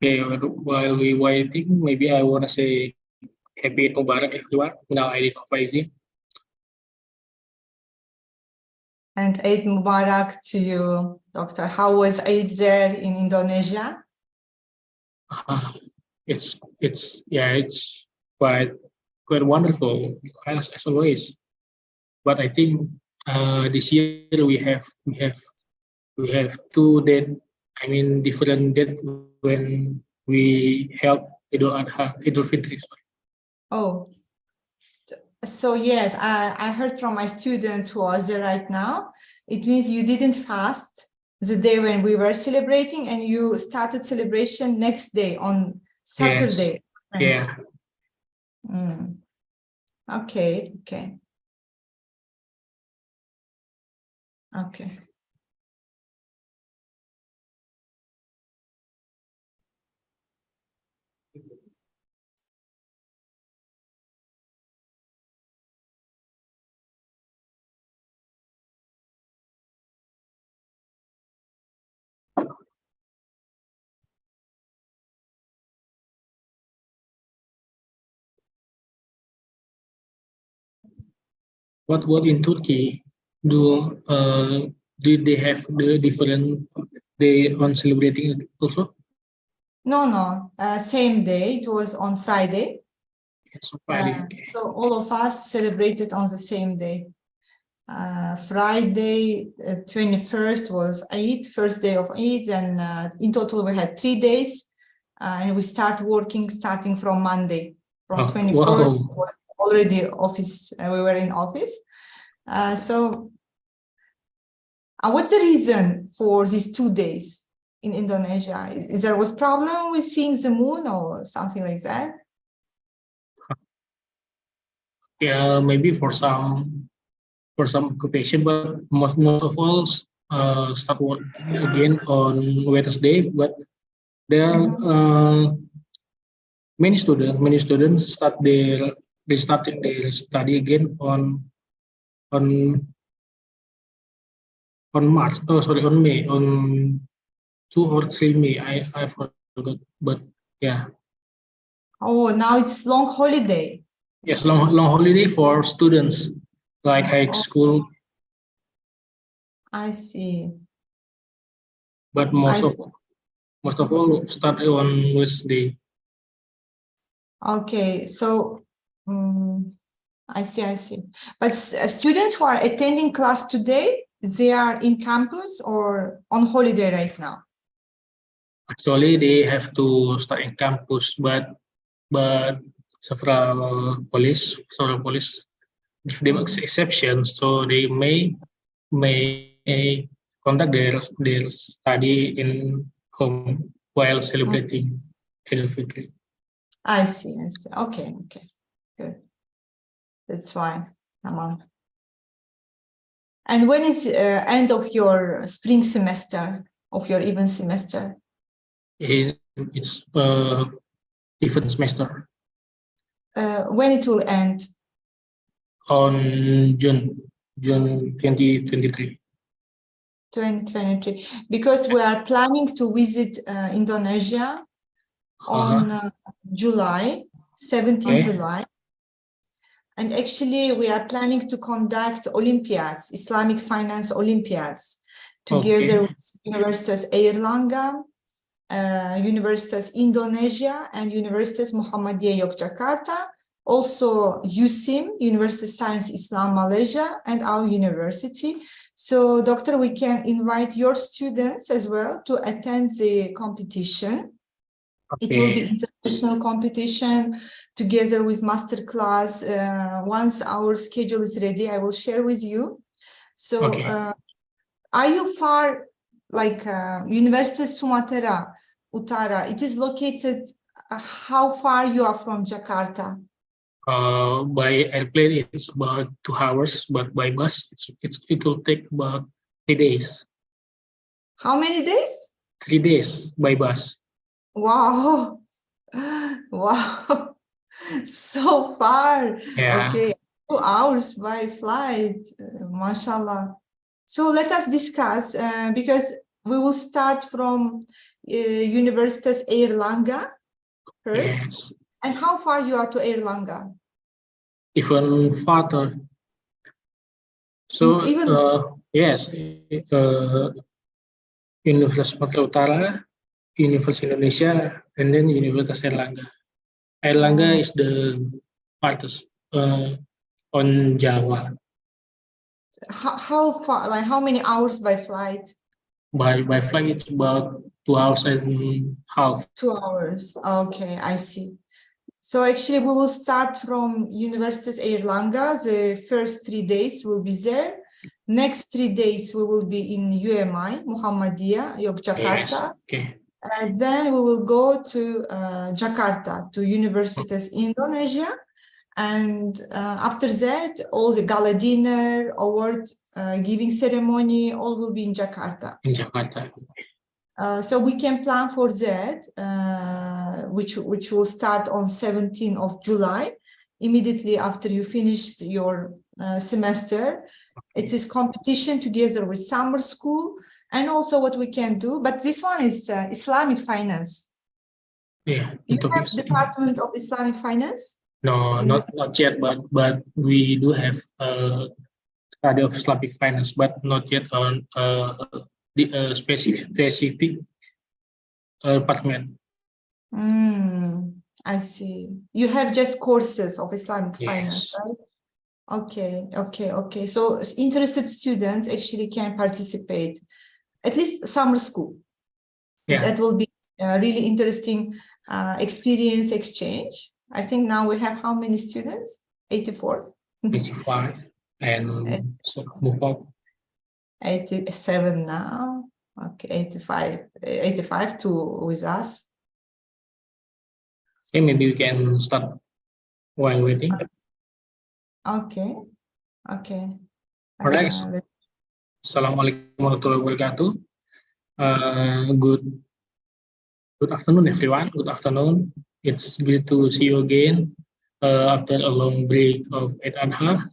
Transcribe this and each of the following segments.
Okay, while we waiting, maybe I wanna say Happy Eid Mubarak everyone. Now I Faizi. And Eid Mubarak to you, Doctor. How was Eid there in Indonesia? It's it's quite wonderful as always. But I think this year we have two date. I mean different date when we held Idul Adha, Idul Fitri. Sorry. Oh, so yes, I heard from my students who are there right now. It means you didn't fast the day when we were celebrating, and you started celebration next day on Saturday. Yes. Yeah. Okay. What in Turkey do they have the different day on celebrating also? No, same day. It was on Friday. It's Friday. So all of us celebrated on the same day. Friday 21st was Eid, first day of Eid, and in total we had 3 days, and we start working starting from Monday. From 24th was already office. We were in office. So what's the reason for these 2 days in Indonesia? Is there was problem with seeing the moon or something like that? Yeah, maybe for some occupation, but most of all start working again on Wednesday. But there are many students starting their study again on March. Oh, sorry, on May, on 2 or 3 May. I forgot, but yeah. Oh, now it's long holiday. Yes, long holiday for students like high school. I see. But most of all start on Wednesday. Okay, so I see. But students who are attending class today, they are in campus or on holiday right now? Actually, they have to start in campus, but several police give them exceptions, so they may conduct their study in home while celebrating Idul Fitri. I see. Okay, good. That's fine. Come on. And when is end of your spring semester, of your even semester? It's different semester. When it will end? On June 2023. 2023, because we are planning to visit Indonesia on July, 17 July. And actually, we are planning to conduct Olympiads, Islamic Finance Olympiads, together with Universitas Airlangga, Universitas Indonesia, and Universitas Muhammadiyah Yogyakarta, also USIM, University of Science Islam Malaysia, and our university. So, Doctor, we can invite your students as well to attend the competition. It will be international competition together with masterclass. Once our schedule is ready, I will share with you. So, are you far, like University of Sumatera Utara? It is located. How far you are from Jakarta? By airplane, it's about 2 hours, but by bus, it will take about 3 days. How many days? 3 days by bus. Wow, so far. Yeah. Okay, 2 hours by flight, mashallah. So let us discuss, because we will start from Universitas Airlangga first. Yes. And how far you are to Airlangga? Even farther. So, Even yes, Universitas Sumatera Utara, Universitas Indonesia, and then Universitas Airlangga. Airlangga is the farthest on Java. how far, like how many hours by flight? By flight, it's about 2 hours and a half. 2 hours. Okay, I see. So actually, we will start from Universitas Airlangga. The first 3 days will be there. Next 3 days, we will be in UMI, Muhammadiyah, Yogyakarta. Yes. Okay. And then we will go to Jakarta, to Universitas Indonesia. And after that, all the gala dinner, award giving ceremony, all will be in Jakarta. In Jakarta. So we can plan for that, which will start on 17th of July, immediately after you finish your semester. It is competition together with summer school, and also what we can do. But this one is Islamic finance. Yeah. You have Department of Islamic Finance? No, not yet, but we do have study of Islamic finance, but not yet on the specific department. I see. You have just courses of Islamic finance, Yes. right? Okay. So interested students actually can participate, at least summer school. Yeah. That will be a really interesting experience exchange. I think now we have how many students? 84? 85 and so move up. 87 now. Okay, 85 with us. Okay, maybe we can start while waiting. Okay. Alright. Assalamualaikum warahmatullahi wabarakatuh. Good afternoon, everyone. Good afternoon. It's good to see you again after a long break of 8.5.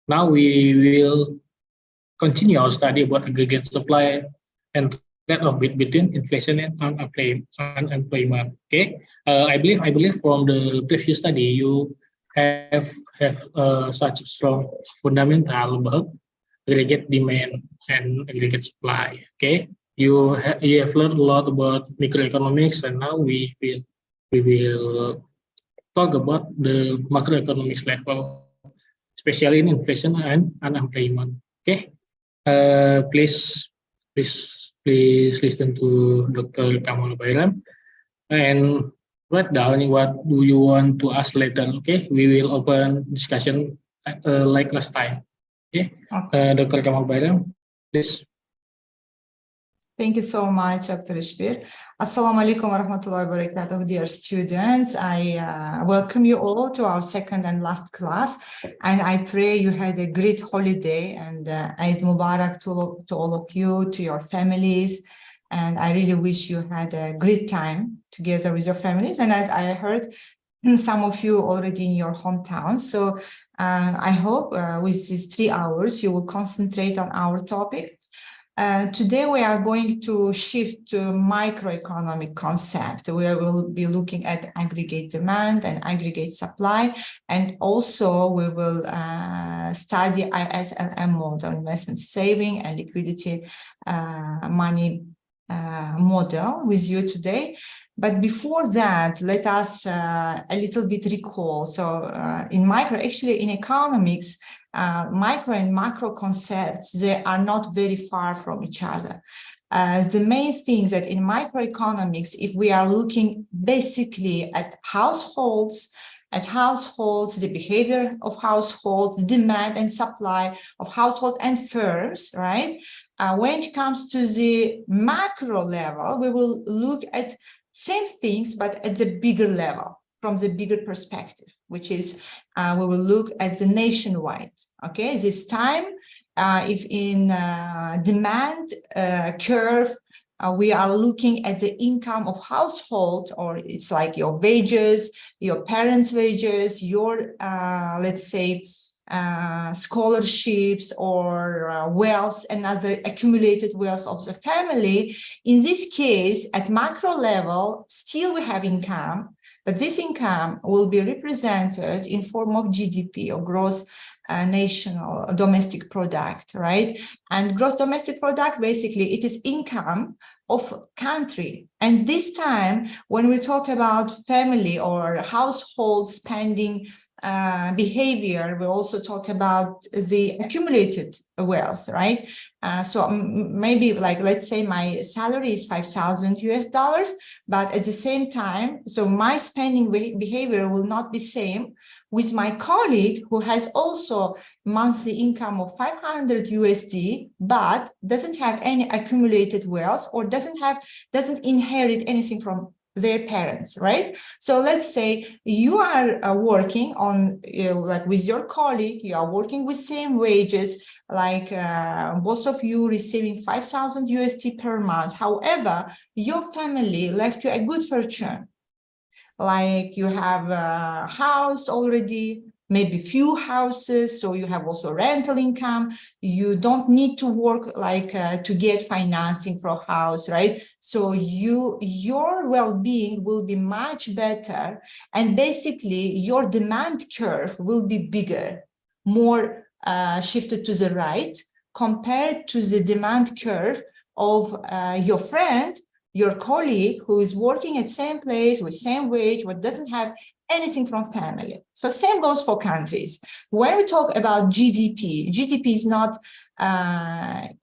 Now we will continue our study about aggregate supply and trade-off between inflation and unemployment. Okay, I believe from the previous study you have such a strong fundamental about aggregate demand and aggregate supply. Okay, you have learned a lot about microeconomics, and now we will talk about the macroeconomics level, especially in inflation and unemployment. Okay, please listen to Dr. Kamola Bayram and write down what do you want to ask later. Okay, we will open discussion like last time. Okay, Dr. Kamola Bayram, please. Thank you so much, Dr. Ishbir. Assalamu alaikum wa rahmatullahi wa barakatuh, dear students. I welcome you all to our second and last class, and I pray you had a great holiday, and Eid Mubarak to all of you, to your families, and I really wish you had a great time together with your families. And as I heard, some of you already in your hometown. So I hope with these 3 hours, you will concentrate on our topic. Today we are going to shift to microeconomic concept, where we'll be looking at aggregate demand and aggregate supply, and also we will study ISLM model, investment saving and liquidity money model with you today. But before that, let us a little bit recall. So in economics, micro and macro concepts, they are not very far from each other. The main thing that in microeconomics, if we are looking basically at households, the behavior of households, demand and supply of households and firms, right? When it comes to the macro level, we will look at same things, but at the bigger level, from the bigger perspective, which is we will look at the nationwide. Okay, this time, if in demand curve, we are looking at the income of household, or it's like your wages, your parents' wages, your let's say scholarships or wealth and other accumulated wealth of the family. In this case, at macro level, still we have income, but this income will be represented in form of GDP, or gross national domestic product, right? And gross domestic product, basically, it is income of country. And this time, when we talk about family or household spending behavior, we also talk about the accumulated wealth, right? So maybe, like, let's say my salary is $5,000 US, but at the same time, so my spending behavior will not be same with my colleague who has also monthly income of 500 USD, but doesn't have any accumulated wealth, or doesn't inherit anything from their parents, right? So let's say you are working on, like with your colleague, you are working with same wages, like both of you receiving 5,000 USD per month. However, your family left you a good fortune. Like you have a house already, maybe few houses, so you have also rental income. You don't need to work like to get financing for a house, right? So your well-being will be much better, and basically your demand curve will be bigger, more shifted to the right, compared to the demand curve of your friend, your colleague who is working at same place with same wage, but doesn't have anything from family. So same goes for countries. When we talk about GDP, GDP is not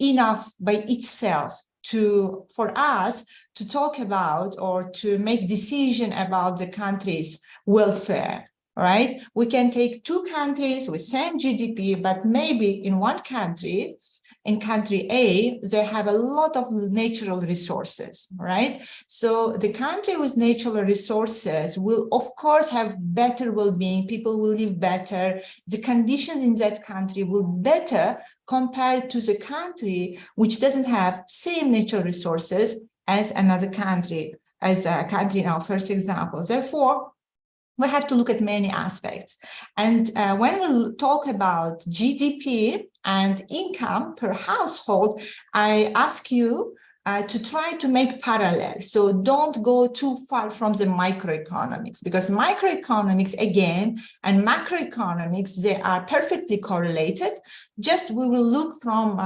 enough by itself for us to talk about or to make decision about the country's welfare, right? We can take two countries with same GDP, but maybe in one country, in country A, they have a lot of natural resources, right? So the country with natural resources will, of course, have better well-being. People will live better. The conditions in that country will be better compared to the country which doesn't have same natural resources as another country, as a country in our first example. Therefore, we have to look at many aspects. And when we talk about GDP and income per household, I ask you to try to make parallels. So don't go too far from the microeconomics, because microeconomics, again, and macroeconomics, they are perfectly correlated. Just we will look from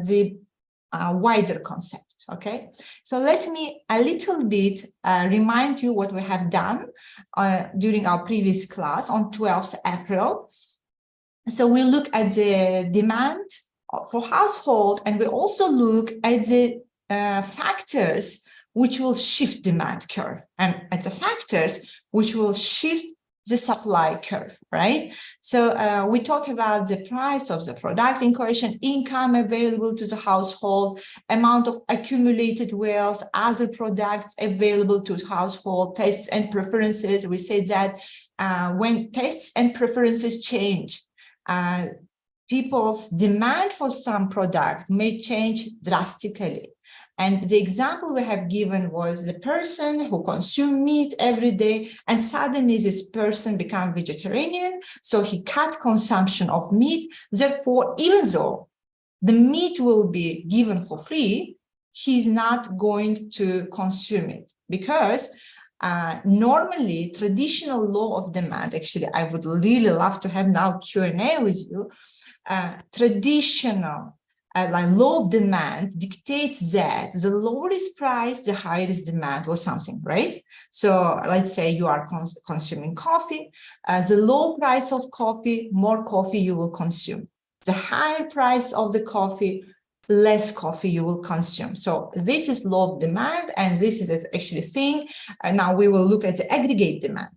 the wider concept. Okay, so let me a little bit remind you what we have done during our previous class on 12th April. So we look at the demand for household, and we also look at the factors which will shift demand curve, and at the factors which will shift the supply curve, right? So we talk about the price of the product in question, income available to the household, amount of accumulated wealth, other products available to the household, tastes and preferences. We say that when tastes and preferences change, people's demand for some product may change drastically. And the example we have given was the person who consumed meat every day, and suddenly this person became vegetarian, so he cut consumption of meat. Therefore, even though the meat will be given for free, he's not going to consume it, because normally traditional law of demand, actually, I would really love to have now Q&A with you, traditional like law of demand dictates that the lower is price, the higher is demand, or something, right? So let's say you are consuming coffee, the low price of coffee, more coffee you will consume. The higher price of the coffee, less coffee you will consume. So this is law of demand, and this is actually thing. And now we will look at the aggregate demand.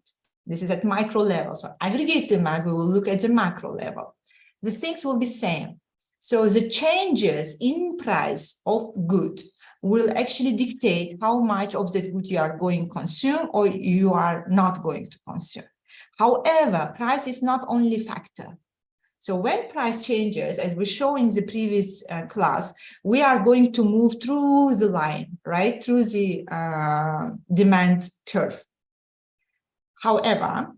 This is at micro level. So aggregate demand, we will look at the macro level. The things will be same. So the changes in price of good will actually dictate how much of that good you are going to consume or you are not going to consume. However, price is not only factor. So when price changes, as we show in the previous class, we are going to move through the line, right, through the demand curve. However,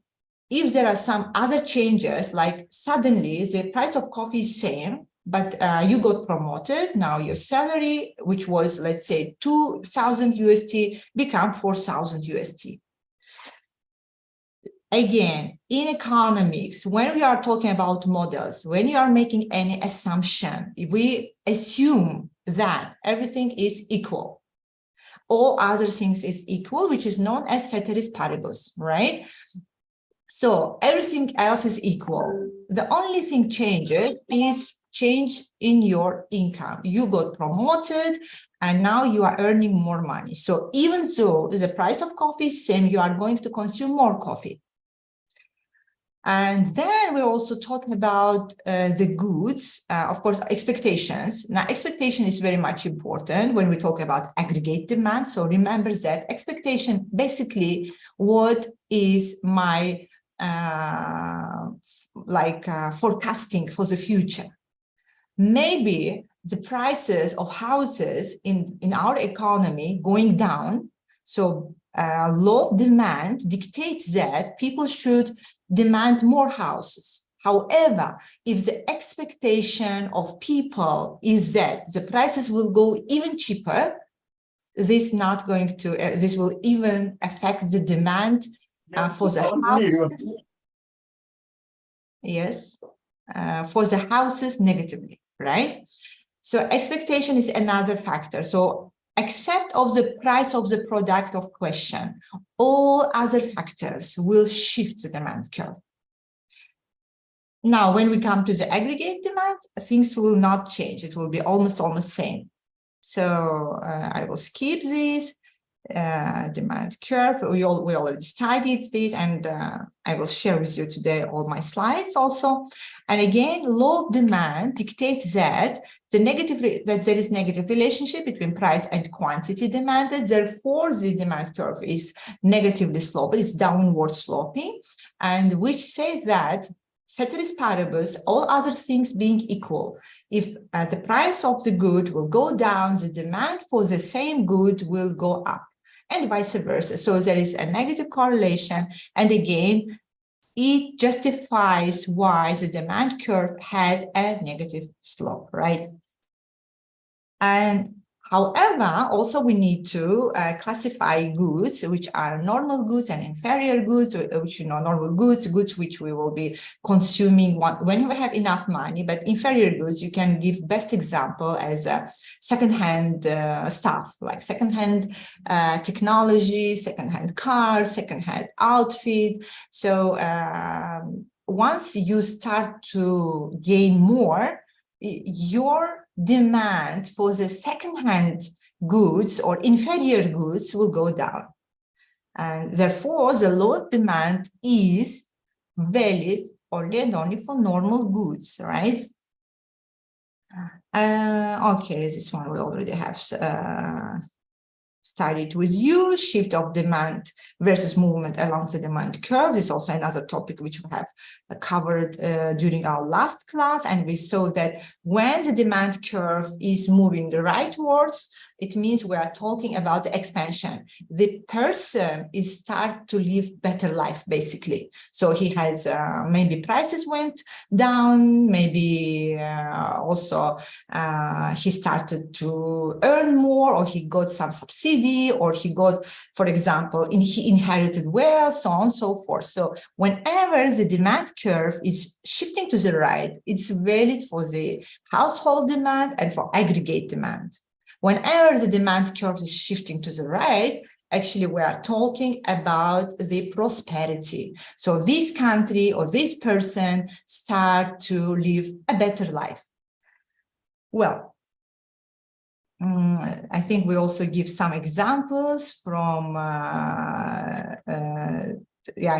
if there are some other changes, like suddenly the price of coffee is same, but you got promoted, now your salary, which was, let's say, 2,000 USD, become 4,000 USD. Again, in economics, when we are talking about models, when you are making any assumption, if we assume that everything is equal, all other things is equal, which is known as ceteris paribus, right? So everything else is equal. The only thing changed is change in your income. You got promoted and now you are earning more money. So even though the price of coffee is same, you are going to consume more coffee. And then we're also talking about the goods, of course, expectations. Now, expectation is very much important when we talk about aggregate demand. So remember that expectation, basically, what is my forecasting for the future. Maybe the prices of houses in our economy going down. So law of demand dictates that people should demand more houses. However, if the expectation of people is that the prices will go even cheaper, this will even affect the demand for the houses. Yes, for the houses negatively, right? So expectation is another factor. So except of the price of the product of question, all other factors will shift the demand curve. Now, when we come to the aggregate demand, things will not change. It will be almost same. So I will skip this demand curve. We already studied this, and I will share with you today all my slides also. And again, law of demand dictates that there is negative relationship between price and quantity demanded. Therefore, the demand curve is negatively sloped. It's downward sloping, and which say that ceteris paribus, all other things being equal, if the price of the good will go down, the demand for the same good will go up, and vice versa. So there is a negative correlation. And again, it justifies why the demand curve has a negative slope, right? And however, also we need to classify goods, which are normal goods and inferior goods, which, normal goods which we will be consuming when we have enough money, but inferior goods, you can give best example as secondhand stuff, like secondhand technology, secondhand cars, secondhand outfit. So once you start to gain more, your demand for the second-hand goods or inferior goods will go down. And therefore, the law of demand is valid only and only for normal goods, right? Okay, this one we already have studied with you. Shift of demand versus movement along the demand curve is also another topic which we have covered during our last class. And we saw that when the demand curve is moving rightwards, it means we are talking about the expansion. The person is start to live better life, basically. So he has maybe prices went down, maybe also he started to earn more, or he got some subsidy, or he got, for example, he inherited wealth, so on and so forth. So whenever the demand curve is shifting to the right, it's valid for the household demand and for aggregate demand. Whenever the demand curve is shifting to the right, actually we are talking about the prosperity. So this country or this person start to live a better life. Well, I think we also give some examples from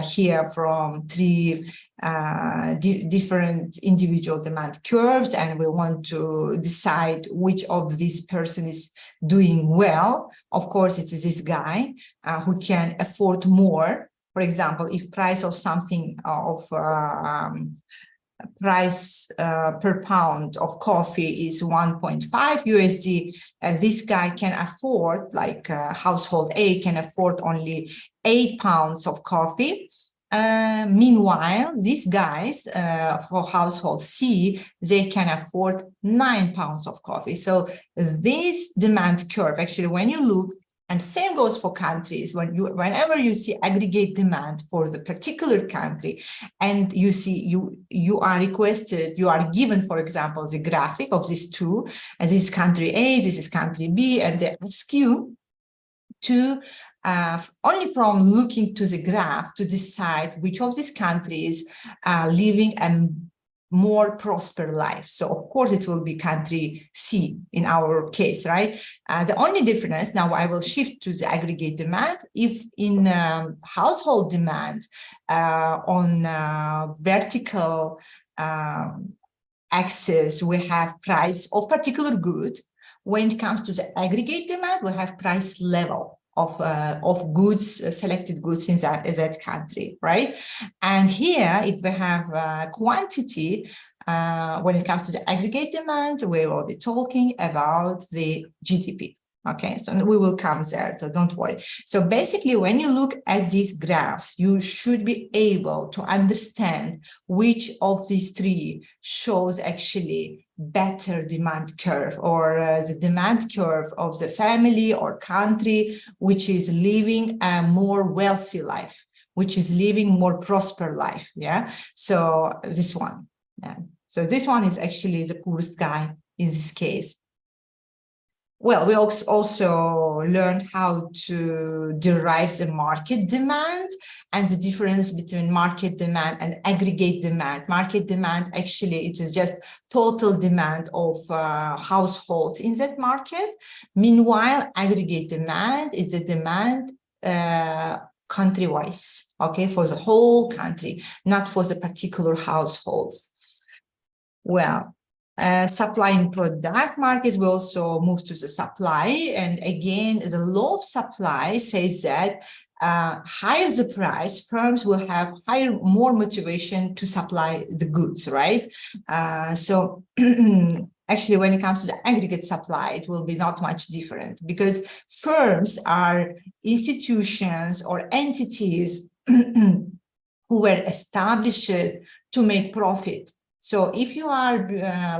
here from three different individual demand curves, and we want to decide which of this person is doing well. Of course, it's this guy who can afford more. For example, if price of something price per pound of coffee is 1.5 USD, this guy can afford, like household A can afford only 8 pounds of coffee. Meanwhile, these guys for household C, they can afford 9 pounds of coffee. So this demand curve, actually, when you look, and same goes for countries, whenever you see aggregate demand for the particular country, and you see you are requested, you are given, for example, the graphic of these two, and this is country A, this is country B, and they ask you to only from looking to the graph to decide which of these countries are living a more prosperous life. So of course it will be country C in our case, right? The only difference, now I will shift to the aggregate demand. If in household demand on vertical axis, we have price of particular good. When it comes to the aggregate demand, we have price level of goods, selected goods in that country, right? And here, if we have quantity, when it comes to the aggregate demand, we will be talking about the GDP. Okay, so we will come there, so don't worry. So basically, when you look at these graphs, you should be able to understand which of these three shows actually better demand curve, or the demand curve of the family or country which is living a more wealthy life, which is living more prosper life. Yeah, so this one. Yeah. So this one is actually the poorest guy in this case. Well, we also learned how to derive the market demand and the difference between market demand and aggregate demand. Market demand, actually, it is just total demand of households in that market. Meanwhile, aggregate demand is a demand country-wise, okay, for the whole country, not for the particular households. Well, supply and product markets will also move to the supply. And again, the law of supply says that higher the price, firms will have more motivation to supply the goods, right? So actually, when it comes to the aggregate supply, it will be not much different, because firms are institutions or entities who were established to make profit. So if you are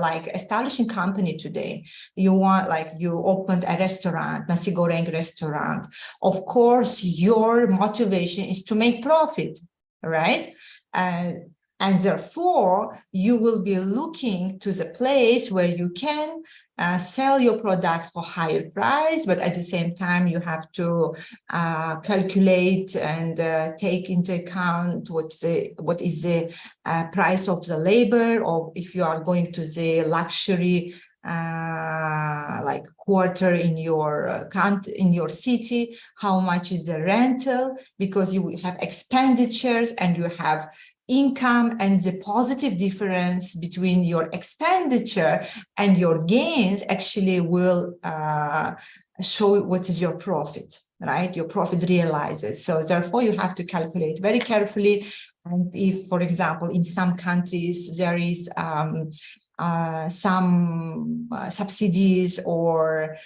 like establishing company today, you opened a restaurant, nasi goreng restaurant, of course, your motivation is to make profit, right? And therefore, you will be looking to the place where you can sell your product for higher price, but at the same time, you have to calculate and take into account what is the price of the labor, or if you are going to the luxury like quarter in your city, how much is the rental, because you have expenditures and you have income, and the positive difference between your expenditure and your gains actually will show what is your profit, right? Your profit realizes. So therefore, you have to calculate very carefully. And if, for example, in some countries, there is some subsidies or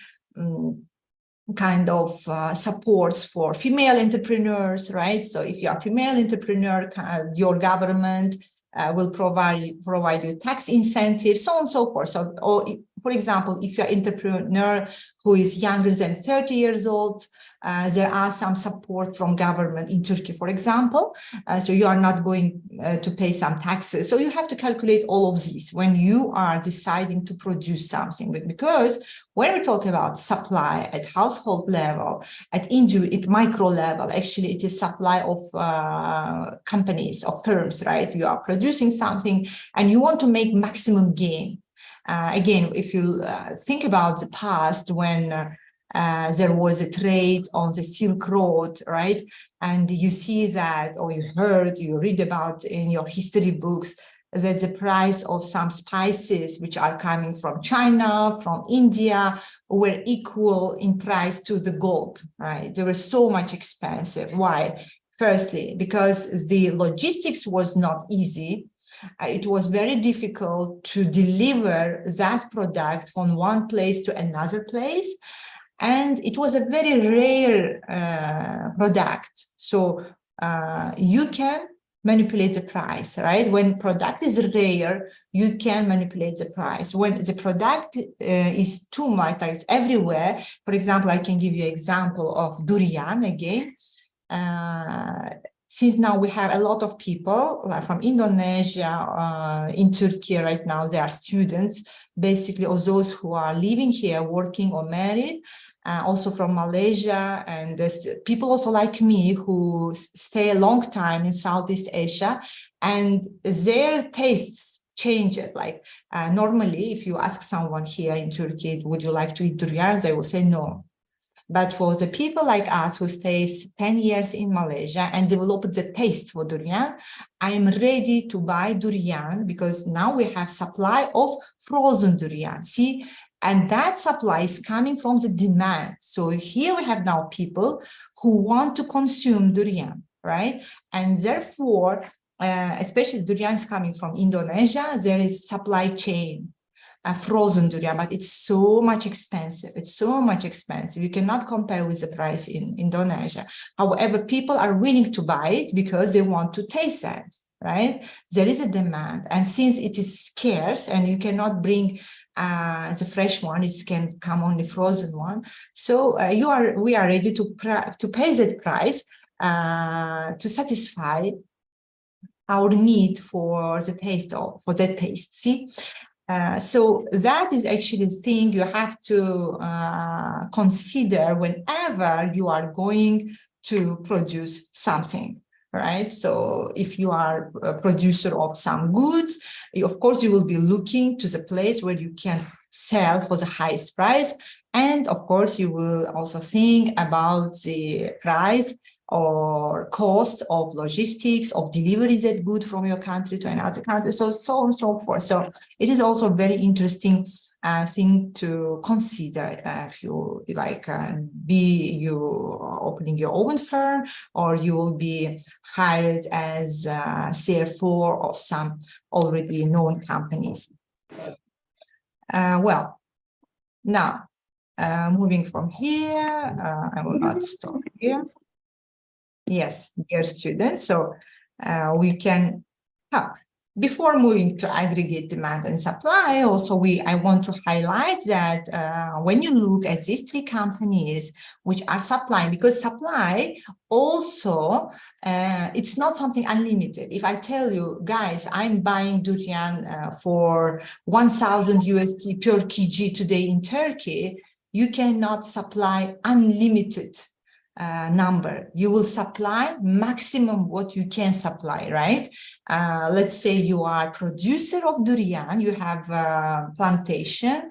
kind of supports for female entrepreneurs, right? So if you are a female entrepreneur, your government will provide you tax incentives, so on and so forth. So, or for example, if you're an entrepreneur who is younger than 30 years old, there are some support from government in Turkey, for example. So you are not going to pay some taxes. So you have to calculate all of these when you are deciding to produce something. Because when we talk about supply at household level, at micro level, actually it is supply of companies, of firms, right? You are producing something and you want to make maximum gain. Again, if you think about the past when there was a trade on the Silk Road, right? And you see that, or you read about in your history books, that the price of some spices which are coming from China, from India, were equal in price to the gold, right? They were so much expensive. Why? Firstly, because the logistics was not easy. It was very difficult to deliver that product from one place to another place. And it was a very rare product. So you can manipulate the price, right? When product is rare, you can manipulate the price. When the product is too much, like it's everywhere. For example, I can give you an example of durian again. Since now we have a lot of people from Indonesia, in Turkey right now, they are students, basically, or those who are living here, working or married, also from Malaysia, and there's people also like me who stay a long time in Southeast Asia, and their tastes change it. Like normally, if you ask someone here in Turkey, would you like to eat durian? They will say no. But for the people like us who stays 10 years in Malaysia and develop the taste for durian, I'm ready to buy durian because now we have supply of frozen durian. See, and that supply is coming from the demand. So here we have now people who want to consume durian, right? And therefore, especially durian is coming from Indonesia, there is supply chain. Frozen durian, but it's so much expensive. It's so much expensive. You cannot compare with the price in Indonesia. However, people are willing to buy it because they want to taste that, right? There is a demand. And since it is scarce and you cannot bring the fresh one, it can come only frozen one. So we are ready to pay that price to satisfy our need for the taste See? So that is actually the thing you have to consider whenever you are going to produce something, right? So if you are a producer of some goods, of course, you will be looking to the place where you can sell for the highest price. And of course, you will also think about the price or cost of logistics, of delivery that good from your country to another country, so on and so forth. So it is also a very interesting thing to consider if you like you opening your own firm, or you will be hired as CFO of some already known companies. Well, now moving from here, I will not stop here. Yes, dear students, so we can, before moving to aggregate demand and supply, also I want to highlight that when you look at these three companies which are supplying, because supply also, it's not something unlimited. If I tell you, guys, I'm buying durian for 1,000 USD per kg today in Turkey, you cannot supply unlimited number. You will supply maximum what you can supply, right? Let's say you are producer of durian, you have a plantation,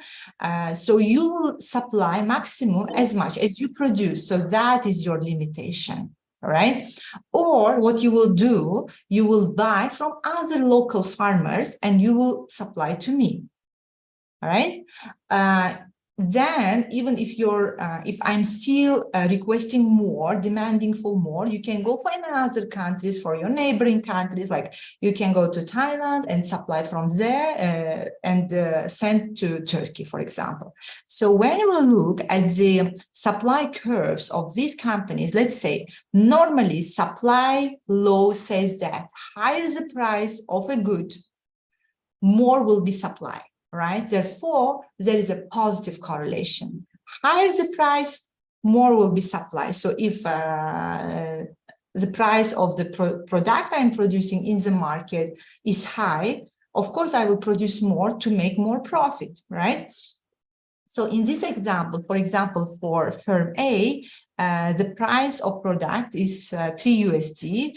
so you will supply maximum as much as you produce. So that is your limitation, right? Or what you will do, you will buy from other local farmers and you will supply to me, all right? Then even if you're if I'm still requesting more, demanding for more, you can go for other countries, for your neighboring countries, like you can go to Thailand and supply from there and send to Turkey, for example. So when we look at the supply curves of these companies, let's say normally supply law says that higher the price of a good, more will be supplied. Right? Therefore, there is a positive correlation. Higher the price, more will be supplied. So if the price of the product I'm producing in the market is high, of course, I will produce more to make more profit, right? So in this example, for example, for firm A, the price of product is 3 USD.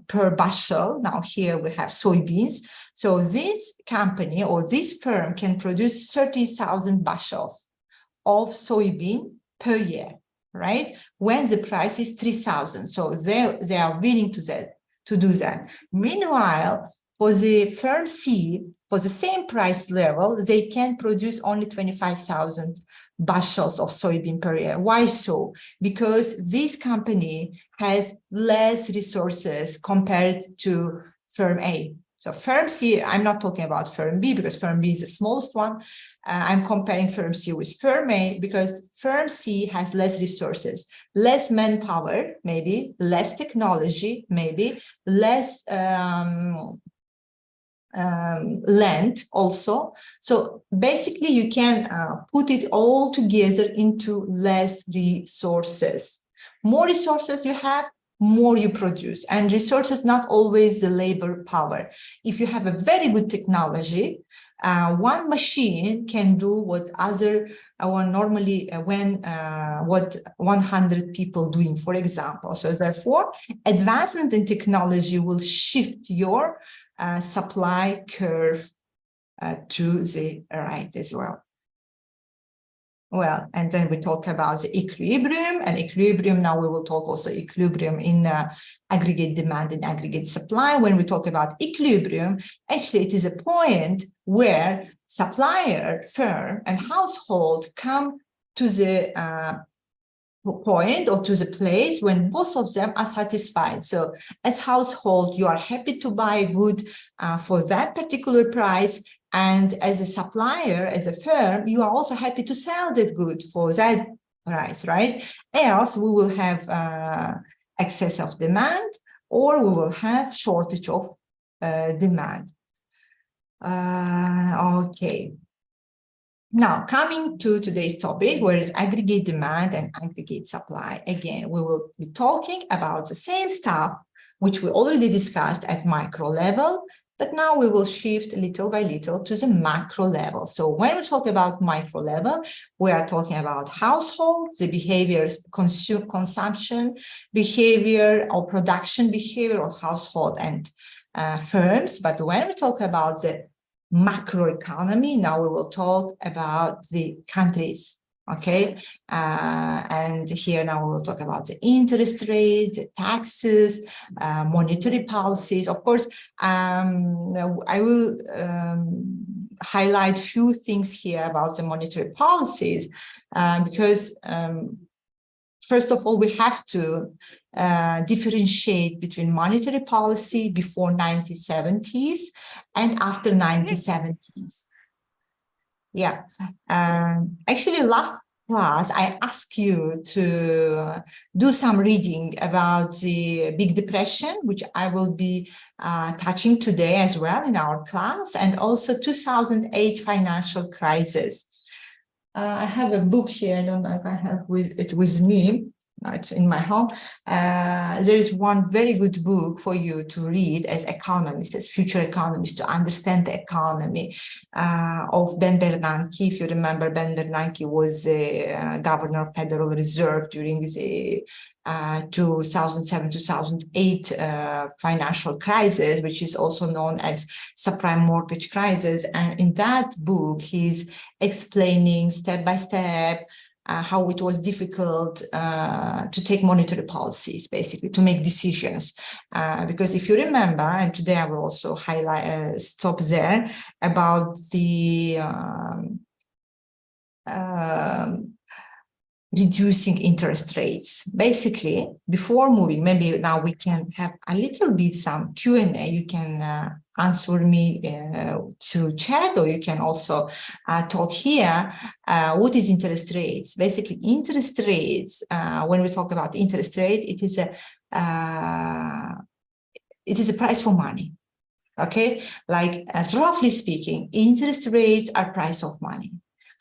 Per bushel. Now here we have soybeans. So this company or this firm can produce 30,000 bushels of soybean per year, right? When the price is 3,000. So they are willing to do that. Meanwhile, for the firm C, for the same price level, they can produce only 25,000 bushels of soybean per year. Why so? Because this company has less resources compared to firm A. So firm C, I'm not talking about firm B because firm B is the smallest one. I'm comparing firm C with firm A because firm C has less resources, less manpower, maybe, less technology, maybe, less land also. So basically you can put it all together into less resources. More resources you have, more you produce, and resources not always the labor power. If you have a very good technology, one machine can do what what 100 people doing, for example. So therefore, advancement in technology will shift your supply curve to the right as well. Well, and then we talk about the equilibrium, and equilibrium. Now we will talk also equilibrium in aggregate demand and aggregate supply. When we talk about equilibrium, actually it is a point where supplier, firm, and household come to the point or to the place when both of them are satisfied. So as household, you are happy to buy a good for that particular price. And as a supplier, as a firm, you are also happy to sell that good for that price, right? Else we will have excess of demand, or we will have shortage of demand. Okay. Now, coming to today's topic, where is aggregate demand and aggregate supply. Again, we will be talking about the same stuff, which we already discussed at micro level, but now we will shift little by little to the macro level. So when we talk about micro level, we are talking about household, the behaviors, consumption behavior or production behavior of household and firms. But when we talk about the macroeconomy, now we will talk about the countries, okay? And here now we will talk about the interest rates, the taxes, monetary policies. Of course, I will highlight few things here about the monetary policies because first of all, we have to differentiate between monetary policy before 1970s and after 1970s. Yeah, actually last class, I asked you to do some reading about the Big Depression, which I will be touching today as well in our class, and also 2008 financial crisis. I have a book here. I don't know if I have it with me. It's in my home. There is one very good book for you to read as economists, as future economists, to understand the economy of Ben Bernanke. If you remember, Ben Bernanke was the governor of Federal Reserve during the 2007-2008 financial crisis, which is also known as subprime mortgage crisis. And in that book, he's explaining step by step how it was difficult to take monetary policies, basically, to make decisions. Because if you remember, and today I will also highlight, stop there, about the reducing interest rates. Basically, before moving, maybe now we can have a little bit some Q&A. You can answer me to chat, or you can also talk here. What is interest rates? Basically, interest rates, when we talk about interest rate, it is a price for money. Okay, like roughly speaking, interest rates are price of money.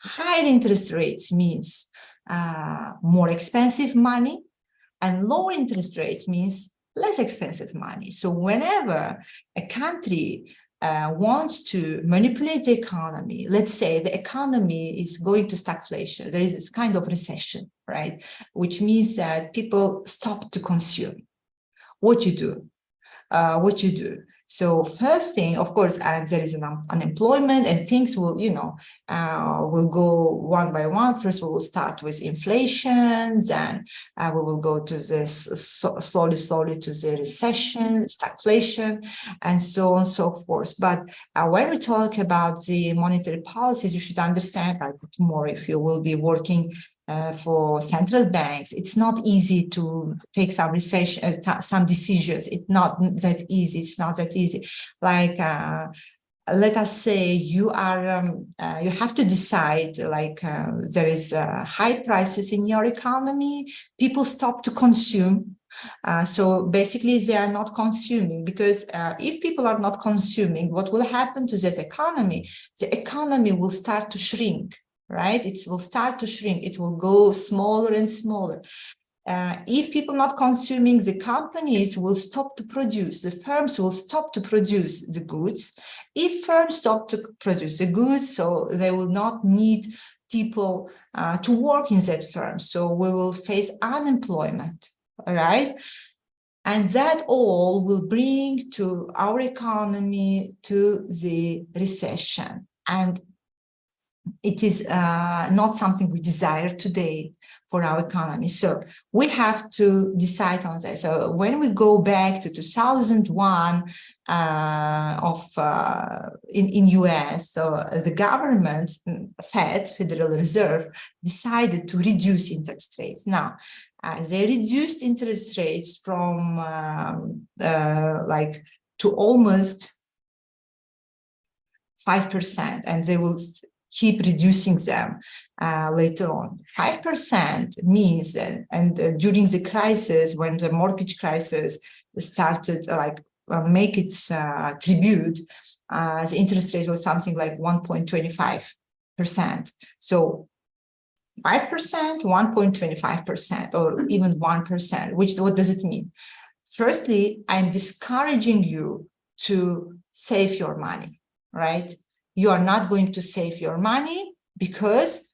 Higher interest rates means more expensive money, and lower interest rates means less expensive money. So whenever a country wants to manipulate the economy, let's say the economy is going to stagflation, there is this kind of recession, right? Which means that people stop to consume. What you do? So first thing, of course, there is an unemployment, and things will, will go one by one. First, we will start with inflation, then we will go to this slowly to the recession, stagflation, and so on and so forth. But when we talk about the monetary policies, you should understand, like tomorrow, if you will be working for central banks, it's not easy to take some some decisions. It's not that easy. It's not that easy. Like, let us say you are, you have to decide, like, there is high prices in your economy, people stop to consume. So basically they are not consuming, because if people are not consuming, what will happen to that economy? The economy will start to shrink, right? It will start to shrink. It will go smaller and smaller. If people not consuming, the companies will stop to produce, the firms will stop to produce the goods. If firms stop to produce the goods, so they will not need people to work in that firm. So we will face unemployment, all right? And that all will bring to our economy to the recession. And it is not something we desire today for our economy. So we have to decide on that. So when we go back to 2001 in US, so the government, Federal Reserve, decided to reduce interest rates. Now, they reduced interest rates from like to almost 5%, and they will keep reducing them later on. 5% means that, and during the crisis, when the mortgage crisis started, make its tribute, the interest rate was something like 1.25%. So 5%, 1.25%, or even 1%, what does it mean? Firstly, I'm discouraging you to save your money, right? You are not going to save your money because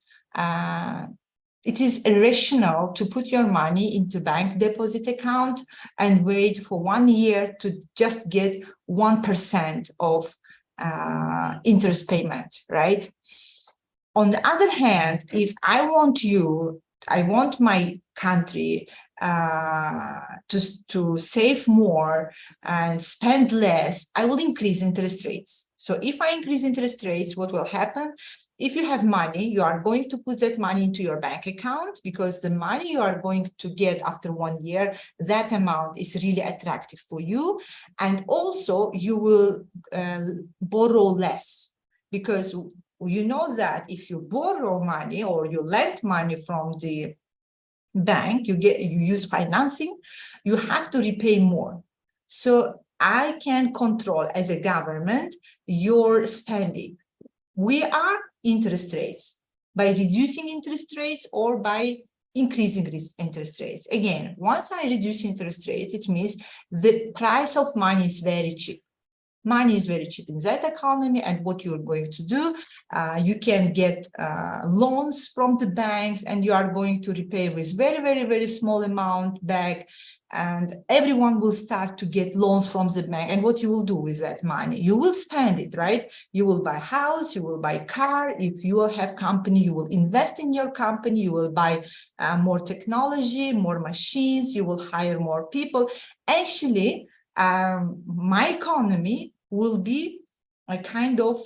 it is irrational to put your money into bank deposit account and wait for 1 year to just get 1% of interest payment, right? On the other hand, if I want my country to save more and spend less, I will increase interest rates. So if I increase interest rates, what will happen? If you have money, you are going to put that money into your bank account, because the money you are going to get after 1 year, that amount is really attractive for you. And also you will borrow less, because you know that if you borrow money or you lend money from the bank, you use financing, you have to repay more. So I can control as a government your spending. We are interest rates by reducing interest rates or by increasing interest rates. Again, once I reduce interest rates, it means the price of money is very cheap. Money is very cheap in that economy, and what you're going to do, you can get loans from the banks, and you are going to repay with very, very, very small amount back, and everyone will start to get loans from the bank. And what you will do with that money? You will spend it, right? You will buy house, you will buy car. If you have company, you will invest in your company, you will buy more technology, more machines, you will hire more people. Actually, my economy will be a kind of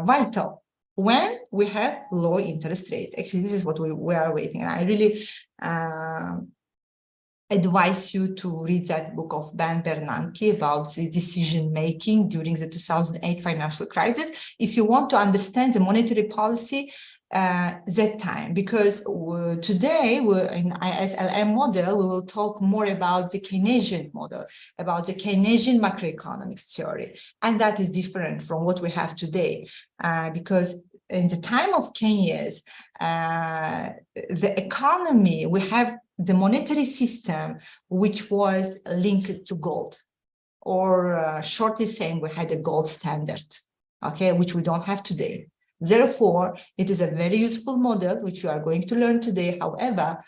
vital when we have low interest rates. Actually, this is what we are waiting. And I really advise you to read that book of Ben Bernanke about the decision making during the 2008 financial crisis, if you want to understand the monetary policy that time, because today in ISLM model, we will talk more about the Keynesian model, about the Keynesian macroeconomics theory. And that is different from what we have today, because in the time of Keynes, the economy, we have the monetary system, which was linked to gold, or shortly saying, we had a gold standard, okay, which we don't have today. Therefore, it is a very useful model, which you are going to learn today. However,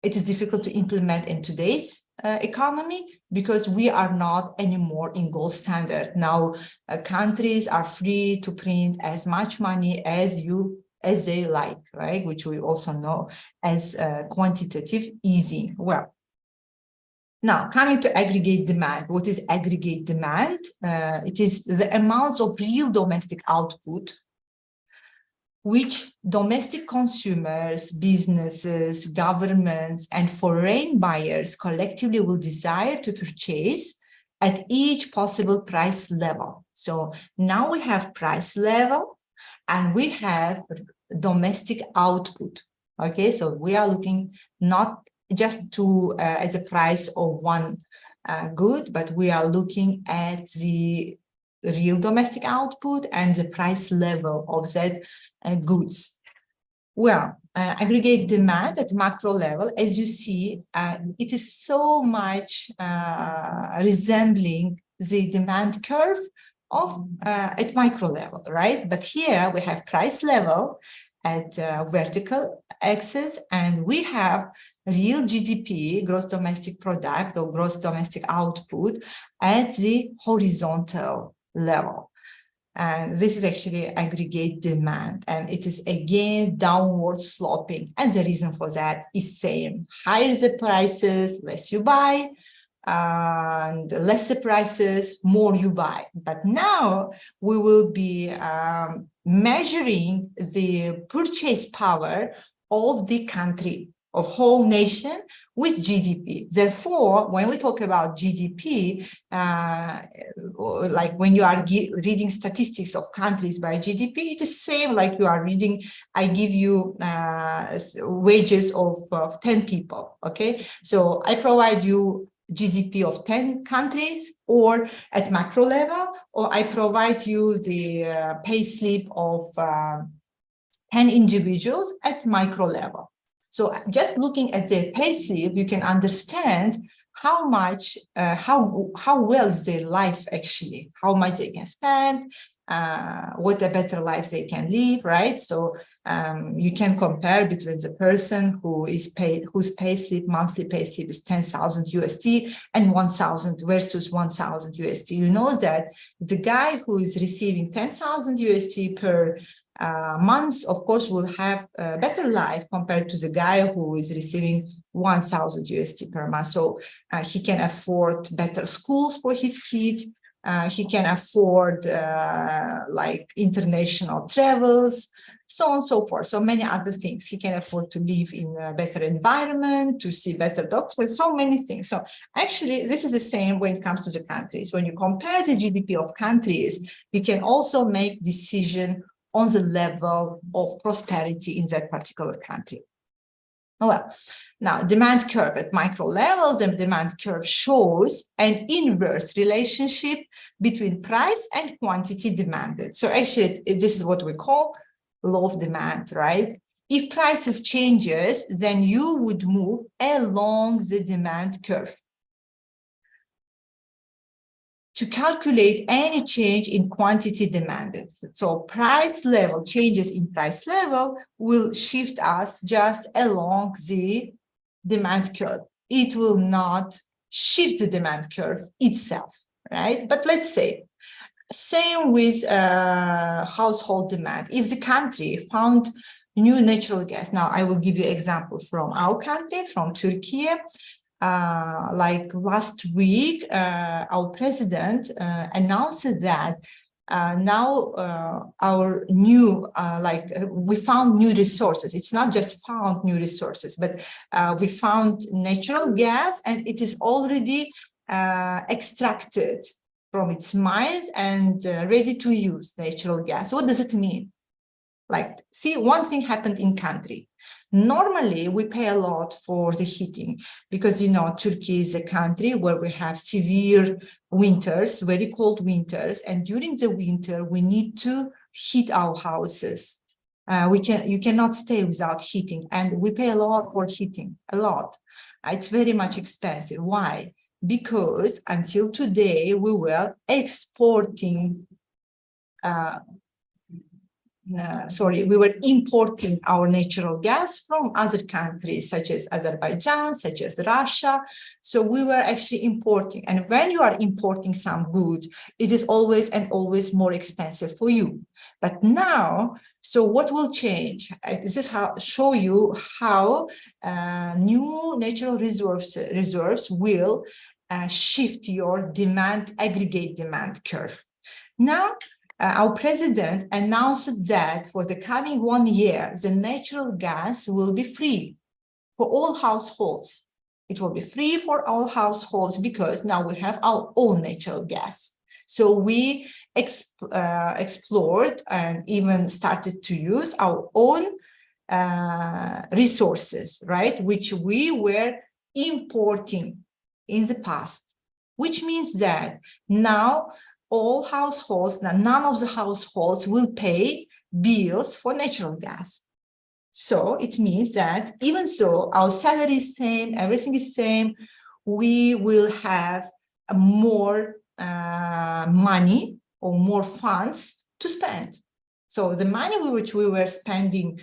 it is difficult to implement in today's economy, because we are not anymore in gold standard. Now, countries are free to print as much money as they like, right? Which we also know as quantitative easing. Well, now, coming to aggregate demand. What is aggregate demand? It is the amounts of real domestic output which domestic consumers, businesses, governments, and foreign buyers collectively will desire to purchase at each possible price level. So now we have price level and we have domestic output. Okay, so we are looking not just to at the price of one good, but we are looking at the real domestic output and the price level of that goods. Well, aggregate demand at macro level, as you see, it is so much resembling the demand curve of at micro level, right? But here we have price level at vertical axis, and we have real GDP, gross domestic product or gross domestic output, at the horizontal level. And this is actually aggregate demand, and it is again downward sloping. And the reason for that is same: higher the prices, less you buy, and less the prices, more you buy. But now we will be measuring the purchase power of the country, of whole nation, with GDP. Therefore, when we talk about GDP, like when you are reading statistics of countries by GDP, it is same like you are reading, I give you wages of 10 people, okay? So I provide you GDP of 10 countries or at macro level, or I provide you the pay slip of 10 individuals at micro level. So just looking at their pay slip, you can understand how much, how well is their life actually, how much they can spend, what a better life they can live, right? So you can compare between the person who is paid, whose pay slip, monthly pay slip is 10,000 USD and 1,000 versus 1,000 USD. You know that the guy who is receiving 10,000 USD per months, of course, will have a better life compared to the guy who is receiving 1,000 USD per month. So he can afford better schools for his kids. He can afford like international travels, so on and so forth. So many other things. He can afford to live in a better environment, to see better doctors, so many things. So actually, this is the same when it comes to the countries. When you compare the GDP of countries, you can also make decision on the level of prosperity in that particular country. Well, now demand curve at micro levels, and demand curve shows an inverse relationship between price and quantity demanded. So actually, this is what we call law of demand, right? If prices changes, then you would move along the demand curve to calculate any change in quantity demanded. So price level, changes in price level will shift us just along the demand curve. It will not shift the demand curve itself, right? But let's say, same with household demand. If the country found new natural gas, now I will give you an example from our country, from Turkey. Like last week, our president announced that now our new, we found new resources. It's not just found new resources, but we found natural gas, and it is already extracted from its mines and ready to use natural gas. What does it mean? Like, see, one thing happened in country. Normally, we pay a lot for the heating because, you know, Turkey is a country where we have severe winters, very cold winters. And during the winter, we need to heat our houses. You cannot stay without heating. And we pay a lot for heating, a lot. It's very much expensive. Why? Because until today, we were exporting we were importing our natural gas from other countries, such as Azerbaijan, such as Russia. So we were actually importing. And when you are importing some good, it is always and always more expensive for you. But now, so what will change? This is how show you how new natural reserves will shift your demand, aggregate demand curve. Now, our president announced that for the coming 1 year, the natural gas will be free for all households. It will be free for all households because now we have our own natural gas. So we explored and even started to use our own resources, right, which we were importing in the past, which means that now all households, none of the households will pay bills for natural gas. So it means that even so our salary is same, everything is same, we will have more money or more funds to spend. So the money which we were spending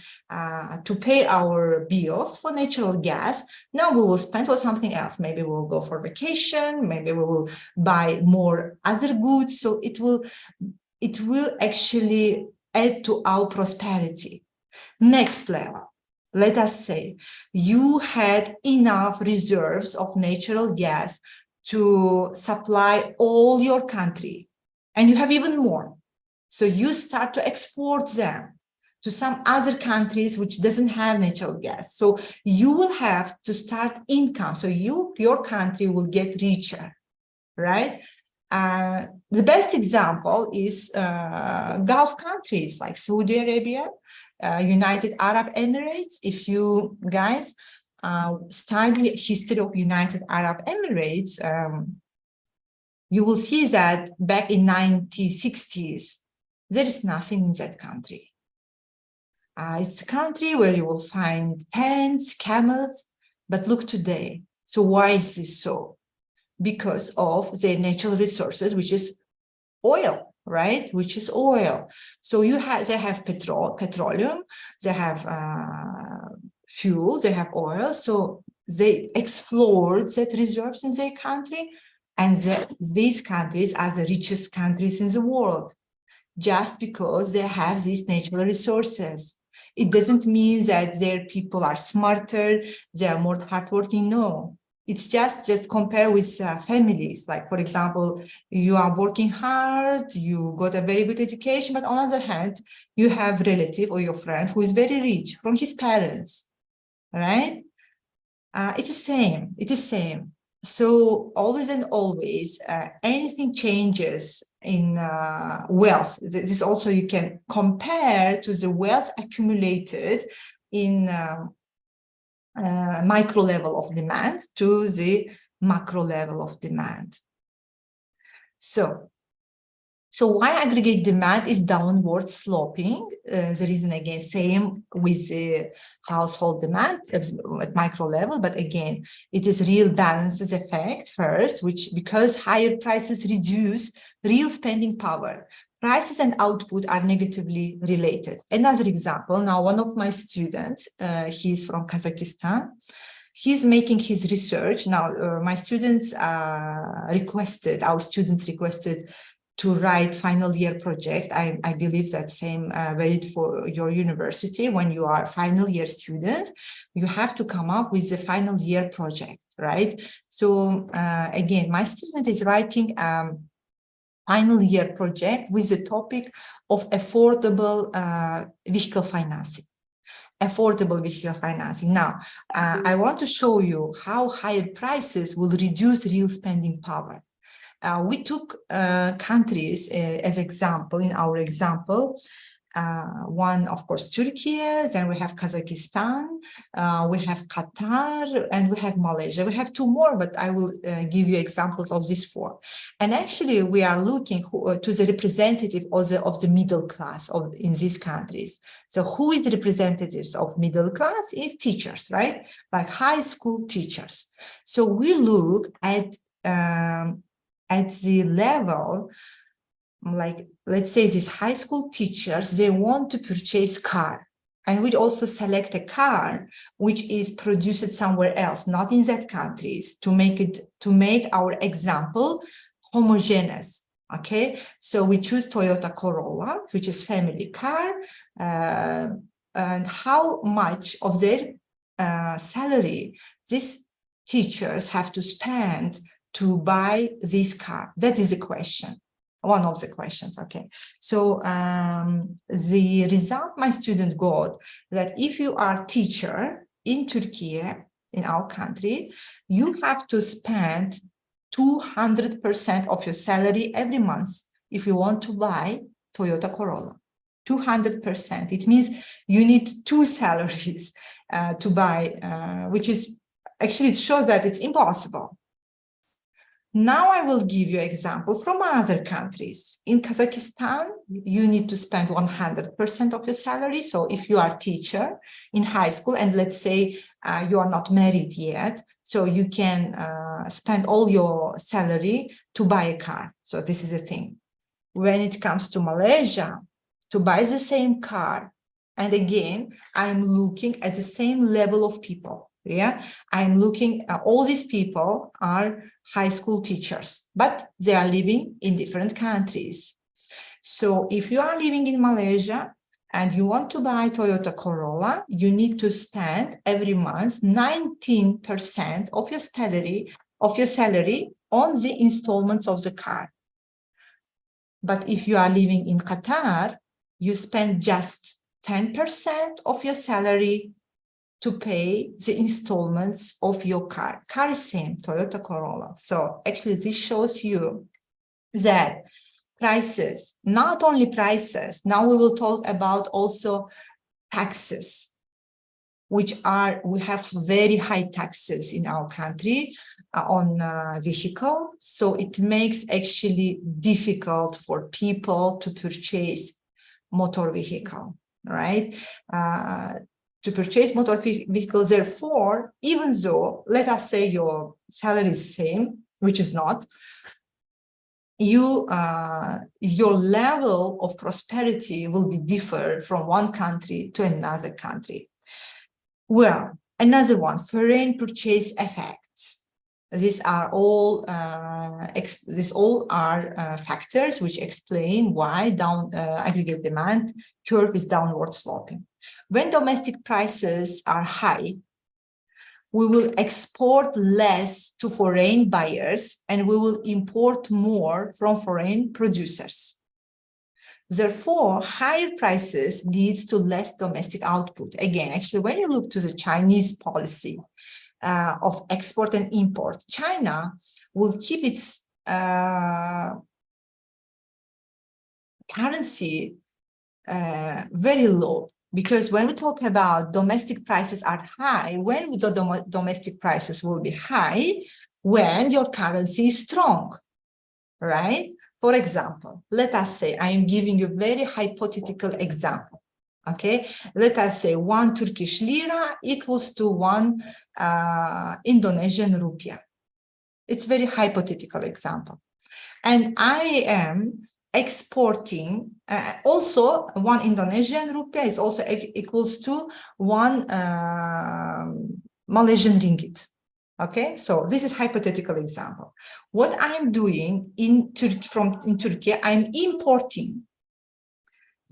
to pay our bills for natural gas, now we will spend for something else. Maybe we'll go for vacation, maybe we will buy more other goods. So it will actually add to our prosperity. Next level, let us say you had enough reserves of natural gas to supply all your country, and you have even more. So you start to export them to some other countries which doesn't have natural gas. So you will have to start income. So your country will get richer, right? The best example is Gulf countries like Saudi Arabia, United Arab Emirates. If you guys study history of United Arab Emirates, you will see that back in 1960s, there is nothing in that country. It's a country where you will find tents, camels, but look today. So why is this so? Because of their natural resources, which is oil, right? Which is oil. So they have petroleum, they have fuel, they have oil. So they explored that reserves in their country, and these countries are the richest countries in the world, just because they have these natural resources. It doesn't mean that their people are smarter, they are more hardworking. No, it's just compare with families. Like, for example, you are working hard, you got a very good education, but on the other hand, you have a relative or your friend who is very rich from his parents, right? It's the same. It's the same. So always and always, anything changes in wealth. This also you can compare to the wealth accumulated in micro level of demand to the macro level of demand. So why aggregate demand is downward sloping? The reason, again, same with the household demand at micro level, but again, it is real balances effect first, which because higher prices reduce real spending power. Prices and output are negatively related. Another example, now one of my students, he's from Kazakhstan. He's making his research. Now, our students requested to write final year project. I believe that same valid for your university. When you are final year student, you have to come up with the final year project, right? So again, my student is writing final year project with the topic of affordable vehicle financing. Affordable vehicle financing. Now, I want to show you how higher prices will reduce real spending power. We took countries as example in our example. One, of course, Turkey, then we have Kazakhstan, we have Qatar, and we have Malaysia. We have two more, but I will give you examples of these four. And actually, we are looking to the representative of the middle class in these countries. So who is the representatives of middle class? Is teachers, right? Like high school teachers. So we look at the level, like, let's say these high school teachers, they want to purchase car, and we also select a car which is produced somewhere else, not in that countries, to make our example homogeneous. Okay, so we choose Toyota Corolla, which is family car, and how much of their salary these teachers have to spend to buy this car. That is a question. One of the questions, okay. So the result my student got that if you are teacher in Turkey, in our country, you have to spend 200% of your salary every month if you want to buy Toyota Corolla. 200%. It means you need two salaries to buy, which is actually, it shows that it's impossible. Now I will give you an example from other countries. In Kazakhstan, you need to spend 100% of your salary. So if you are a teacher in high school, and let's say you are not married yet, so you can spend all your salary to buy a car. So this is the thing. When it comes to Malaysia, to buy the same car, and again, I'm looking at the same level of people. Yeah, I'm looking at all these people are high school teachers, but they are living in different countries. So if you are living in Malaysia and you want to buy Toyota Corolla, you need to spend every month 19% of your salary on the installments of the car. But if you are living in Qatar, you spend just 10% of your salary to pay the installments of your car. Car is same, Toyota Corolla. So actually this shows you that prices, not only prices, now we will talk about also taxes, we have very high taxes in our country on vehicle. So it makes actually difficult for people to purchase motor vehicle, right? To purchase motor vehicles. Therefore, even though, let us say your salary is same, which is not, your level of prosperity will be different from one country to another country. Well, another one, foreign purchase effects. These are all factors which explain why aggregate demand curve is downward sloping. When domestic prices are high, we will export less to foreign buyers and we will import more from foreign producers. Therefore, higher prices leads to less domestic output. Again, actually, when you look to the Chinese policy of export and import, China will keep its currency very low. Because when we talk about domestic prices are high, when the domestic prices will be high, when your currency is strong, right? For example, let us say, I am giving you a very hypothetical example, okay? Let us say 1 Turkish lira equals to 1 Indonesian rupiah. It's very hypothetical example. And I am exporting, also 1 Indonesian rupiah is also equals to 1 Malaysian ringgit. Okay, so this is hypothetical example. What I'm doing in Turkey, I'm importing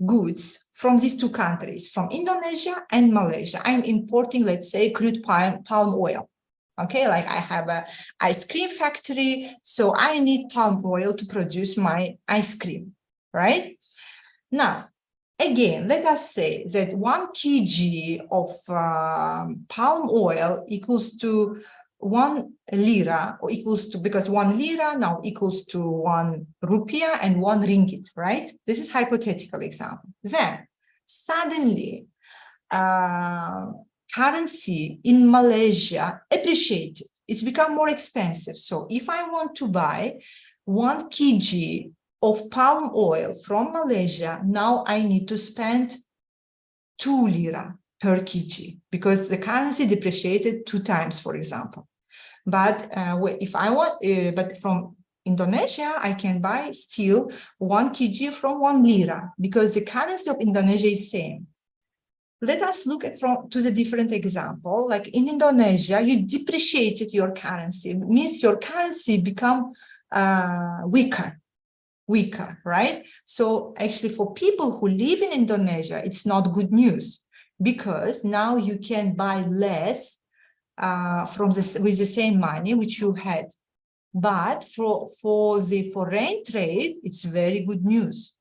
goods from these two countries, from Indonesia and Malaysia. I'm importing, let's say, crude palm oil. Okay, like I have an ice cream factory, so I need palm oil to produce my ice cream, right? Now, again, let us say that 1 kg of palm oil equals to 1 lira, or equals to, because 1 lira now equals to 1 rupiah and 1 ringgit, right? This is hypothetical example. Then suddenly currency in Malaysia appreciated. It's become more expensive. So if I want to buy 1 kg of palm oil from Malaysia, now I need to spend 2 lira per kg because the currency depreciated 2 times, for example. But if I want, but from Indonesia, I can buy still 1 kg from 1 lira because the currency of Indonesia is same. Let us look at to the different example. Like in Indonesia, you depreciated your currency. It means your currency become weaker, right? So actually for people who live in Indonesia, it's not good news because now you can buy less with the same money which you had But for the foreign trade, it's very good news.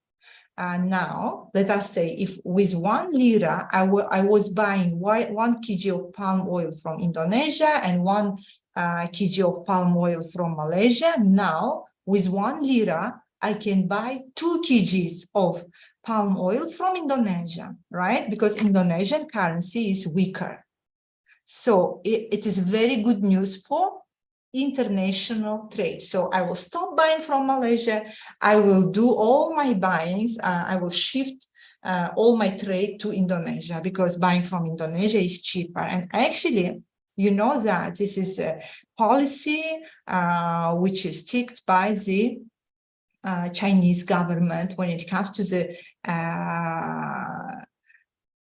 Now, let us say if with 1 lira, I was buying 1 kg of palm oil from Indonesia and 1 kg of palm oil from Malaysia. Now, with 1 lira, I can buy 2 kgs of palm oil from Indonesia, right? Because Indonesian currency is weaker. So it is very good news for international trade. So I will stop buying from Malaysia. I will do all my buyings. I will shift all my trade to Indonesia because buying from Indonesia is cheaper. And actually, you know that this is a policy which is ticked by the Chinese government when it comes to the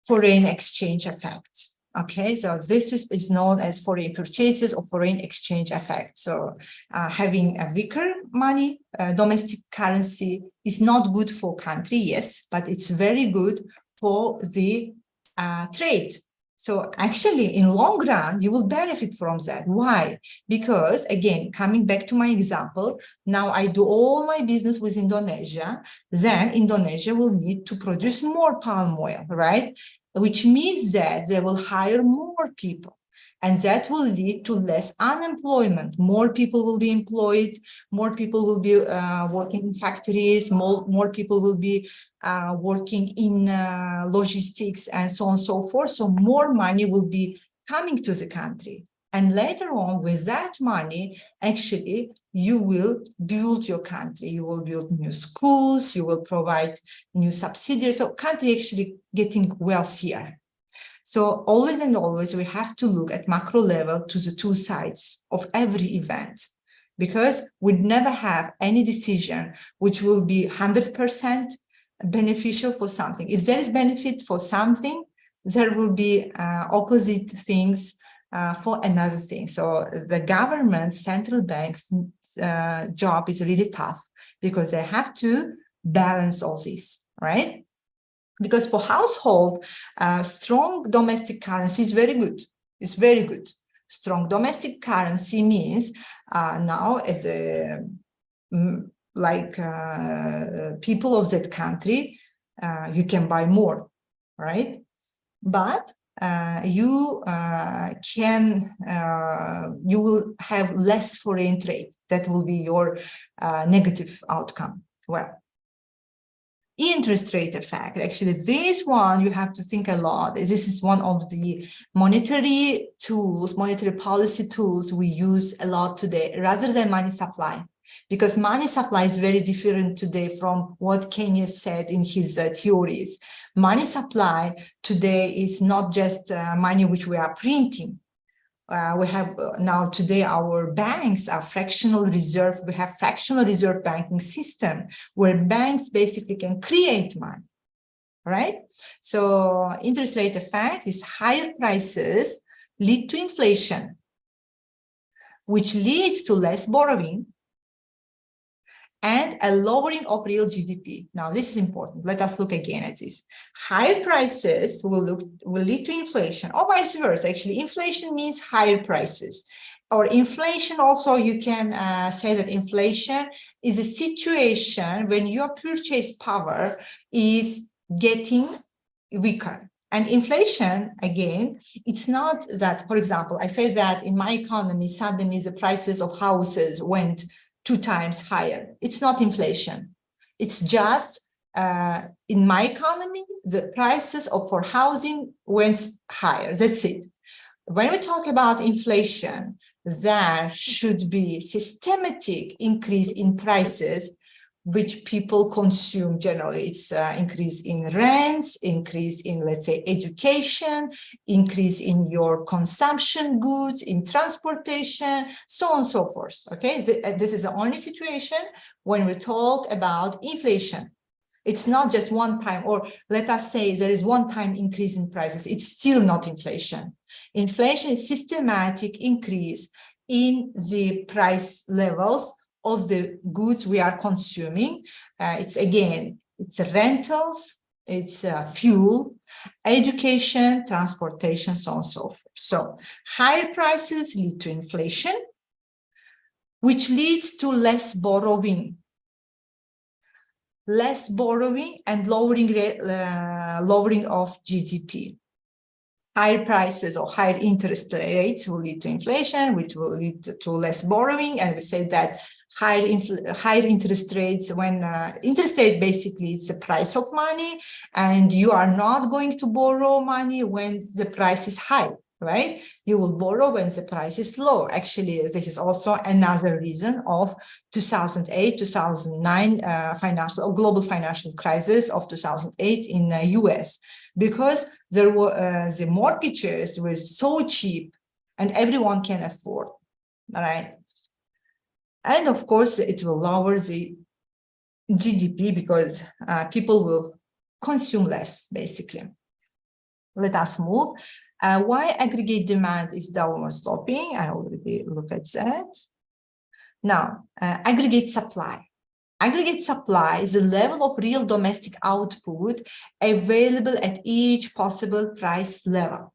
foreign exchange effect. Okay, so this is known as foreign purchases or foreign exchange effect. So having a weaker money, domestic currency is not good for country, yes, but it's very good for the trade. So actually, in long run, you will benefit from that. Why? Because again, coming back to my example, now I do all my business with Indonesia, then Indonesia will need to produce more palm oil, right? Which means that they will hire more people. And that will lead to less unemployment. More people will be employed, more people will be working in factories, more people will be working in logistics and so on and so forth. So more money will be coming to the country. And later on, with that money, actually, you will build your country. You will build new schools, you will provide new subsidies. So country actually getting wealthier. So always and always, we have to look at macro level to the two sides of every event, because we'd never have any decision which will be 100% beneficial for something. If there is benefit for something, there will be opposite things for another thing. So the government, central banks' job is really tough because they have to balance all this, right? Because for household, strong domestic currency is very good. It's very good. Strong domestic currency means now as a people of that country, you can buy more, right? But you will have less foreign trade. That will be your negative outcome. Well, interest rate effect, actually, this one you have to think a lot. This is one of the monetary tools, monetary policy tools we use a lot today, rather than money supply. Because money supply is very different today from what Kenya said in his theories. Money supply today is not just money which we are printing. We have now today our banks are fractional reserve. We have fractional reserve banking system where banks basically can create money, right? So interest rate effect is higher prices lead to inflation, which leads to less borrowing and a lowering of real GDP. Now, this is important. Let us look again at this. Higher prices will lead to inflation, or vice versa. Actually, inflation means higher prices. Or inflation also, you can say that inflation is a situation when your purchase power is getting weaker. And inflation, again, it's not that, for example, I say that in my economy, suddenly the prices of houses went 2 times higher. It's not inflation. It's just in my economy, the prices for housing went higher. That's it. When we talk about inflation, there should be systematic increase in prices which people consume generally. It's increase in rents, increase in, let's say, education, increase in your consumption goods, in transportation, so on and so forth, okay? This is the only situation when we talk about inflation. It's not just one time, or let us say there is one time increase in prices. It's still not inflation. Inflation is systematic increase in the price levels of the goods we are consuming. It's rentals, it's fuel, education, transportation, so on and so forth. So higher prices lead to inflation. which leads to less borrowing and lowering of GDP. Higher prices or higher interest rates will lead to inflation, which will lead to less borrowing. And we say that higher interest rates, when interest rate basically is the price of money, and you are not going to borrow money when the price is high, right? You will borrow when the price is low. Actually, this is also another reason of 2008, 2009 global financial crisis of 2008 in the US, because there were the mortgages were so cheap and everyone can afford, all right? And of course, it will lower the GDP because people will consume less, basically. Let us move. Why aggregate demand is downward sloping? I already looked at that. Now, aggregate supply. Aggregate supply is the level of real domestic output available at each possible price level.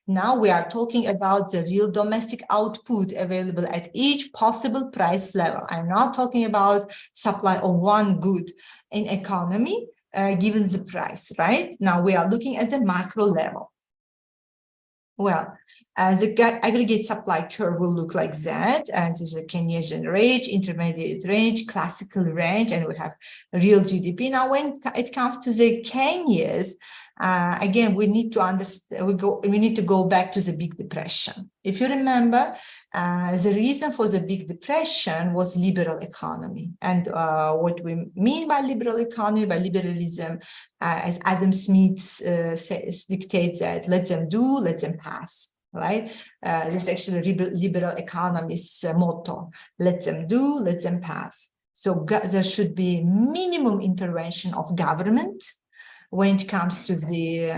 Now we are talking about the real domestic output available at each possible price level. I'm not talking about supply of one good in economy given the price, right? Now we are looking at the macro level. Well, the aggregate supply curve will look like that, and this is a Keynesian range, intermediate range, classical range, and we have real GDP. Now, when it comes to the Kenyans, again, we need to understand. We need to go back to the Big Depression. If you remember, the reason for the Big Depression was liberal economy, and what we mean by liberal economy, by liberalism, as Adam Smith dictates that let them do, let them pass, right? This is actually liberal economists' motto: let them do, let them pass. So there should be minimum intervention of government when it comes to the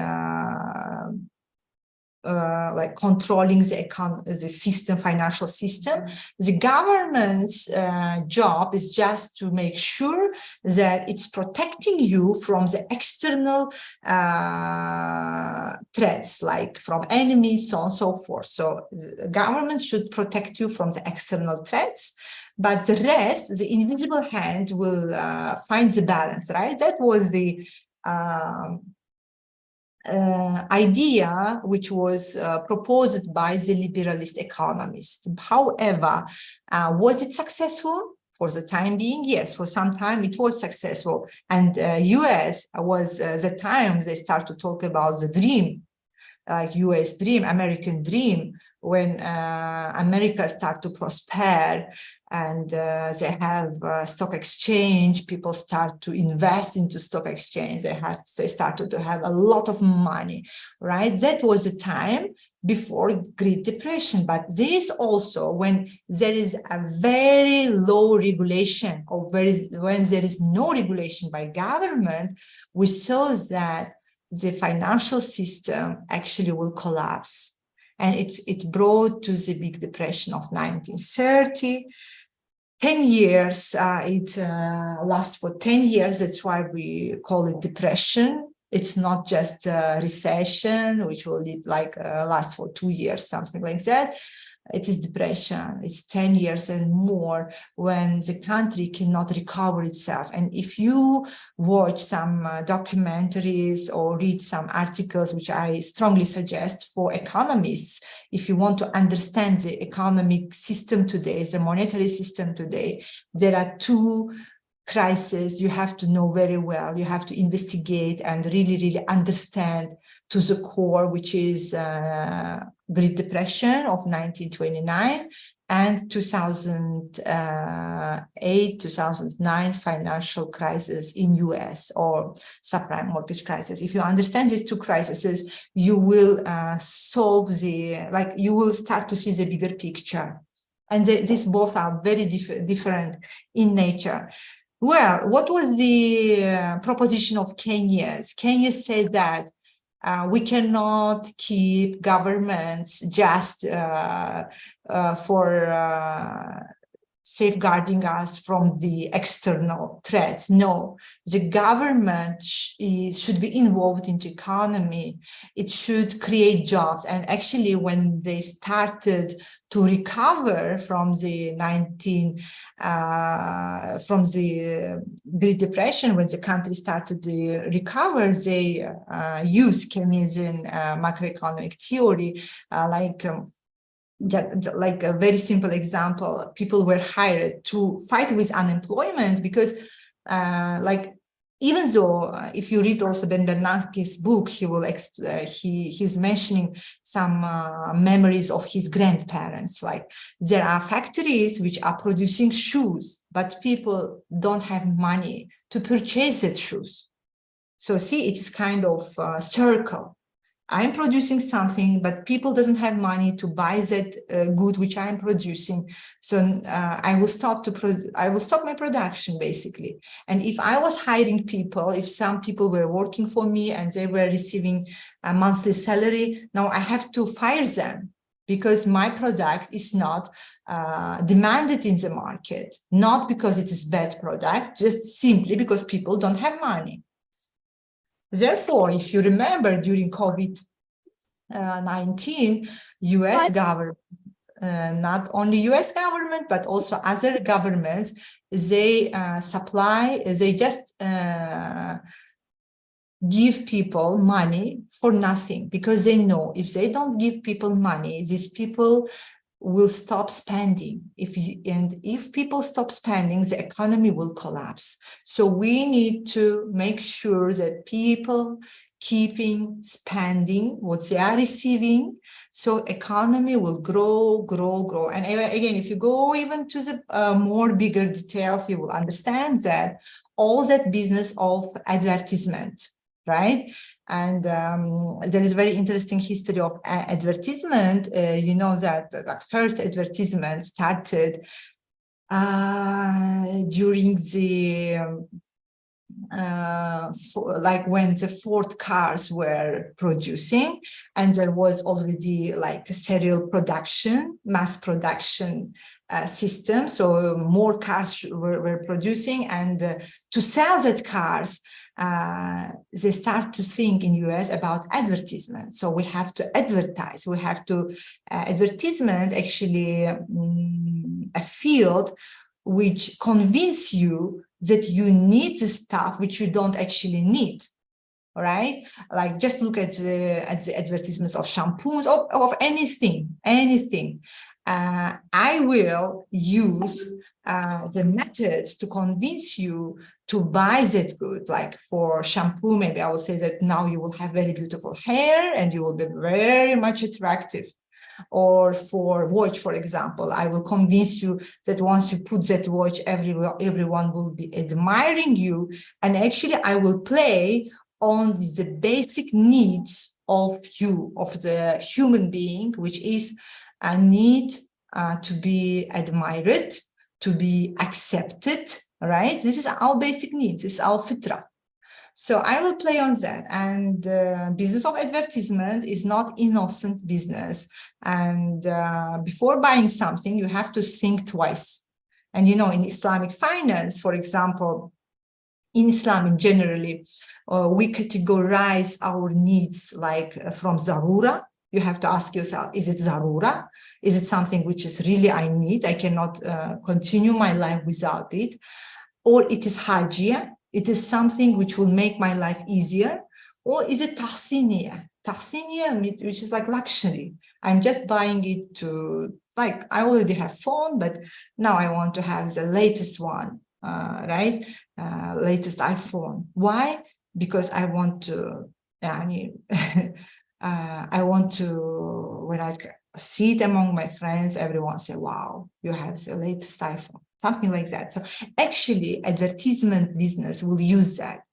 like controlling the system, financial system. The government's job is just to make sure that it's protecting you from the external threats, like from enemies, so on and so forth. So the government should protect you from the external threats, but the rest, the invisible hand, will find the balance, right? That was the idea which was proposed by the liberalist economists. However, was it successful? For the time being, yes. For some time, it was successful. And US was the time they start to talk about the dream, like US dream, American dream, when America start to prosper, and they have stock exchange, people start to invest into stock exchange, they started to have a lot of money, right? That was a time before Great Depression, but this also when there is a very low regulation, or when there is no regulation by government, we saw that the financial system actually will collapse. And it brought to the Big Depression of 1930. 10 years, it lasts for 10 years. That's why we call it depression. It's not just a recession, which will last for 2 years, something like that. It is depression. It's 10 years and more when the country cannot recover itself. And if you watch some documentaries or read some articles, which I strongly suggest for economists, if you want to understand the economic system today, the monetary system today, there are two crises you have to know very well. You have to investigate and really, really understand to the core, which is Great Depression of 1929 and 2008, 2009 financial crisis in US, or subprime mortgage crisis. If you understand these two crises, you will you will start to see the bigger picture. And these both are very different in nature. Well, what was the proposition of Keynes? Keynes said that we cannot keep governments just safeguarding us from the external threats. No, the government should be involved into economy. It should create jobs. And actually, when they started to recover from the from the Great Depression, when the country started to recover, they used Keynesian macroeconomic theory, like a very simple example. People were hired to fight with unemployment because, even though if you read also Ben Bernanke's book, he will he's mentioning some memories of his grandparents. Like, there are factories which are producing shoes, but people don't have money to purchase that shoes. So see, it's kind of a circle. I'm producing something, but people doesn't have money to buy that good which I'm producing. So I will stop my production, basically. And if I was hiring people, if some people were working for me and they were receiving a monthly salary, now I have to fire them because my product is not demanded in the market, not because it is bad product, just simply because people don't have money. Therefore, if you remember, during COVID-19, US government, not only US government, but also other governments, they just give people money for nothing, because they know if they don't give people money, these people will stop spending. If people stop spending, the economy will collapse. So we need to make sure that people keeping spending what they are receiving, so economy will grow. And again, if you go even to the more bigger details, you will understand that all that business of advertisement, right? And there is a very interesting history of advertisement. You know that the first advertisement started during the when the Ford cars were producing, and there was already like a serial production, mass production system. So more cars were producing, and to sell that cars, they start to think in US about advertisement. So we have to advertise. We have to advertisement actually a field which convince you that you need the stuff which you don't actually need. All right, like just look at the advertisements of shampoos, of anything. I will use the methods to convince you to buy that good. Like for shampoo, maybe I will say that now you will have very beautiful hair and you will be very much attractive. Or for watch, for example, I will convince you that once you put that watch, everyone will be admiring you. And actually, I will play on the basic needs of you, of the human being, which is a need to be admired, to be accepted, right? This is our basic needs. This is our fitra. So I will play on that. And business of advertisement is not innocent business. And before buying something, you have to think twice. And, you know, in Islamic finance, for example, in Islam generally, we categorize our needs like from zarura. You have to ask yourself, is it zarura? Is it something which is really I need? I cannot continue my life without it. Or it is hajia. It is something which will make my life easier. Or is it tahsiniya? Tahsiniya, which is like luxury. I'm just buying it to, like, I already have phone, but now I want to have the latest one, right? Latest iPhone. Why? Because I want to, I want to, when I see it among my friends, everyone say, wow, you have the latest iPhone. Something like that. So actually, advertisement business will use that.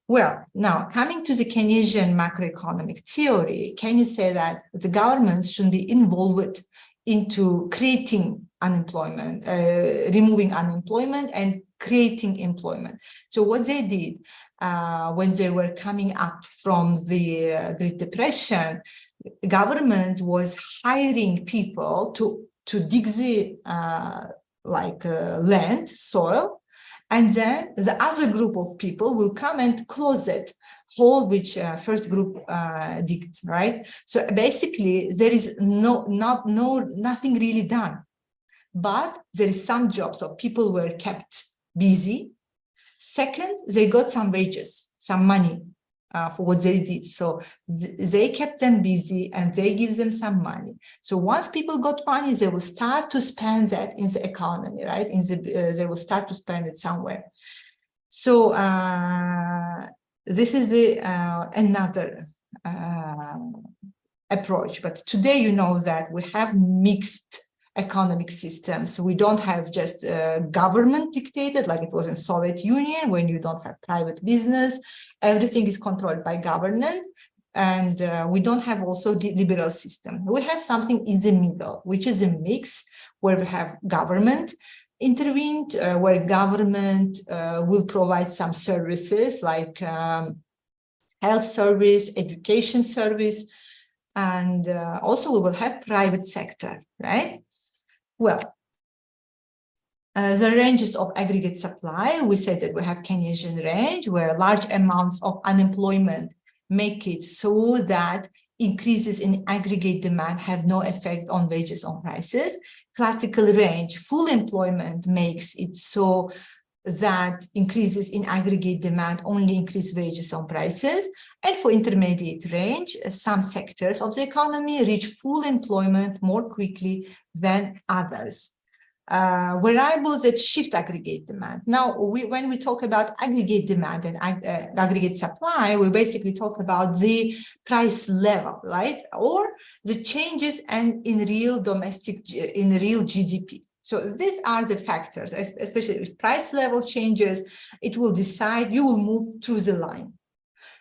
Well, now coming to the Keynesian macroeconomic theory, can you say that the government should be involved into creating unemployment, removing unemployment and creating employment? So what they did when they were coming up from the Great Depression, government was hiring people to dig the land, soil, and then the other group of people will come and close that hole which first group digged, right? So basically, there is nothing really done, but there is some jobs, so people were kept busy. Second, they got some wages, some money for what they did. So they kept them busy and they give them some money. So once people got money, they will start to spend that in the economy, right? They will start to spend it somewhere. So this is the another approach. But today, you know that we have mixed economic systems. We don't have just government dictated like it was in Soviet Union, when you don't have private business, everything is controlled by government. And we don't have also the liberal system. We have something in the middle, which is a mix where we have government intervened, where government will provide some services like health service, education service, and also we will have private sector, right? Well, the ranges of aggregate supply, we said that we have Keynesian range where large amounts of unemployment make it so that increases in aggregate demand have no effect on wages on prices. Classical range, full employment makes it so that increases in aggregate demand only increase wages on prices. And for intermediate range, some sectors of the economy reach full employment more quickly than others. Variables that shift aggregate demand. Now, when we talk about aggregate demand and aggregate supply, we basically talk about the price level, right? Or the changes in real GDP. So these are the factors, especially if price level changes, it will decide, you will move through the line.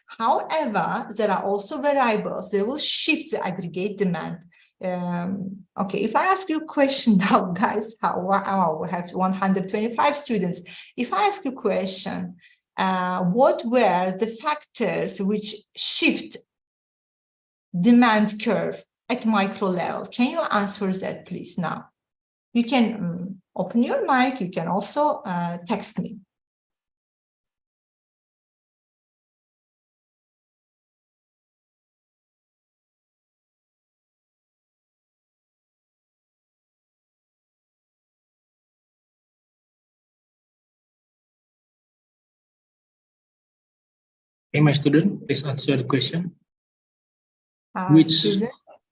However, there are also variables that will shift the aggregate demand. Okay, if I ask you a question now, guys, we have 125 students. If I ask you a question, what were the factors which shift demand curve at micro level? Can you answer that, please, now? You can open your mic. You can also text me. Okay, my student, please answer the question. Which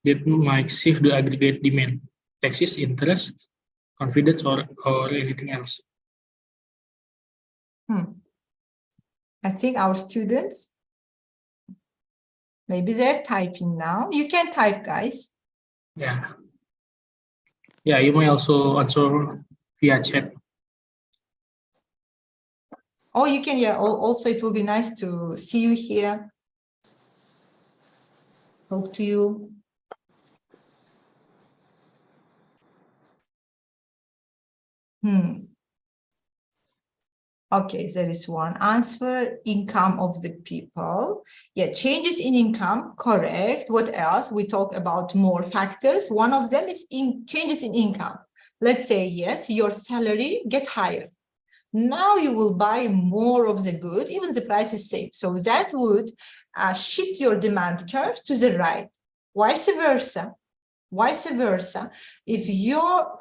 did might shift the aggregate demand? Taxes, interest, confidence, or anything else? I think our students, maybe they're typing now. You can type, guys. Yeah. Yeah, you may also answer via chat. Oh, you can, yeah. Also, it will be nice to see you here. Talk to you. Okay, there is one answer, income of the people. Yeah, changes in income, correct. What else? We talk about more factors. One of them is changes in income. Let's say, yes, your salary get higher. Now you will buy more of the good, even the price is same. So that would shift your demand curve to the right. Vice versa. If your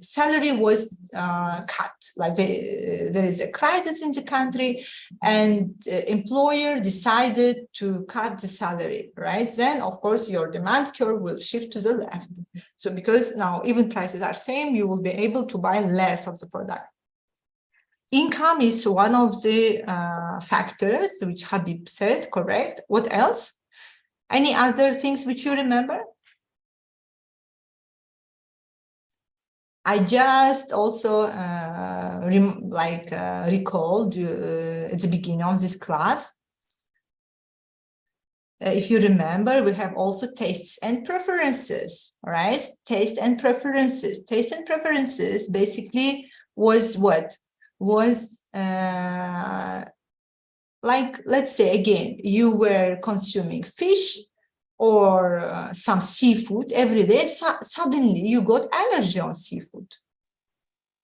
salary was cut, like there is a crisis in the country and the employer decided to cut the salary, right? Then of course your demand curve will shift to the left. So because now even prices are same, you will be able to buy less of the product. Income is one of the factors which Habib said, correct. What else? Any other things which you remember? I just also recalled at the beginning of this class. If you remember, we have also tastes and preferences, right? Taste and preferences. Taste and preferences basically was what? Was let's say again, you were consuming fish or some seafood every day, suddenly you got allergy on seafood.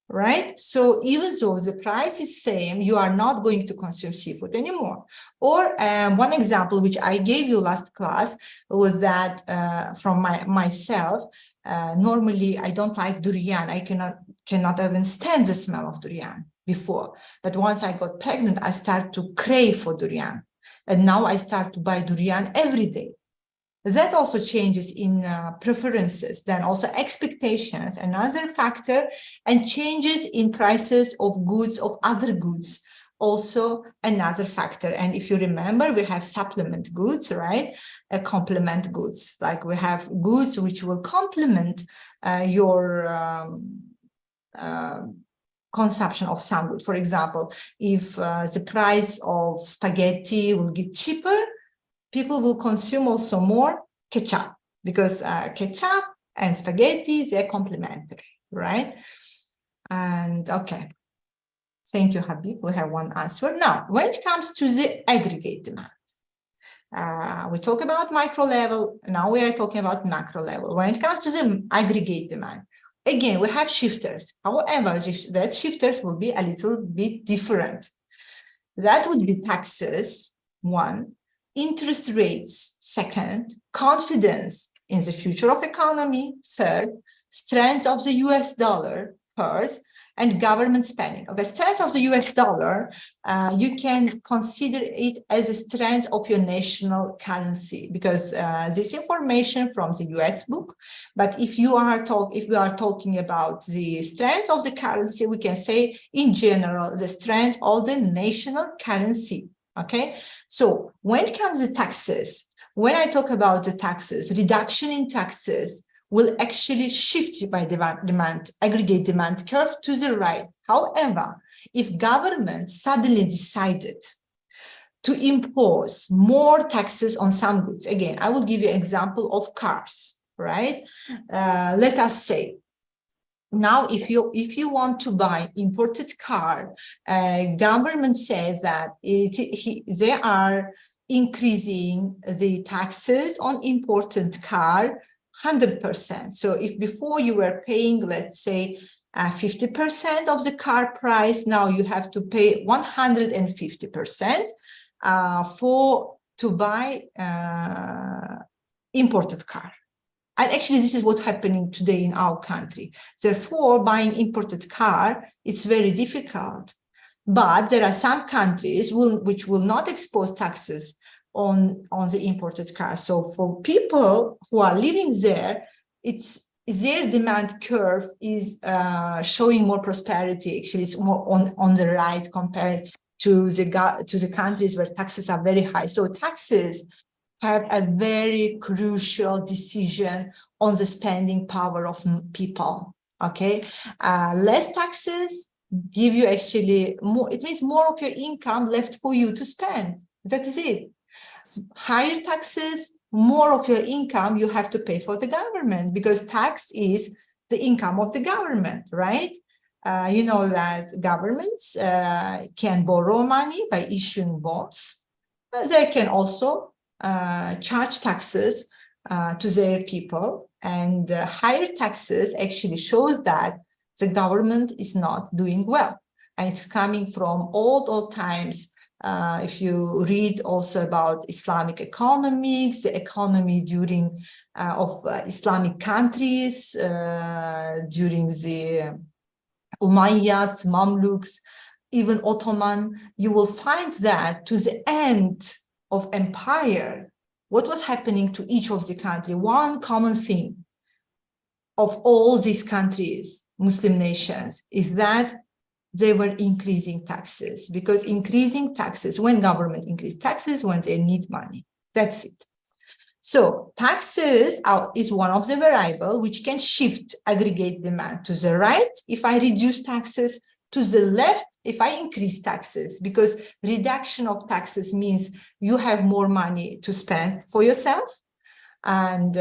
right? So even though the price is same, you are not going to consume seafood anymore. Or one example which I gave you last class was that from myself. Normally, I don't like durian. I cannot even stand the smell of durian before. But once I got pregnant, I started to crave for durian, and now I start to buy durian every day. That also changes in preferences, then also expectations, another factor, and changes in prices of goods, of other goods, also another factor. And if you remember, we have supplement goods, right? Complement goods, like we have goods which will complement your consumption of some good. For example, if the price of spaghetti will get cheaper, people will consume also more ketchup, because ketchup and spaghetti, they're complementary, right? And okay, thank you, Habib. We have one answer. Now, when it comes to the aggregate demand, we talk about micro level. Now we are talking about macro level. When it comes to the aggregate demand, again, we have shifters. However, that shifters will be a little bit different. That would be taxes, one, interest rates, second, confidence in the future of economy, third, strength of the US dollar, first, and government spending. Okay, strength of the US dollar, you can consider it as a strength of your national currency, because this information from the US book. But if we are talking about the strength of the currency, we can say in general the strength of the national currency. Okay, so when it comes to taxes, when I talk about the taxes, reduction in taxes will actually shift by demand, aggregate demand curve to the right. However, if government suddenly decided to impose more taxes on some goods, again, I will give you an example of cars, right? Let us say, now, if you want to buy imported car, government says that they are increasing the taxes on imported car 100%. So if before you were paying, let's say, 50% of the car price, now you have to pay 150% to buy imported car. And actually, this is what's happening today in our country. Therefore, buying imported car, it's very difficult. But there are some countries which will not expose taxes on the imported car. So for people who are living there, their demand curve is showing more prosperity. Actually, it's more on the right compared to the countries where taxes are very high. So taxes have a very crucial decision on the spending power of people, okay? Less taxes give you actually more, it means more of your income left for you to spend. That is it. Higher taxes, more of your income you have to pay for the government, because tax is the income of the government, right? You know that governments can borrow money by issuing bonds. They can also charge taxes to their people, and higher taxes actually shows that the government is not doing well, and it's coming from old times. If you read also about Islamic economics, the economy during of Islamic countries during the Umayyads, Mamluks, even Ottoman, you will find that to the end of empire, what was happening to each of the country, one common thing of all these countries, Muslim nations, is that they were increasing taxes, because increasing taxes, when government increase taxes, when they need money, that's it. So taxes is one of the variables which can shift aggregate demand to the right if I reduce taxes, to the left if I increase taxes, because reduction of taxes means you have more money to spend for yourself, and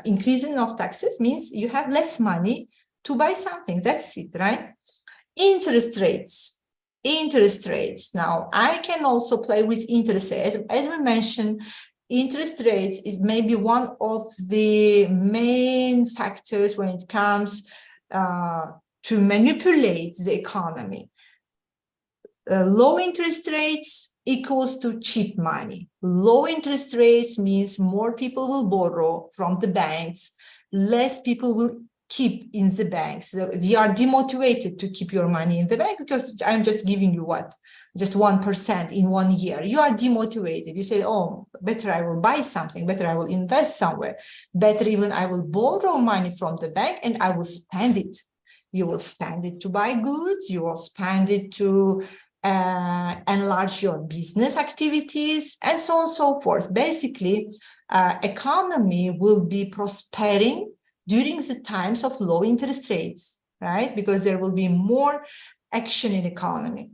increasing of taxes means you have less money to buy something. That's it, right? Interest rates. Now, I can also play with interest rates. As we mentioned, interest rates is maybe one of the main factors when it comes to manipulate the economy. Low interest rates equals to cheap money. Low interest rates means more people will borrow from the banks, less people will keep in the banks. So they are demotivated to keep your money in the bank because I'm just giving you what? Just 1% in 1 year. You are demotivated. You say, oh, better I will buy something, better I will invest somewhere, better even I will borrow money from the bank and I will spend it. You will spend it to buy goods, you will spend it to enlarge your business activities, and so on and so forth. Basically, economy will be prospering during the times of low interest rates, right? Because there will be more action in economy.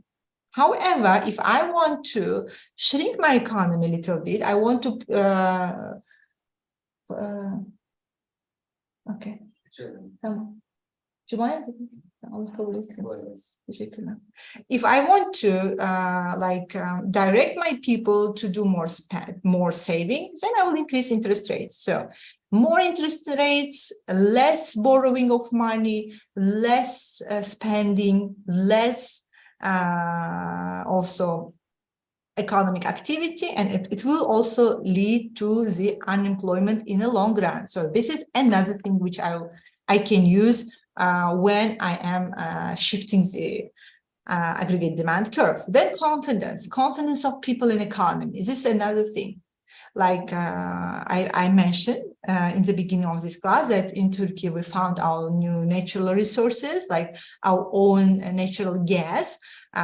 However, if I want to shrink my economy a little bit, I want to, okay. Tamam. If I want to direct my people to do more saving, then I will increase interest rates. So more interest rates, less borrowing of money, less spending, less also economic activity, and it will also lead to the unemployment in the long run. So this is another thing which I can use when I am shifting the aggregate demand curve. Then confidence of people in economy. This is another thing. Like I mentioned in the beginning of this class that in Turkey we found our new natural resources, like our own natural gas,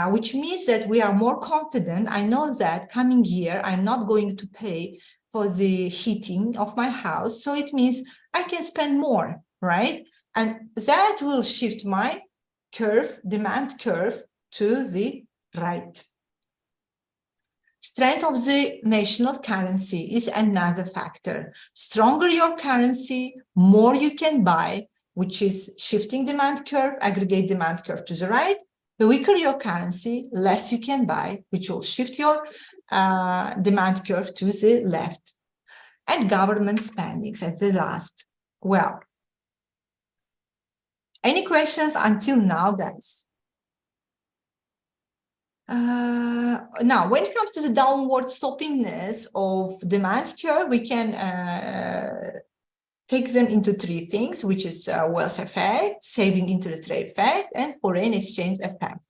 which means that we are more confident. I know that coming year I'm not going to pay for the heating of my house, so it means I can spend more, right? And that will shift my curve, demand curve, to the right. Strength of the national currency is another factor. Stronger your currency, more you can buy, which is shifting demand curve, aggregate demand curve to the right. The weaker your currency, less you can buy, which will shift your demand curve to the left. And government spendings at the last. Well, any questions until now, guys? Now, when it comes to the downward slopingness of demand curve, we can take them into three things, which is wealth effect, saving interest rate effect, and foreign exchange effect.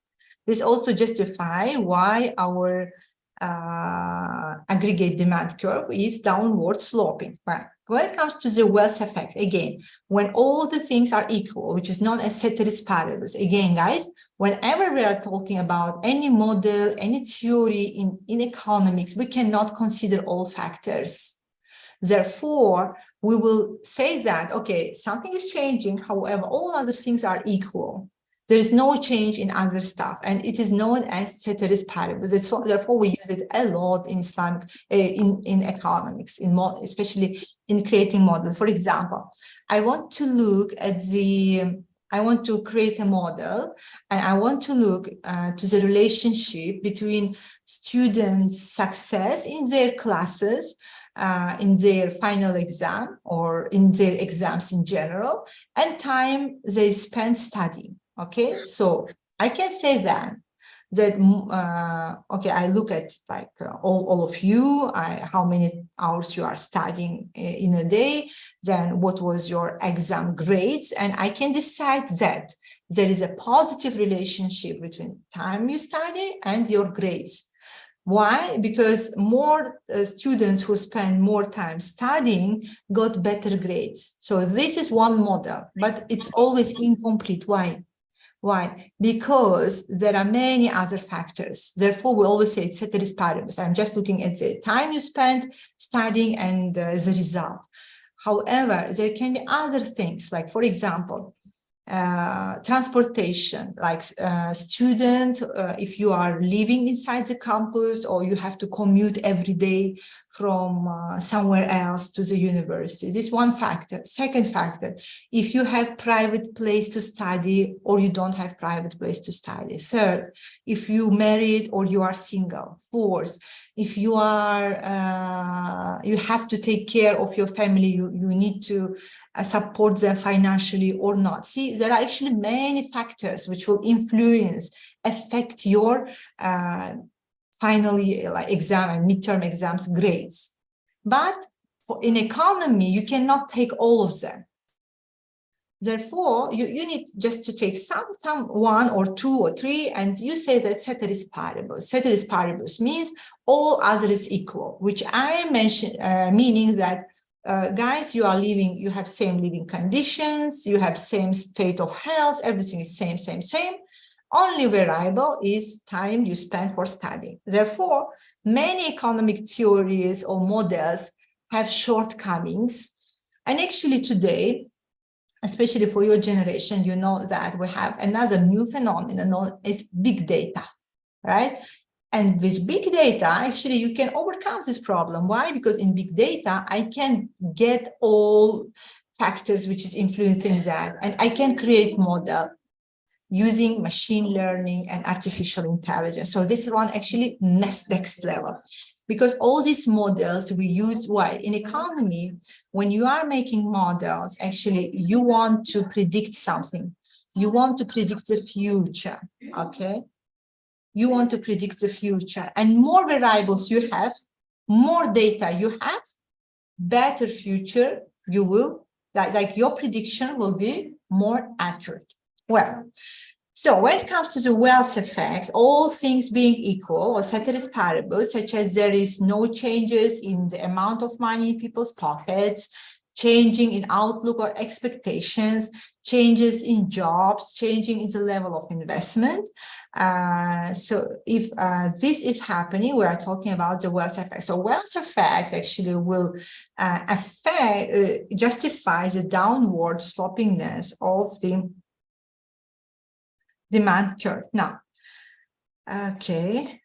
This also justifies why our aggregate demand curve is downward sloping. But when it comes to the wealth effect, again, when all the things are equal, which is known as ceteris paribus, again, guys, whenever we are talking about any model, any theory in economics, we cannot consider all factors. Therefore, we will say that, okay, something is changing, however, all other things are equal. There is no change in other stuff, and it is known as ceteris paribus. Therefore, we use it a lot in Islamic, in economics, especially in creating models. For example, I want to look at I want to create a model, and I want to look to the relationship between students' success in their classes, in their final exam, or in their exams in general, and time they spend studying. Okay, so I can say that okay, I look at like all of you, how many hours you are studying in a day, then what was your exam grades, and I can decide that there is a positive relationship between time you study and your grades. Why? Because more students who spend more time studying got better grades. So this is one model, but it's always incomplete. Why? Why? Because there are many other factors. Therefore, we always say ceteris paribus. I'm just looking at the time you spent studying and the result. However, there can be other things, like, for example, transportation, like student, if you are living inside the campus or you have to commute every day from somewhere else to the university. This is one factor. Second factor, if you have private place to study or you don't have private place to study. Third, if you married or you are single. Fourth, if you are, you have to take care of your family, you need to support them financially or not. See, see there are actually many factors which will affect your finally exam and midterm exams grades. But in economy, you cannot take all of them. Therefore, you need just to take some one or two or three, and you say that ceteris paribus. Ceteris paribus means all other is equal, which I mentioned, meaning that guys, you have same living conditions, you have same state of health, everything is same. Only variable is time you spend for studying. Therefore, many economic theories or models have shortcomings. And actually today, especially for your generation, you know that we have another new phenomenon known as big data, right? And with big data, actually, you can overcome this problem. Why? Because in big data, I can get all factors which is influencing that, and I can create model using machine learning and artificial intelligence. So this one actually next level. Because all these models we use, why? In economy, when you are making models, actually, you want to predict something. You want to predict the future, okay? You want to predict the future. And more variables you have, more data you have, better future you will, like your prediction will be more accurate. Well, so when it comes to the wealth effect, all things being equal, or ceteris paribus, such as there is no changes in the amount of money in people's pockets, changing in outlook or expectations, changes in jobs, changing in the level of investment. So if this is happening, we are talking about the wealth effect. So wealth effect actually will justify the downward slopingness of the demand curve. Now, okay.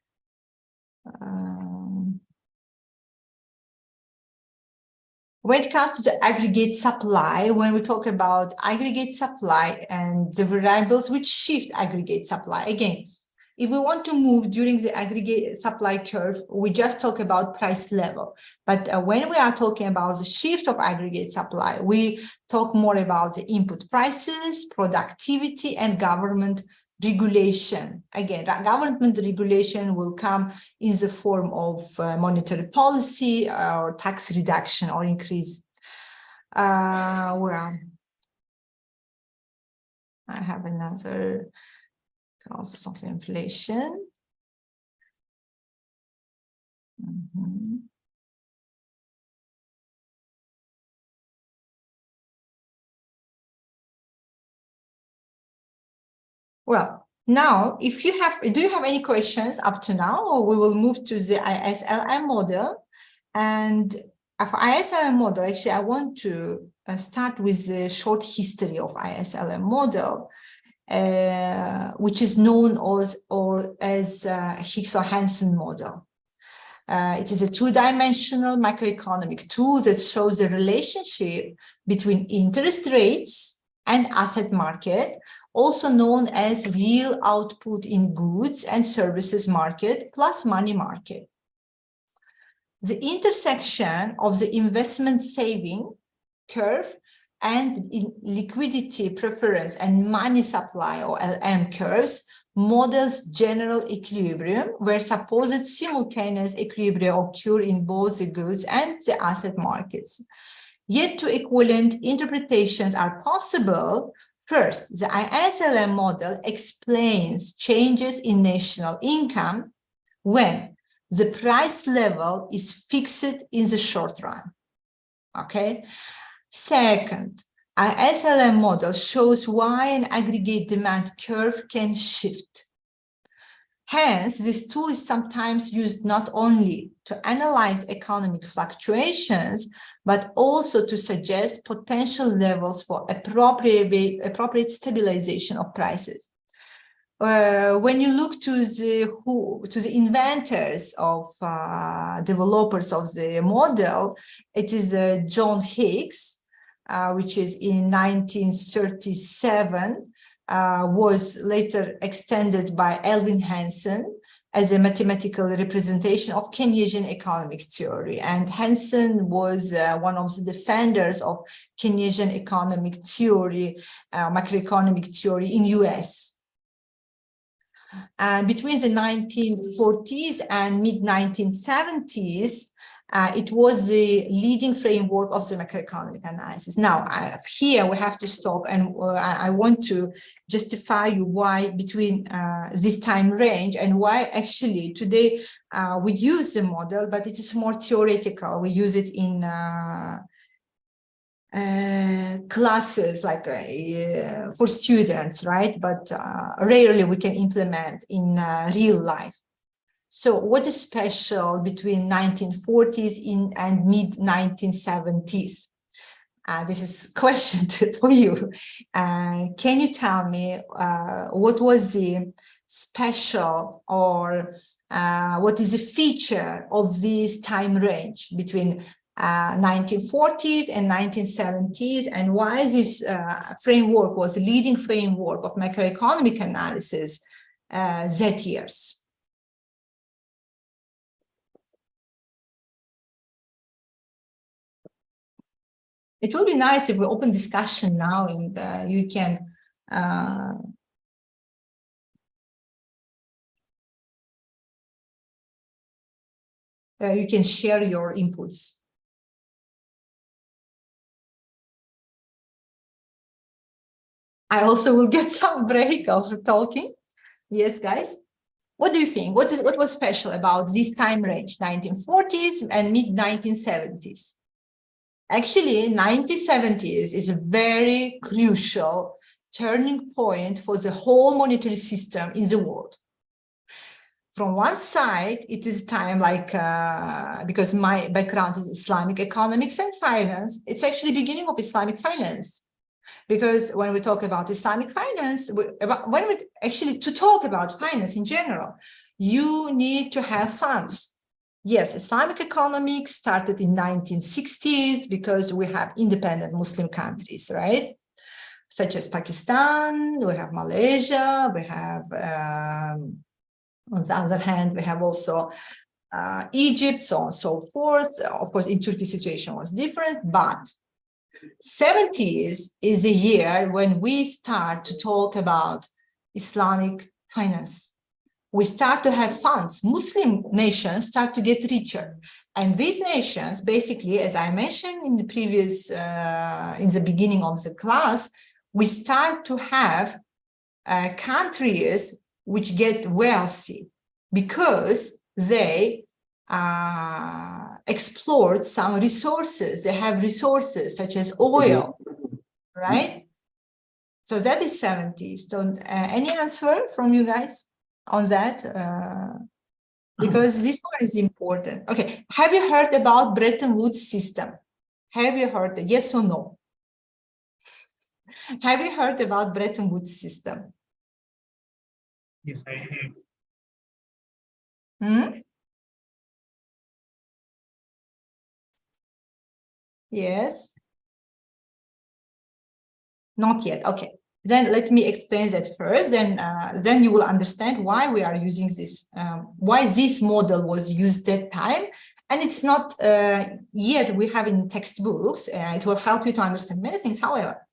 When it comes to the aggregate supply, when we talk about aggregate supply and the variables which shift aggregate supply, again, if we want to move during the aggregate supply curve, we just talk about price level. But when we are talking about the shift of aggregate supply, we talk more about the input prices, productivity, and government regulation. Again, government regulation will come in the form of monetary policy or tax reduction or increase. Well, I have another, also something inflation. Well, now, if you have, do you have any questions up to now, or we will move to the ISLM model? And for ISLM model, actually, I want to start with the short history of ISLM model, which is known as Hicks or Hansen model. It is a two-dimensional macroeconomic tool that shows the relationship between interest rates and asset market, also known as real output in goods and services market plus money market. The intersection of the investment saving curve and liquidity preference and money supply or LM curves models general equilibrium, where supposed simultaneous equilibrium occur in both the goods and the asset markets. Yet two equivalent interpretations are possible. First, the ISLM model explains changes in national income when the price level is fixed in the short run. Okay. Second, ISLM model shows why an aggregate demand curve can shift. Hence, this tool is sometimes used not only to analyze economic fluctuations, but also to suggest potential levels for appropriate stabilization of prices. When you look to the inventors of developers of the model, it is John Hicks, which is in 1937, was later extended by Elvin Hansen, as a mathematical representation of Keynesian economic theory. And Hansen was one of the defenders of Keynesian economic theory, macroeconomic theory in US. Between the 1940s and mid-1970s, it was the leading framework of the macroeconomic analysis. Now, here we have to stop, and I want to justify you why between this time range and why actually today we use the model, but it is more theoretical. We use it in classes, like for students, right? But rarely we can implement in real life. So what is special between 1940s and mid-1970s? This is a question for you. Can you tell me what was the special, or what is the feature of this time range between 1940s and 1970s, and why this framework was the leading framework of macroeconomic analysis that years? It will be nice if we open discussion now, and you can share your inputs. I also will get some break of talking. Yes, guys. What do you think? What was special about this time range, 1940s and mid-1970s? Actually, 1970s is a very crucial turning point for the whole monetary system in the world. From one side, it is time like, because my background is Islamic economics and finance, it's actually beginning of Islamic finance. Because when we talk about Islamic finance, to talk about finance in general, you need to have funds. Yes, Islamic economics started in 1960s because we have independent Muslim countries, right? Such as Pakistan, we have Malaysia, we have, on the other hand, we have also Egypt, so on and so forth. Of course, in Turkey, the situation was different, but 70s is a year when we start to talk about Islamic finance. We start to have funds. Muslim nations start to get richer. And these nations, basically, as I mentioned in the previous, in the beginning of the class, we start to have countries which get wealthy because they explored some resources. They have resources such as oil, right? So that is 70s. So any answer from you guys on that? Because this one is important. Okay, have you heard about Bretton Woods system? Have you heard, yes or no? Have you heard about Bretton Woods system? Yes, I have. Hmm? Yes. Not yet. Okay. Then let me explain that first. Then you will understand why we are using this, why this model was used that time. And it's not yet we have in textbooks. It will help you to understand many things. However,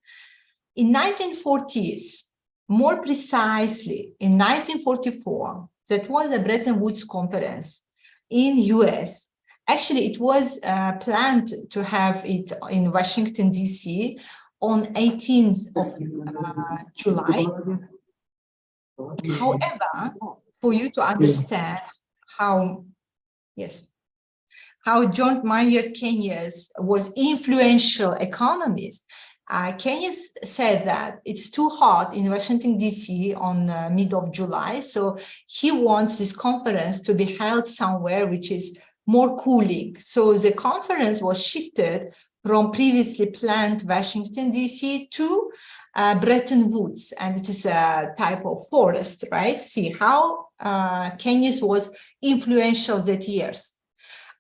in 1940s, more precisely in 1944, that was the Bretton Woods Conference in US. Actually, it was planned to have it in Washington, D.C. on 18th of July. However, for you to understand how, yes, how John Maynard Keynes was influential economist, Keynes said that it's too hot in Washington, D.C. on mid of July. So he wants this conference to be held somewhere which is more cooling. So the conference was shifted from previously planned Washington, D.C. to Bretton Woods. And it is a type of forest, right? See how Keynes was influential that years.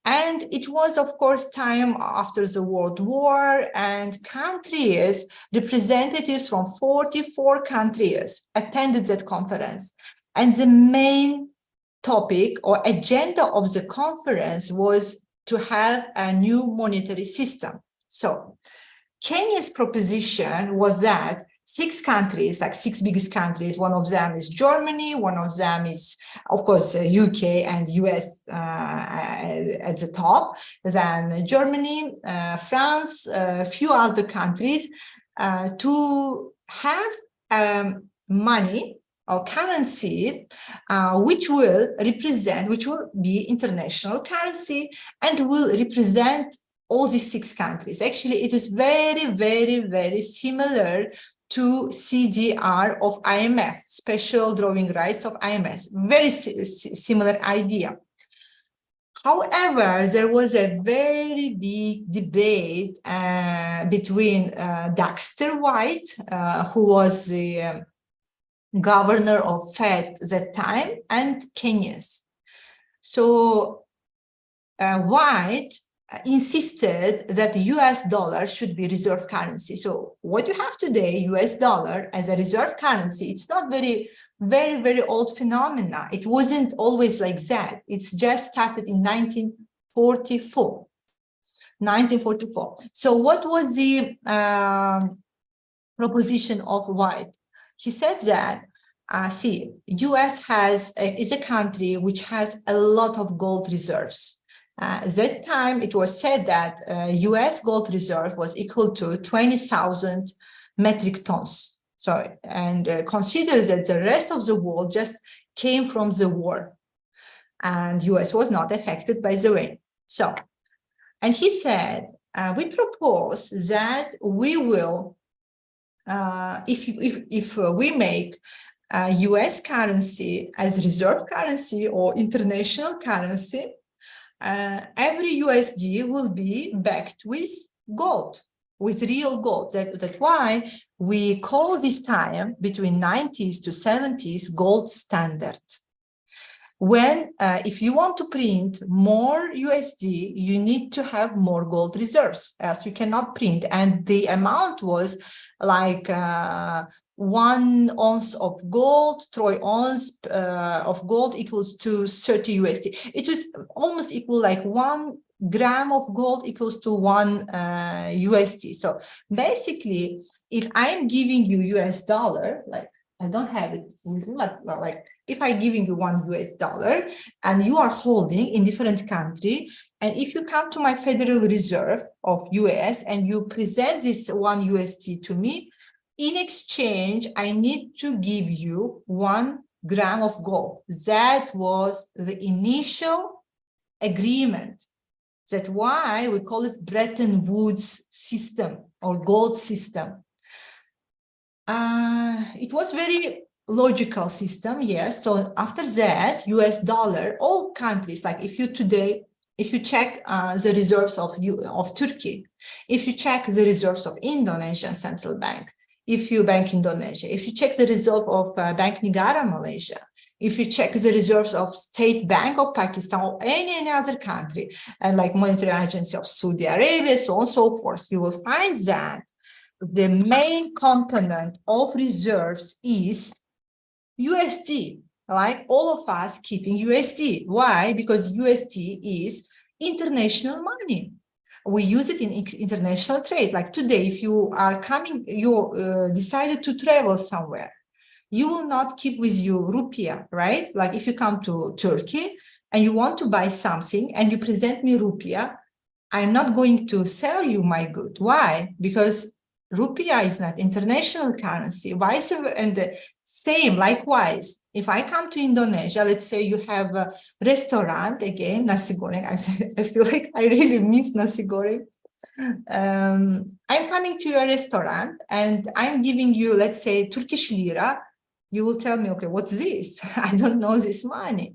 And it was, of course, time after the World War, and countries, representatives from 44 countries attended that conference. And the main topic or agenda of the conference was to have a new monetary system. So Kenya's proposition was that 6 countries, like 6 biggest countries, one of them is Germany, one of them is, of course, UK and US at the top, then Germany, France, a few other countries, to have money or currency, which will be international currency and will represent all these 6 countries. Actually, it is very, very, very similar to CDR of IMF, special drawing rights of IMF, very similar idea. However, there was a very big debate between Dexter White, who was the governor of Fed at that time, and Kenya's. So White insisted that the US dollar should be reserve currency. So what you have today, US dollar as a reserve currency, it's not very, very old phenomena. It wasn't always like that. It's just started in 1944. So what was the proposition of White? He said that, see, US is a country which has a lot of gold reserves. At that time, it was said that US gold reserve was equal to 20,000 metric tons. So, and consider that the rest of the world just came from the war, and US was not affected by the way. So, and he said, we propose that we will, if we make US currency as reserve currency or international currency, every USD will be backed with gold, with real gold. That's why we call this time between 90s to 70s gold standard. When, if you want to print more USD, you need to have more gold reserves, else you cannot print. And the amount was like 1 ounce of gold, 3 ounces of gold equals to 30 USD. It was almost equal, like 1 gram of gold equals to 1 USD. So basically, if I'm giving you US dollar, like I don't have it with me, but like if I'm giving you $1 US and you are holding in different country, and if you come to my Federal Reserve of US and you present this 1 USD to me, in exchange, I need to give you 1 gram of gold. That was the initial agreement. That's why we call it Bretton Woods system or gold system. It was very logical system, yes. So after that, US dollar, all countries, like if you check the reserves of Turkey, if you check the reserves of Indonesian Central Bank, if you Bank Indonesia, if you check the reserve of Bank Negara Malaysia, if you check the reserves of State Bank of Pakistan or any other country, and like Monetary Agency of Saudi Arabia, so on and so forth, you will find that the main component of reserves is USD, like all of us keeping USD. Why? Because USD is international money. We use it in international trade. Like today, if you are coming, you decided to travel somewhere, you will not keep with you rupiah, right? Like if you come to Turkey and you want to buy something and you present me rupiah, I'm not going to sell you my good. Why? Because rupiah is not international currency. Vice versa, and the same, likewise, if I come to Indonesia, let's say you have a restaurant, again, nasi goreng, I feel like I really miss nasi goreng. I'm coming to your restaurant and I'm giving you, let's say, Turkish lira. You will tell me, okay, what's this? I don't know this money.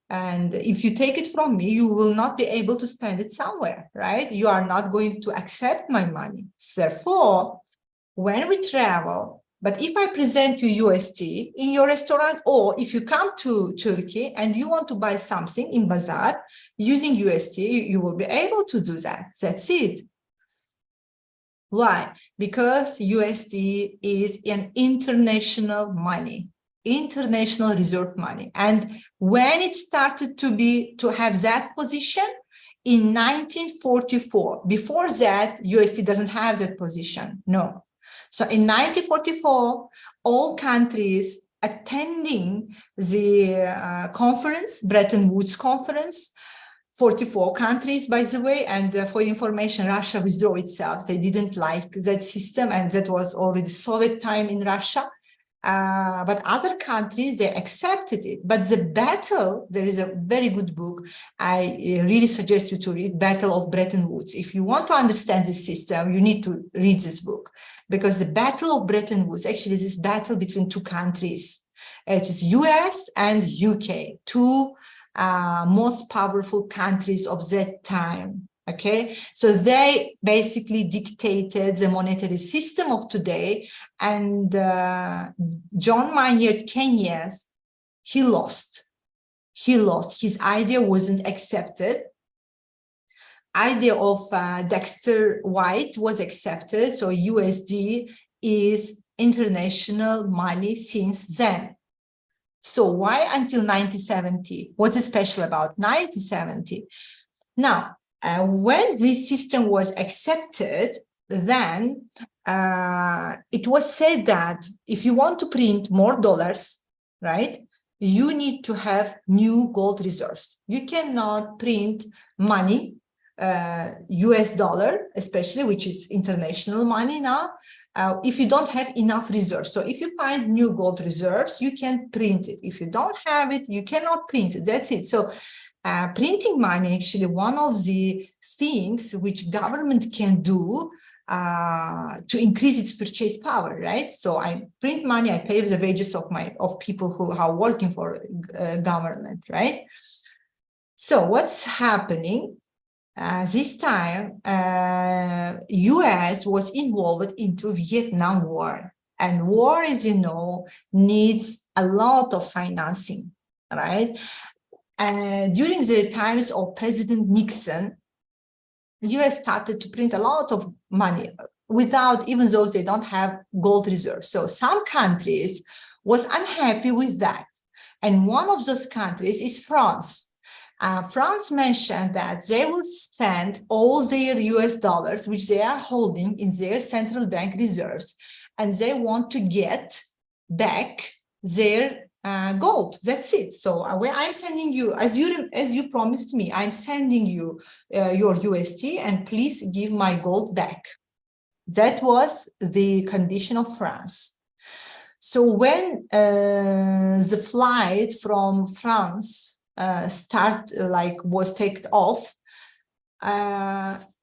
And if you take it from me, you will not be able to spend it somewhere, right? You are not going to accept my money. Therefore, when we travel, but if I present you USD in your restaurant, or if you come to Turkey and you want to buy something in bazaar using USD, you will be able to do that. That's it. Why? Because USD is an international money. international reserve money. And when it started to have that position in 1944, before that, USD doesn't have that position, no. So in 1944, all countries attending the conference, Bretton Woods conference, 44 countries, by the way, and for information, Russia withdrew itself. They didn't like that system, and that was already Soviet time in Russia. But other countries, they accepted it. But the battle, there is a very good book. I really suggest you to read Battle of Bretton Woods. If you want to understand this system, you need to read this book, because the Battle of Bretton Woods actually is this battle between two countries. It is US and UK, two most powerful countries of that time. Okay, so they basically dictated the monetary system of today, and John Maynard Keynes, he lost. His idea wasn't accepted. Idea of Dexter White was accepted, so USD is international money since then. So why until 1970? What's special about 1970? Now, when this system was accepted, then it was said that if you want to print more dollars, right, you need to have new gold reserves. You cannot print money, US dollar, especially, which is international money now, if you don't have enough reserves. So if you find new gold reserves, you can print it. If you don't have it, you cannot print it. That's it. So printing money, actually, one of the things which government can do to increase its purchase power, right? So I print money, I pay the wages of people who are working for government, right? So what's happening? This time, US was involved into Vietnam War, and war, as you know, needs a lot of financing, right? During the times of President Nixon, US started to print a lot of money without, even though they don't have gold reserves. So some countries was unhappy with that. And one of those countries is France. France mentioned that they will send all their US dollars, which they are holding in their central bank reserves, and they want to get back their gold. That's it. So where I'm sending you, as you promised me, I'm sending you your USD, and please give my gold back. That was the condition of France. So when the flight from France was taken off,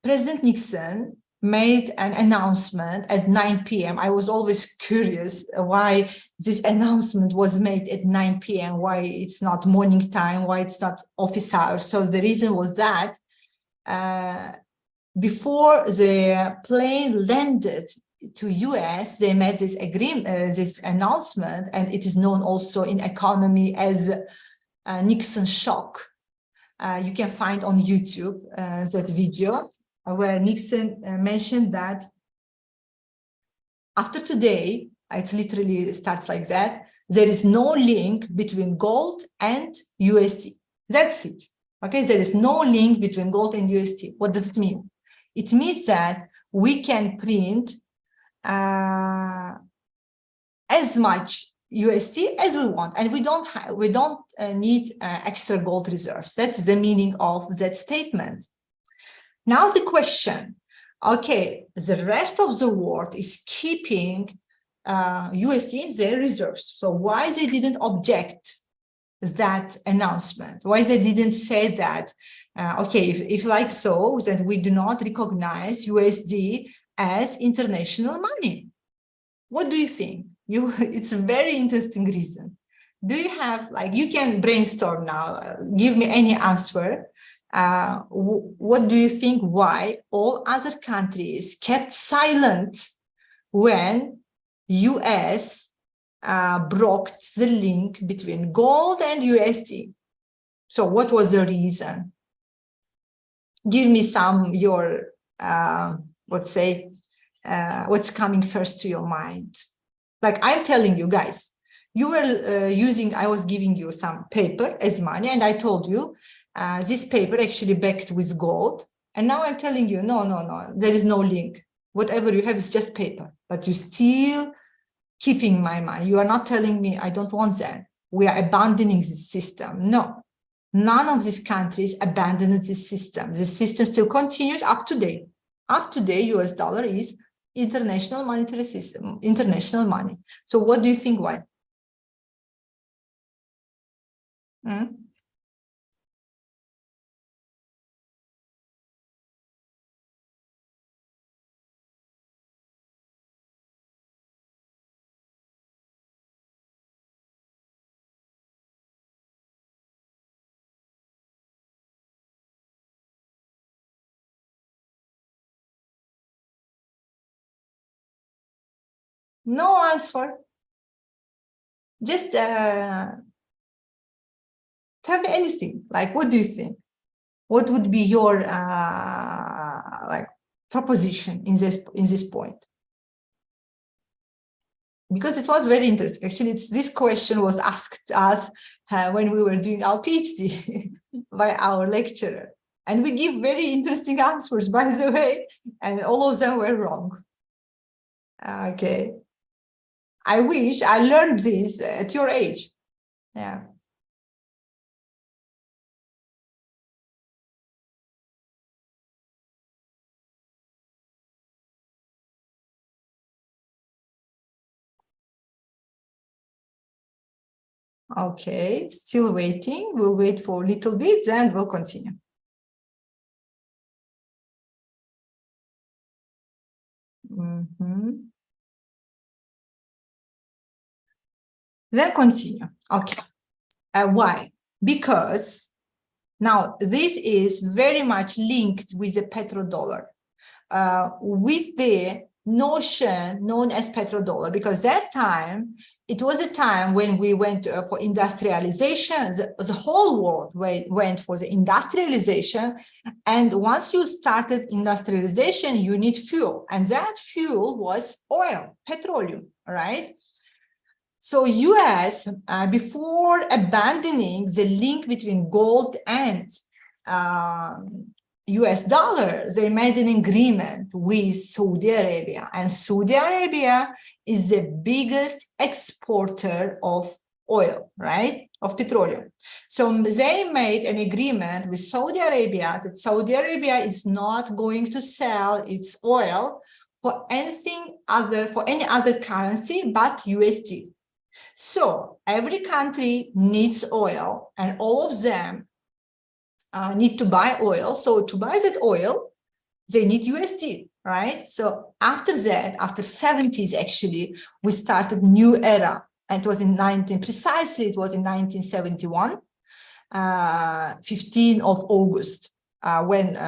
President Nixon made an announcement at 9 p.m. I was always curious why this announcement was made at 9 p.m., why it's not morning time, why it's not office hours. So the reason was that before the plane landed to US, they made this agreement, this announcement, and it is known also in economy as Nixon shock. You can find on YouTube that video where Nixon mentioned that after today, it literally starts like that, there is no link between gold and USD. That's it. Okay, there is no link between gold and USD. What does it mean? It means that we can print as much USD as we want, and we don't need extra gold reserves. That's the meaning of that statement. Now the question, okay, the rest of the world is keeping USD in their reserves. So why they didn't object that announcement? Why they didn't say that, okay, if like so, that we do not recognize USD as international money? What do you think? It's a very interesting reason. Do you have, like, you can brainstorm now, give me any answer. What do you think, why all other countries kept silent when US broke the link between gold and USD? So what was the reason? Give me some, your, let's say, what's coming first to your mind. Like I'm telling you guys, you were I was giving you some paper as money, and I told you this paper actually backed with gold. And now I'm telling you, no, there is no link. Whatever you have is just paper, but you still keeping my money. You are not telling me I don't want that. We are abandoning this system. No, none of these countries abandoned this system. The system still continues up to date. Up to date, US dollar is international monetary system, international money. So what do you think? Why? No answer. Just tell me anything. Like, what do you think? What would be your like proposition in this point? Because it was very interesting. Actually, this question was asked us when we were doing our PhD by our lecturer. And we give very interesting answers, by the way, and all of them were wrong. Okay. I wish I learned this at your age. Yeah. Okay, still waiting. We'll wait for a little bit and we'll continue. Then continue. Okay. Why? Because now this is very much linked with the petrodollar, with the notion known as petrodollar, because that time, it was a time when we went for industrialization. The whole world went for the industrialization. And once you started industrialization, you need fuel. And that fuel was oil, petroleum, right? So US, before abandoning the link between gold and US dollar, they made an agreement with Saudi Arabia. And Saudi Arabia is the biggest exporter of oil, right? Of petroleum. So they made an agreement with Saudi Arabia that Saudi Arabia is not going to sell its oil for any other currency but USD. So every country needs oil, and all of them need to buy oil. So to buy that oil, they need USD, right? So after that, after 70s, actually, we started new era. And it was in 1971, 15th of August, when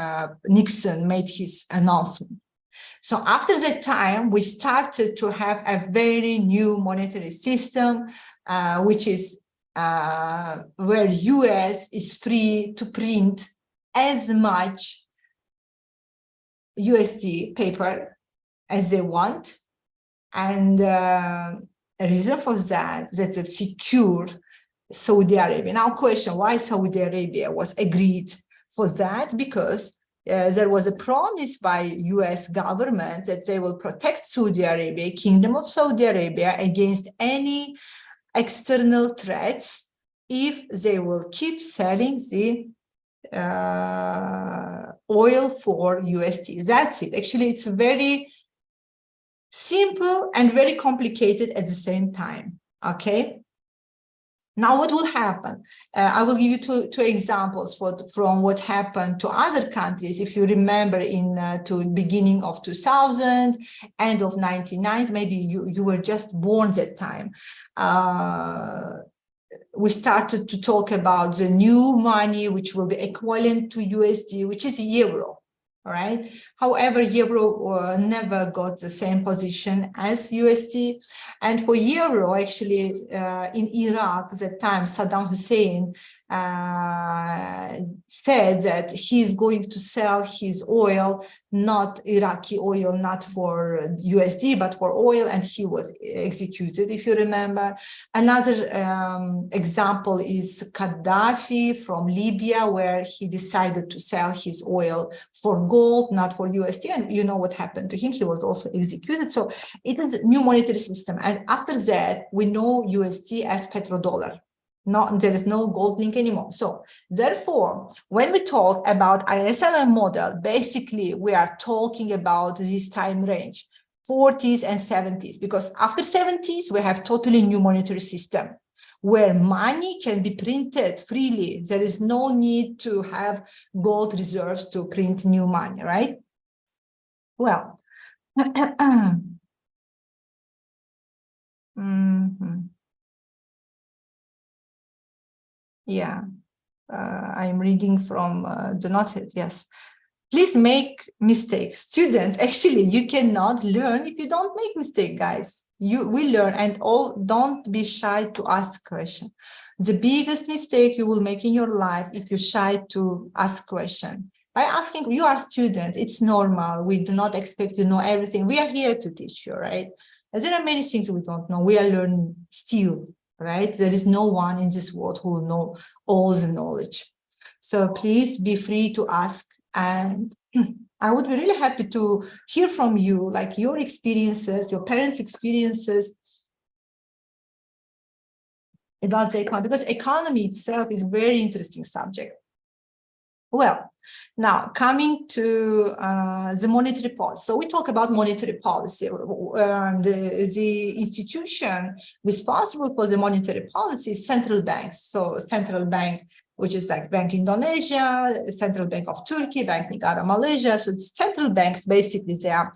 Nixon made his announcement. So after that time, we started to have a very new monetary system, which is where US is free to print as much USD paper as they want. And a reason for that it secured Saudi Arabia. Now question, why Saudi Arabia was agreed for that? Because there was a promise by US government that they will protect Saudi Arabia, Kingdom of Saudi Arabia, against any external threats if they will keep selling the oil for USD. That's it. Actually, it's very simple and very complicated at the same time. Okay. Now, what will happen? I will give you two examples from what happened to other countries. If you remember, to beginning of 2000, end of 1990, maybe you were just born that time. We started to talk about the new money, which will be equivalent to USD, which is euro. All right. However, euro never got the same position as USD. And for euro, actually, in Iraq, at that time, Saddam Hussein said that he's going to sell his oil, not Iraqi oil, not for USD, but for oil, and he was executed, if you remember. Another example is Gaddafi from Libya, where he decided to sell his oil for gold, not for USD, and you know what happened to him. He was also executed. So it is a new monetary system. And after that, we know USD as petrodollar. There is no gold link anymore. So therefore, when we talk about ISLM model, basically we are talking about this time range, 40s and 70s, because after 70s, we have totally new monetary system where money can be printed freely. There is no need to have gold reserves to print new money, right? Well, yeah, I'm reading from the noted, yes. Please make mistakes. Students, actually, you cannot learn if you don't make mistake, guys. You will learn, and don't be shy to ask questions. The biggest mistake you will make in your life if you're shy to ask questions. By asking, you are students, it's normal. We do not expect you to know everything. We are here to teach you, right? And there are many things we don't know. We are learning still, right? There is no one in this world who will know all the knowledge. So please be free to ask. And I would be really happy to hear from you, like your experiences, your parents' experiences about the economy, because economy itself is a very interesting subject. Well, now coming to the monetary policy. So we talk about monetary policy. The institution responsible for the monetary policy is central banks. So central bank, which is like Bank Indonesia, Central Bank of Turkey, Bank Negara Malaysia. So it's central banks, basically, they are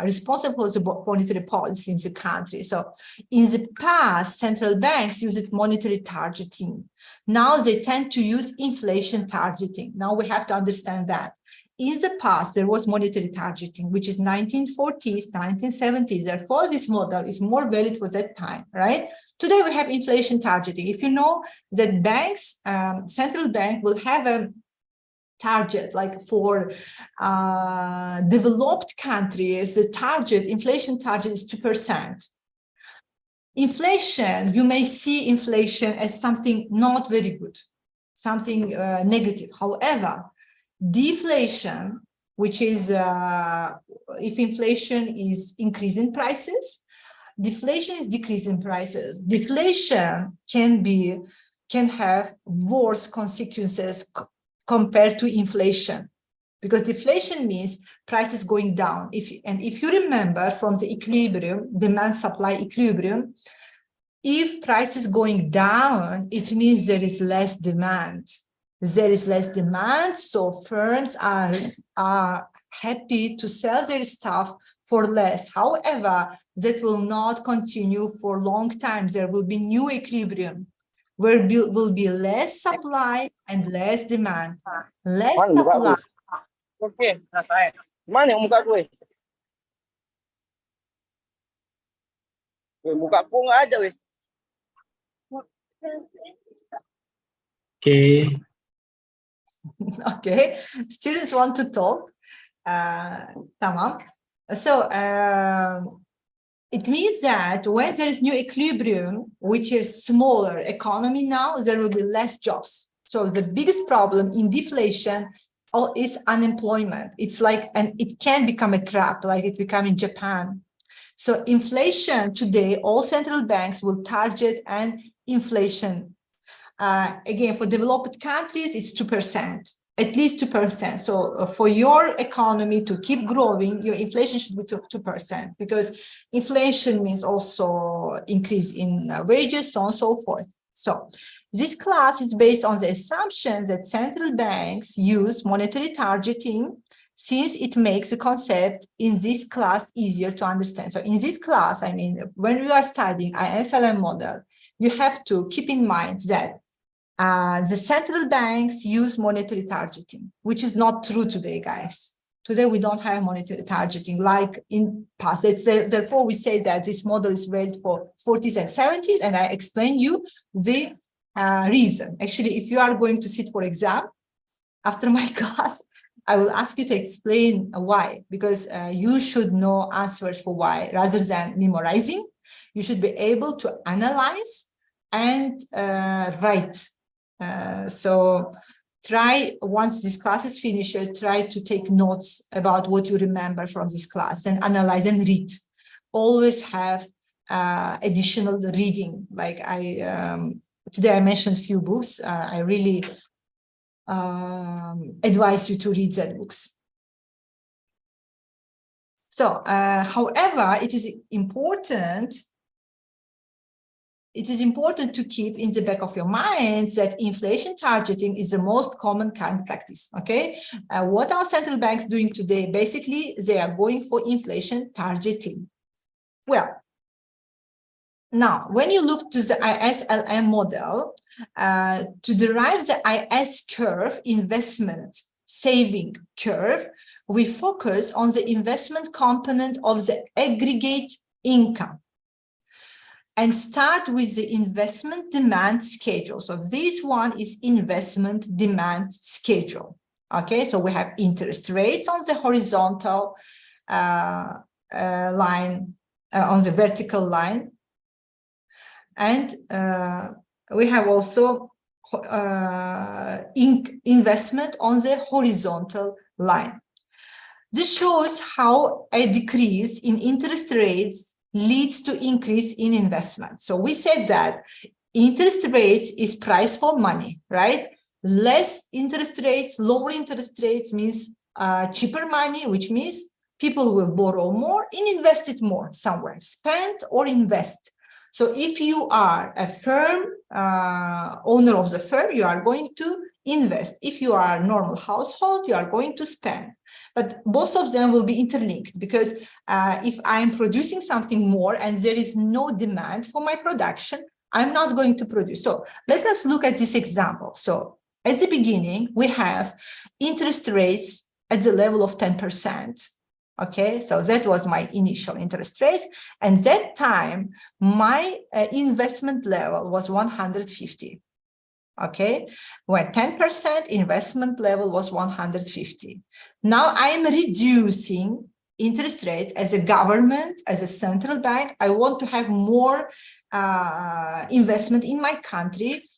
responsible for the monetary policy in the country. So in the past, central banks used monetary targeting. Now they tend to use inflation targeting. Now we have to understand that. In the past, there was monetary targeting, which is 1940s, 1970s. Therefore, this model is more valid for that time, right? Today, we have inflation targeting. If you know that banks, central bank will have a target, like for developed countries, the target, inflation target is 2%. Inflation, you may see inflation as something not very good, something negative. However, deflation, which is if inflation is increasing prices, deflation is decreasing prices. Deflation can have worse consequences compared to inflation, because deflation means prices going down. If you remember from the equilibrium, demand-supply equilibrium, if prices going down, it means there is less demand. There is less demand, so firms are happy to sell their stuff for less. However, that will not continue for a long time. There will be new equilibrium where will be less supply and less demand. Less supply. Okay, mana yang muka gue? Muka gue nggak ada, weh. Okay. Okay, students want to talk. Tamam. So it means that when there is new equilibrium, which is smaller economy now, there will be less jobs. So the biggest problem in deflation is unemployment. It's like, and it can become a trap, like it became in Japan. So inflation today, all central banks will target an inflation. Again, for developed countries, it's 2%, at least 2%. So for your economy to keep growing, your inflation should be 2%, because inflation means also increase in wages, so on and so forth. So this class is based on the assumption that central banks use monetary targeting, since it makes the concept in this class easier to understand. So in this class, I mean, when we are studying ISLM model, you have to keep in mind that the central banks use monetary targeting, which is not true today, guys. Today, we don't have monetary targeting like in past. Therefore, we say that this model is valid for 40s and 70s, and I explain you the reason. Actually, if you are going to sit for exam after my class, I will ask you to explain why, because you should know answers for why rather than memorizing. You should be able to analyze and write. So try, once this class is finished, try to take notes about what you remember from this class and analyze and read. Always have additional reading. Like today I mentioned few books. I really advise you to read that books. So, however, it is important to keep in the back of your mind that inflation targeting is the most common current practice, okay? What are central banks doing today? Basically, they are going for inflation targeting. Well, now, when you look to the ISLM model, to derive the IS curve, investment saving curve, we focus on the investment component of the aggregate income and start with the investment demand schedule. So this one is investment demand schedule. Okay, so we have interest rates on the horizontal line, on the vertical line. And we have also investment on the horizontal line. This shows how a decrease in interest rates leads to increase in investment. So we said that interest rates is price for money, right? Less interest rates, lower interest rates means cheaper money, which means people will borrow more and invest it more somewhere, spend or invest. So if you are a firm owner of the firm, you are going to invest. If you are a normal household, you are going to spend. But both of them will be interlinked, because if I'm producing something more and there is no demand for my production, I'm not going to produce. So let us look at this example. So at the beginning, we have interest rates at the level of 10%. Okay, so that was my initial interest rates. And that time, my investment level was 150. Okay, where 10% investment level was 150. Now I am reducing interest rates as a government, as a central bank. I want to have more investment in my country.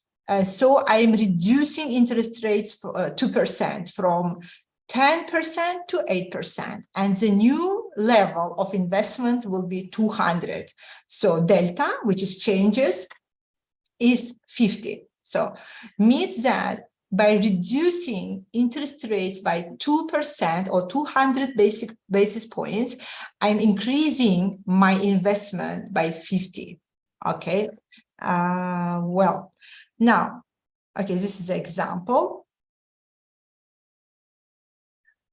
So I am reducing interest rates for 2% from 10% to 8%. And the new level of investment will be 200. So delta, which is changes, is 50. So means that by reducing interest rates by 2% or 200 basis points, I'm increasing my investment by 50. Okay. Well, now, okay, this is an example.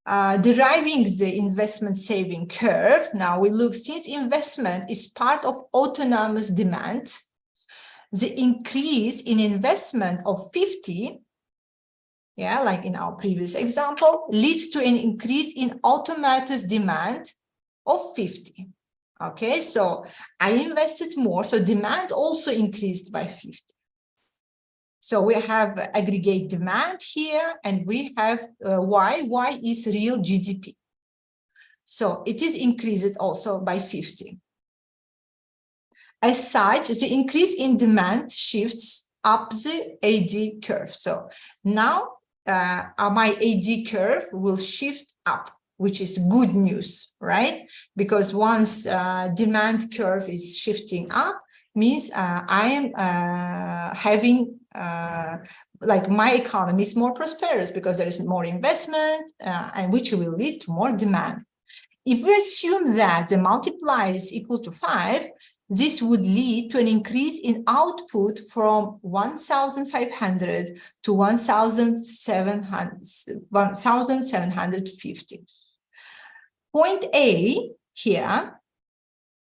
Deriving the investment saving curve. Now we look, since investment is part of autonomous demand, the increase in investment of 50, yeah, like in our previous example, leads to an increase in autonomous demand of 50. Okay, so I invested more, so demand also increased by 50. So we have aggregate demand here, and we have Y. Y is real GDP. So it is increased also by 50. As such, the increase in demand shifts up the AD curve. So now my AD curve will shift up, which is good news, right? Because once demand curve is shifting up, means I am having like my economy is more prosperous because there is more investment and which will lead to more demand. If we assume that the multiplier is equal to 5, this would lead to an increase in output from 1,500 to 1,750. Point A here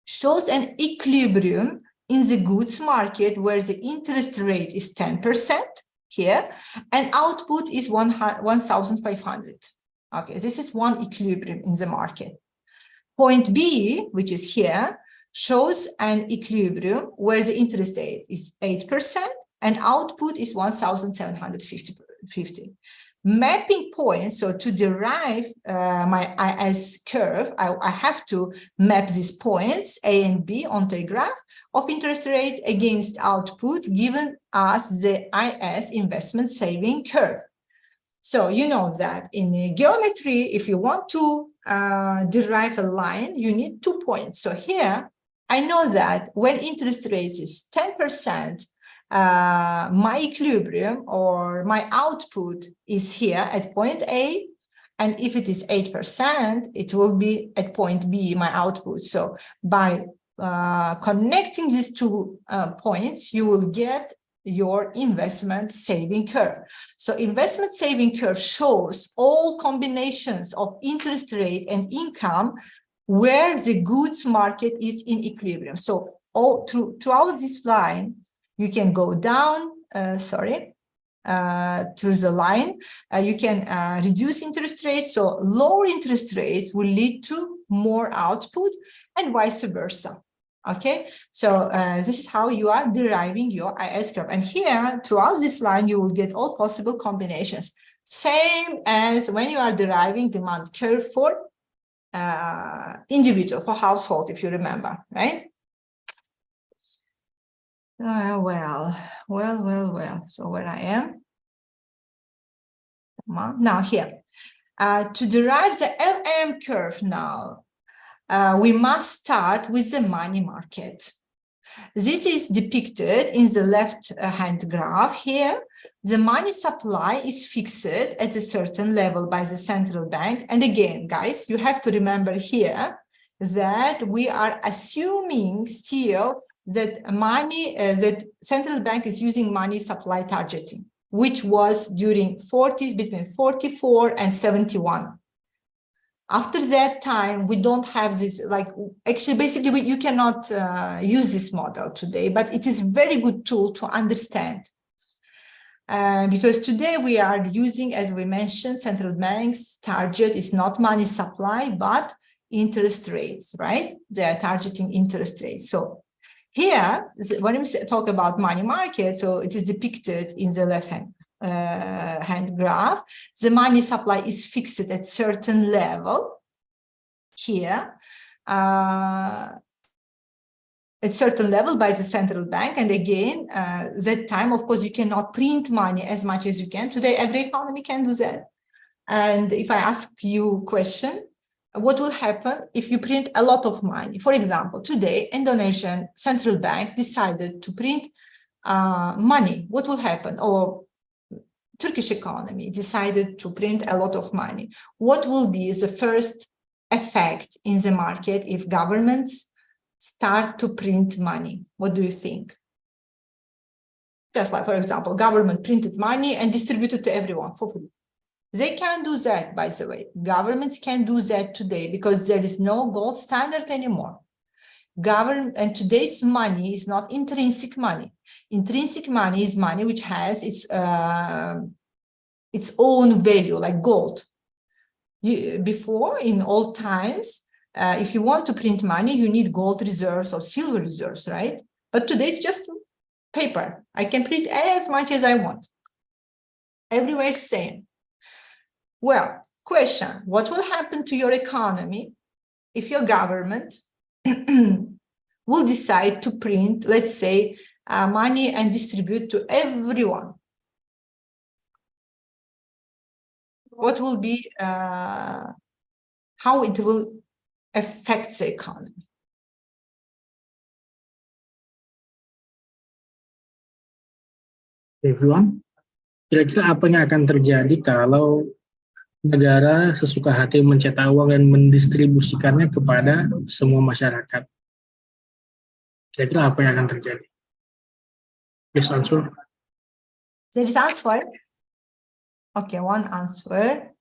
shows an equilibrium in the goods market where the interest rate is 10% here and output is 1,500. Okay, this is one equilibrium in the market. Point B, which is here, shows an equilibrium where the interest rate is 8% and output is 1,750. Mapping points, so to derive my IS curve, I have to map these points A and B onto a graph of interest rate against output, given us the IS investment saving curve. So you know that in geometry, if you want to derive a line, you need 2 points. So here, I know that when interest rate is 10%, my equilibrium or my output is here at point A, and if it is 8%, it will be at point B, my output. So by connecting these 2 points, you will get your investment saving curve. So investment saving curve shows all combinations of interest rate and income where the goods market is in equilibrium. So all throughout this line, you can go down, through the line, you can reduce interest rates. So lower interest rates will lead to more output and vice versa. Okay, so this is how you are deriving your IS curve. And here, throughout this line, you will get all possible combinations. Same as when you are deriving demand curve for individual, for household, if you remember, right? Well. So where I am now here, to derive the LM curve now, we must start with the money market. This is depicted in the left-hand graph here. The money supply is fixed at a certain level by the central bank. And again, guys, you have to remember here that we are assuming still that that central bank is using money supply targeting, which was during between 44 and 71. After that time, we don't have this, actually, basically, you cannot use this model today, but it is a very good tool to understand. Because today we are using, as we mentioned, central banks' target is not money supply, but interest rates, right? They are targeting interest rates. So here, when we talk about money market, so it is depicted in the left-hand hand graph. The money supply is fixed at certain level here, at certain level by the central bank. And again, that time, of course, you cannot print money as much as you can. Today, every economy can do that. And if I ask you a question, what will happen if you print a lot of money? For example, today, Indonesian central bank decided to print money. What will happen? Or Turkish economy decided to print a lot of money. What will be the first effect in the market if governments start to print money? What do you think? Just like, for example, government printed money and distributed to everyone for free. They can do that, by the way. Governments can do that today because there is no gold standard anymore. And today's money is not intrinsic money. Intrinsic money is money which has its own value, like gold. Before, in old times, if you want to print money, you need gold reserves or silver reserves, right? But today it's just paper. I can print as much as I want. Everywhere it's same. Well, question, what will happen to your economy if your government will decide to print, let's say, money and distribute to everyone? What will be, how it will affect the economy? Everyone, kira-kira apa yang akan terjadi kalau negara sesuka hati mencetak uang dan mendistribusikannya kepada semua masyarakat? Kira-kira apa yang akan terjadi? Please answer. There is answer. Okay, one answer.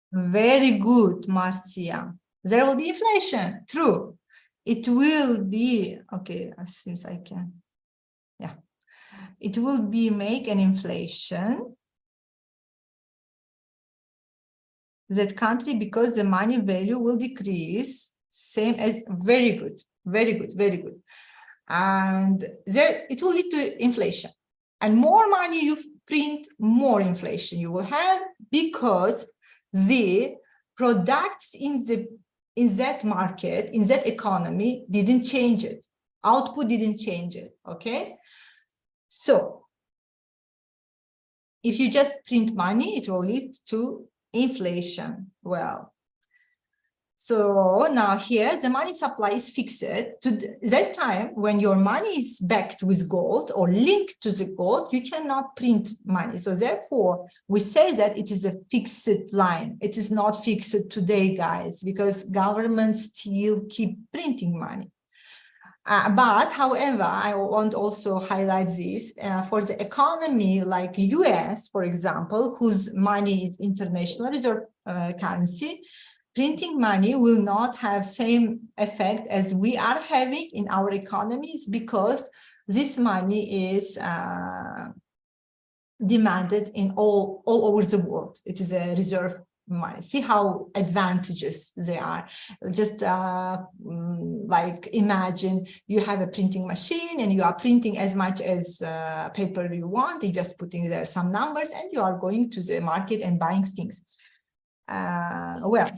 Very good, Marcia. There will be inflation. True. It will be, okay, as soon as I can. Yeah. It will be make an inflation. That country, because the money value will decrease, same as, very good, very good, very good. And there, it will lead to inflation. And more money you print, more inflation you will have, because the products in that market, in that economy, didn't change it. Output didn't change it, okay? So if you just print money, it will lead to inflation. Well, so now here, the money supply is fixed to that time when your money is backed with gold or linked to the gold, you cannot print money. So therefore, we say that it is a fixed line. It is not fixed today, guys, because governments still keep printing money. But however, I want also highlight this for the economy like US, for example, whose money is international reserve currency, printing money will not have same effect as we are having in our economies, because this money is demanded in all over the world. It is a reserve money. See how advantageous they are. Just like imagine you have a printing machine and you are printing as much as paper you want. You're just putting there some numbers and you are going to the market and buying things. Well,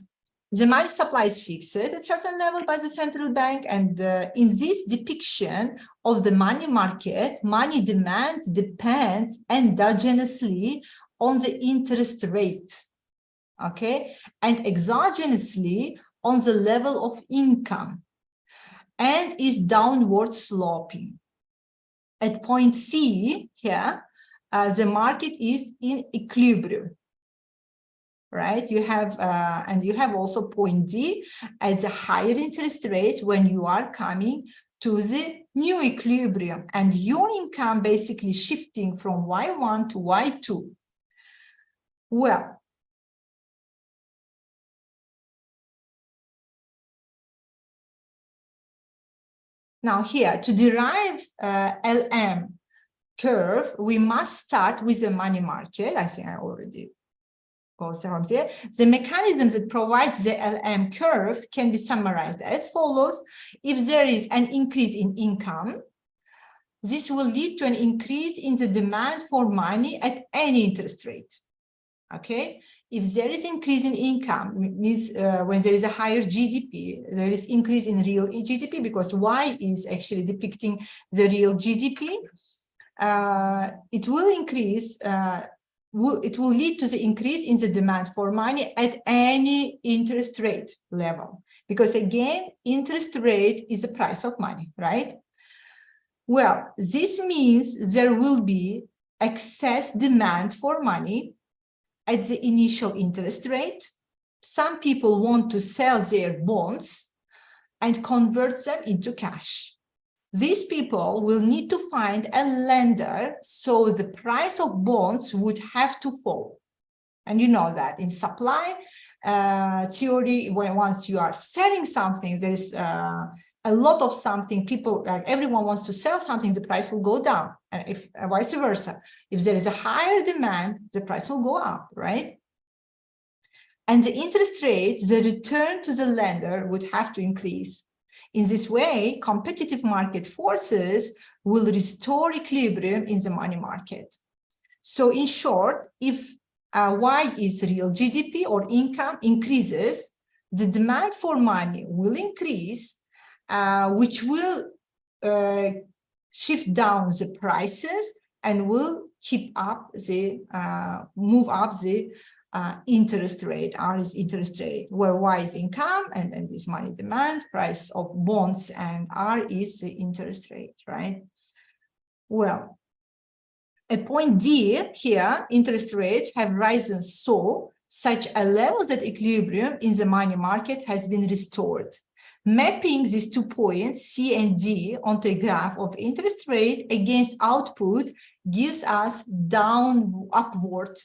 the money supply is fixed at a certain level by the central bank, and in this depiction of the money market, money demand depends endogenously on the interest rate, okay, and exogenously on the level of income, and is downward sloping. At point C here, the market is in equilibrium. Right, you have and you have also point D at the higher interest rate when you are coming to the new equilibrium, and your income basically shifting from Y1 to Y2. Well, now here to derive LM curve, we must start with the money market. I think I already from here. The mechanism that provides the LM curve can be summarized as follows. If there is an increase in income, this will lead to an increase in the demand for money at any interest rate. Okay, if there is increase in income, means when there is a higher GDP, there is increase in real GDP, because Y is actually depicting the real GDP. It will increase. It will lead to the increase in the demand for money at any interest rate level, because again, interest rate is the price of money, right? Well, this means there will be excess demand for money at the initial interest rate. Some people want to sell their bonds and convert them into cash. These people will need to find a lender, so the price of bonds would have to fall. And you know that in supply theory, once you are selling something, there is a lot of something, people, like everyone wants to sell something, the price will go down. And if vice versa, if there is a higher demand, the price will go up, right? And the interest rate, the return to the lender would have to increase. In this way, competitive market forces will restore equilibrium in the money market. So in short, if Y is real GDP or income increases, the demand for money will increase, which will shift down the prices and will keep up the, move up the interest rate. R is interest rate, where Y is income and this money demand, price of bonds, and R is the interest rate, right? Well, at point D here, interest rates have risen so such a level that equilibrium in the money market has been restored. Mapping these 2 points, C and D, onto a graph of interest rate against output gives us upward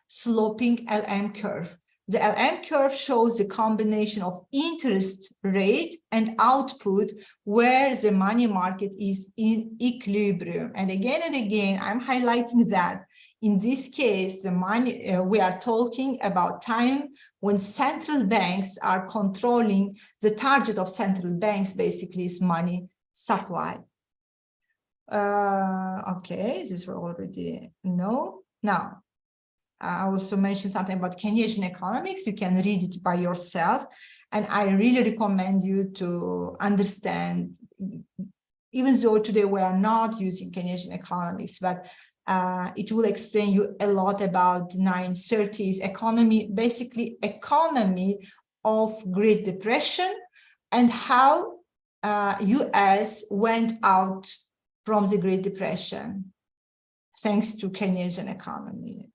sloping LM curve. The LM curve shows the combination of interest rate and output where the money market is in equilibrium. And again, I'm highlighting that in this case, the money we are talking about time when central banks are controlling. The target of central banks basically is money supply. Okay, this we already know. Now, I also mentioned something about Keynesian economics. You can read it by yourself. And I really recommend you to understand, even though today we are not using Keynesian economics, but it will explain you a lot about 1930s economy, basically economy of Great Depression, and how US went out from the Great Depression, thanks to Keynesian economy.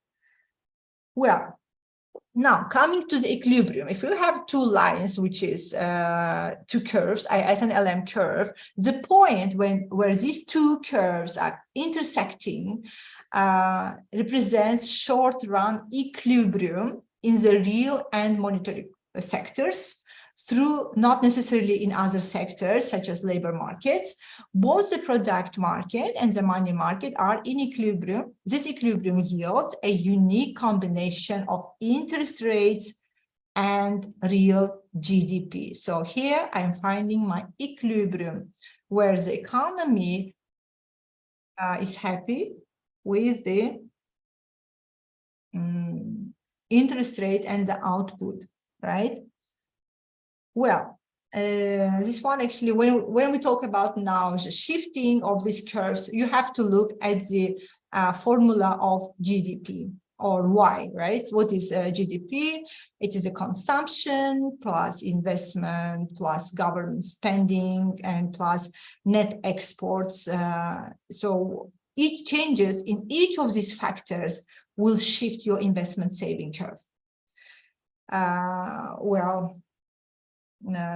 Well, now coming to the equilibrium, if you have two lines, which is two curves, IS and LM curve, the point where these two curves are intersecting represents short-run equilibrium in the real and monetary sectors, through not necessarily in other sectors such as labor markets. Both the product market and the money market are in equilibrium. This equilibrium yields a unique combination of interest rates and real GDP. So here I'm finding my equilibrium where the economy is happy with the interest rate and the output, right? Well, this one actually, when we talk about now the shifting of these curves, you have to look at the formula of GDP, or Y, right? What is GDP? It is a consumption plus investment plus government spending and plus net exports. So each changes in each of these factors will shift your investment saving curve.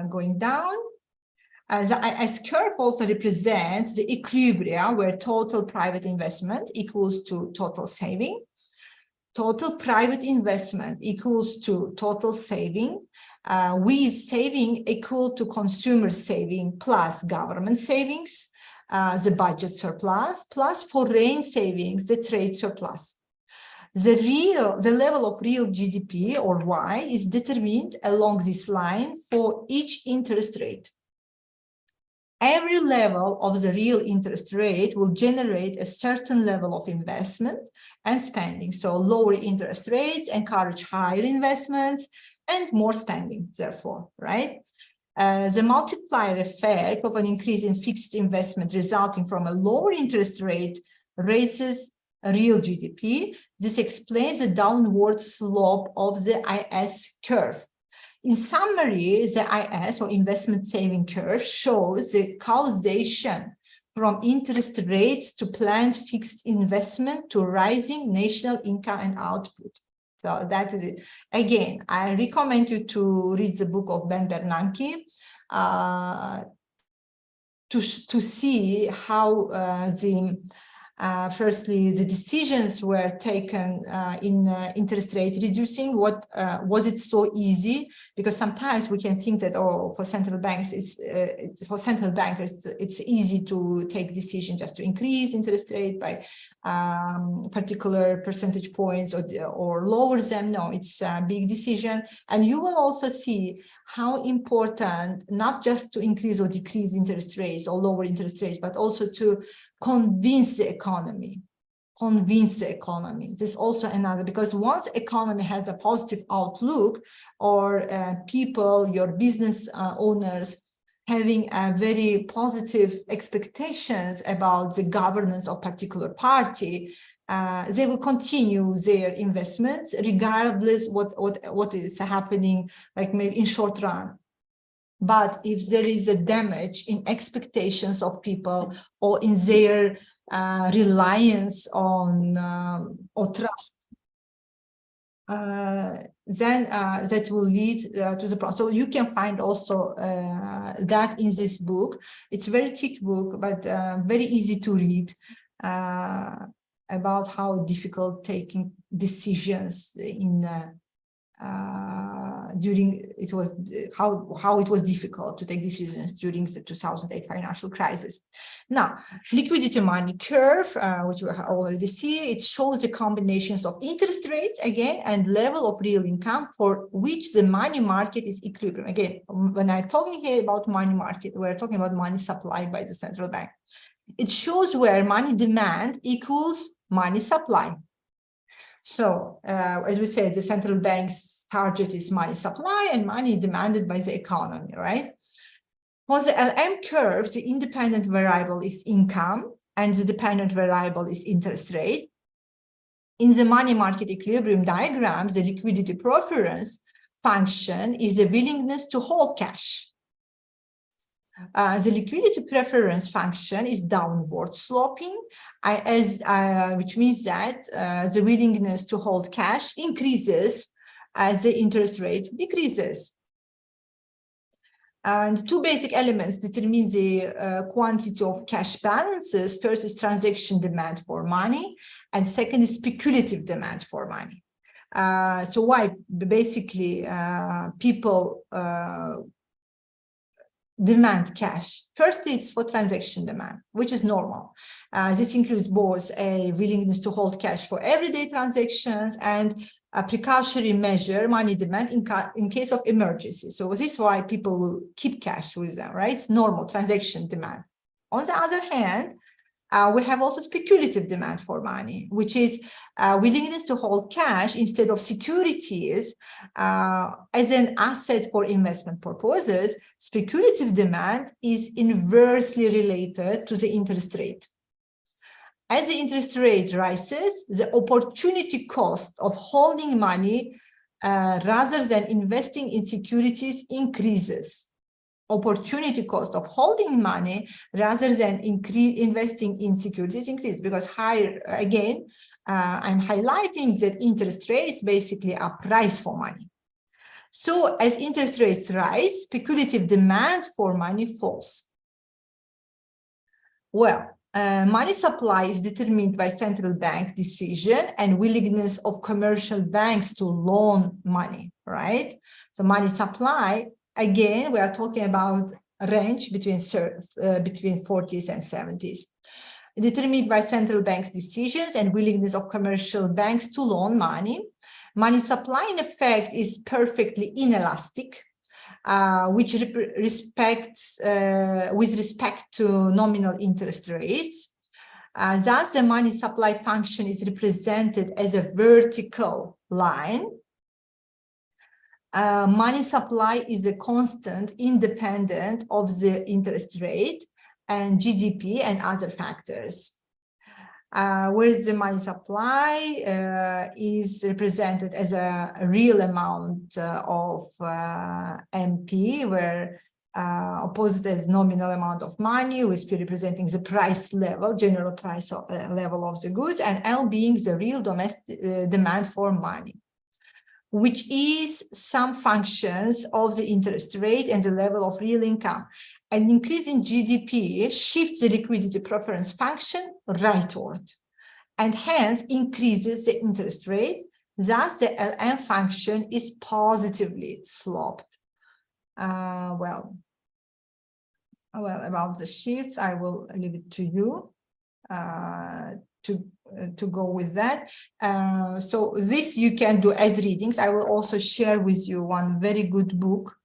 Going down, the IS curve also represents the equilibria where total private investment equals to total saving. Total private investment equals to total saving, with saving equal to consumer saving plus government savings, the budget surplus, plus foreign savings, the trade surplus. The level of real GDP, or Y, is determined along this line for each interest rate. Every level of the real interest rate will generate a certain level of investment and spending. So lower interest rates encourage higher investments and more spending, therefore, right? The multiplier effect of an increase in fixed investment resulting from a lower interest rate raises real GDP. This explains the downward slope of the IS curve. In summary, the IS, or investment saving curve, shows the causation from interest rates to planned fixed investment to rising national income and output. So that is it. Again, I recommend you to read the book of Ben Bernanke to see how firstly, the decisions were taken in interest rate reducing. What was it so easy? Because sometimes we can think that, oh, for central banks, for central bankers, it's easy to take decision just to increase interest rate by particular percentage points or lower them. No, it's a big decision. And you will also see how important not just to increase or decrease interest rates or lower interest rates, but also to convince the economy. This is also another, because once economy has a positive outlook, or people, your business owners, having a very positive expectations about the governance of particular party, they will continue their investments regardless what is happening, like maybe in short run. But if there is a damage in expectations of people or in their reliance on or trust, then that will lead to the problem. So you can find also that in this book. It's a very thick book, but very easy to read, about how difficult taking decisions in how it was difficult to take decisions during the 2008 financial crisis. Now, liquidity money curve, which we already see, it shows the combinations of interest rates again and level of real income for which the money market is equilibrium. Again, when I'm talking here about money market, we're talking about money supplied by the central bank. It shows where money demand equals money supply. So as we said, the central bank's target is money supply and money demanded by the economy, right? For the LM curve, the independent variable is income and the dependent variable is interest rate. In the money market equilibrium diagram, the liquidity preference function is the willingness to hold cash. The liquidity preference function is downward sloping, which means that the willingness to hold cash increases as the interest rate decreases. And two basic elements determine the quantity of cash balances. First is transaction demand for money, and second is speculative demand for money. So why basically people demand cash? Firstly, it's for transaction demand, which is normal. This includes both a willingness to hold cash for everyday transactions and a precautionary measure, money demand in case of emergency. So this is why people will keep cash with them, right? It's normal transaction demand. On the other hand, we have also speculative demand for money, which is willingness to hold cash instead of securities as an asset for investment purposes. Speculative demand is inversely related to the interest rate. As the interest rate rises, the opportunity cost of holding money rather than investing in securities increases. Opportunity cost of holding money rather than investing in securities increase, because higher, again, I'm highlighting that interest rate is basically a price for money. So as interest rates rise, speculative demand for money falls. Well, money supply is determined by central bank decision and willingness of commercial banks to loan money, right? So money supply, again, we are talking about a range between 40s and 70s, determined by central banks' decisions and willingness of commercial banks to loan money. Money supply, in effect, is perfectly inelastic, with respect to nominal interest rates. Thus, the money supply function is represented as a vertical line. Money supply is a constant independent of the interest rate and GDP and other factors. Whereas the money supply is represented as a real amount of MP, where opposite as nominal amount of money, with P representing the price level, general price level of the goods, and L being the real domestic demand for money, which is some functions of the interest rate and the level of real income. An increase in GDP shifts the liquidity preference function rightward and hence increases the interest rate. Thus, the LM function is positively sloped. Well, about the shifts, I will leave it to you to go with that. So this you can do as readings. I will also share with you one very good book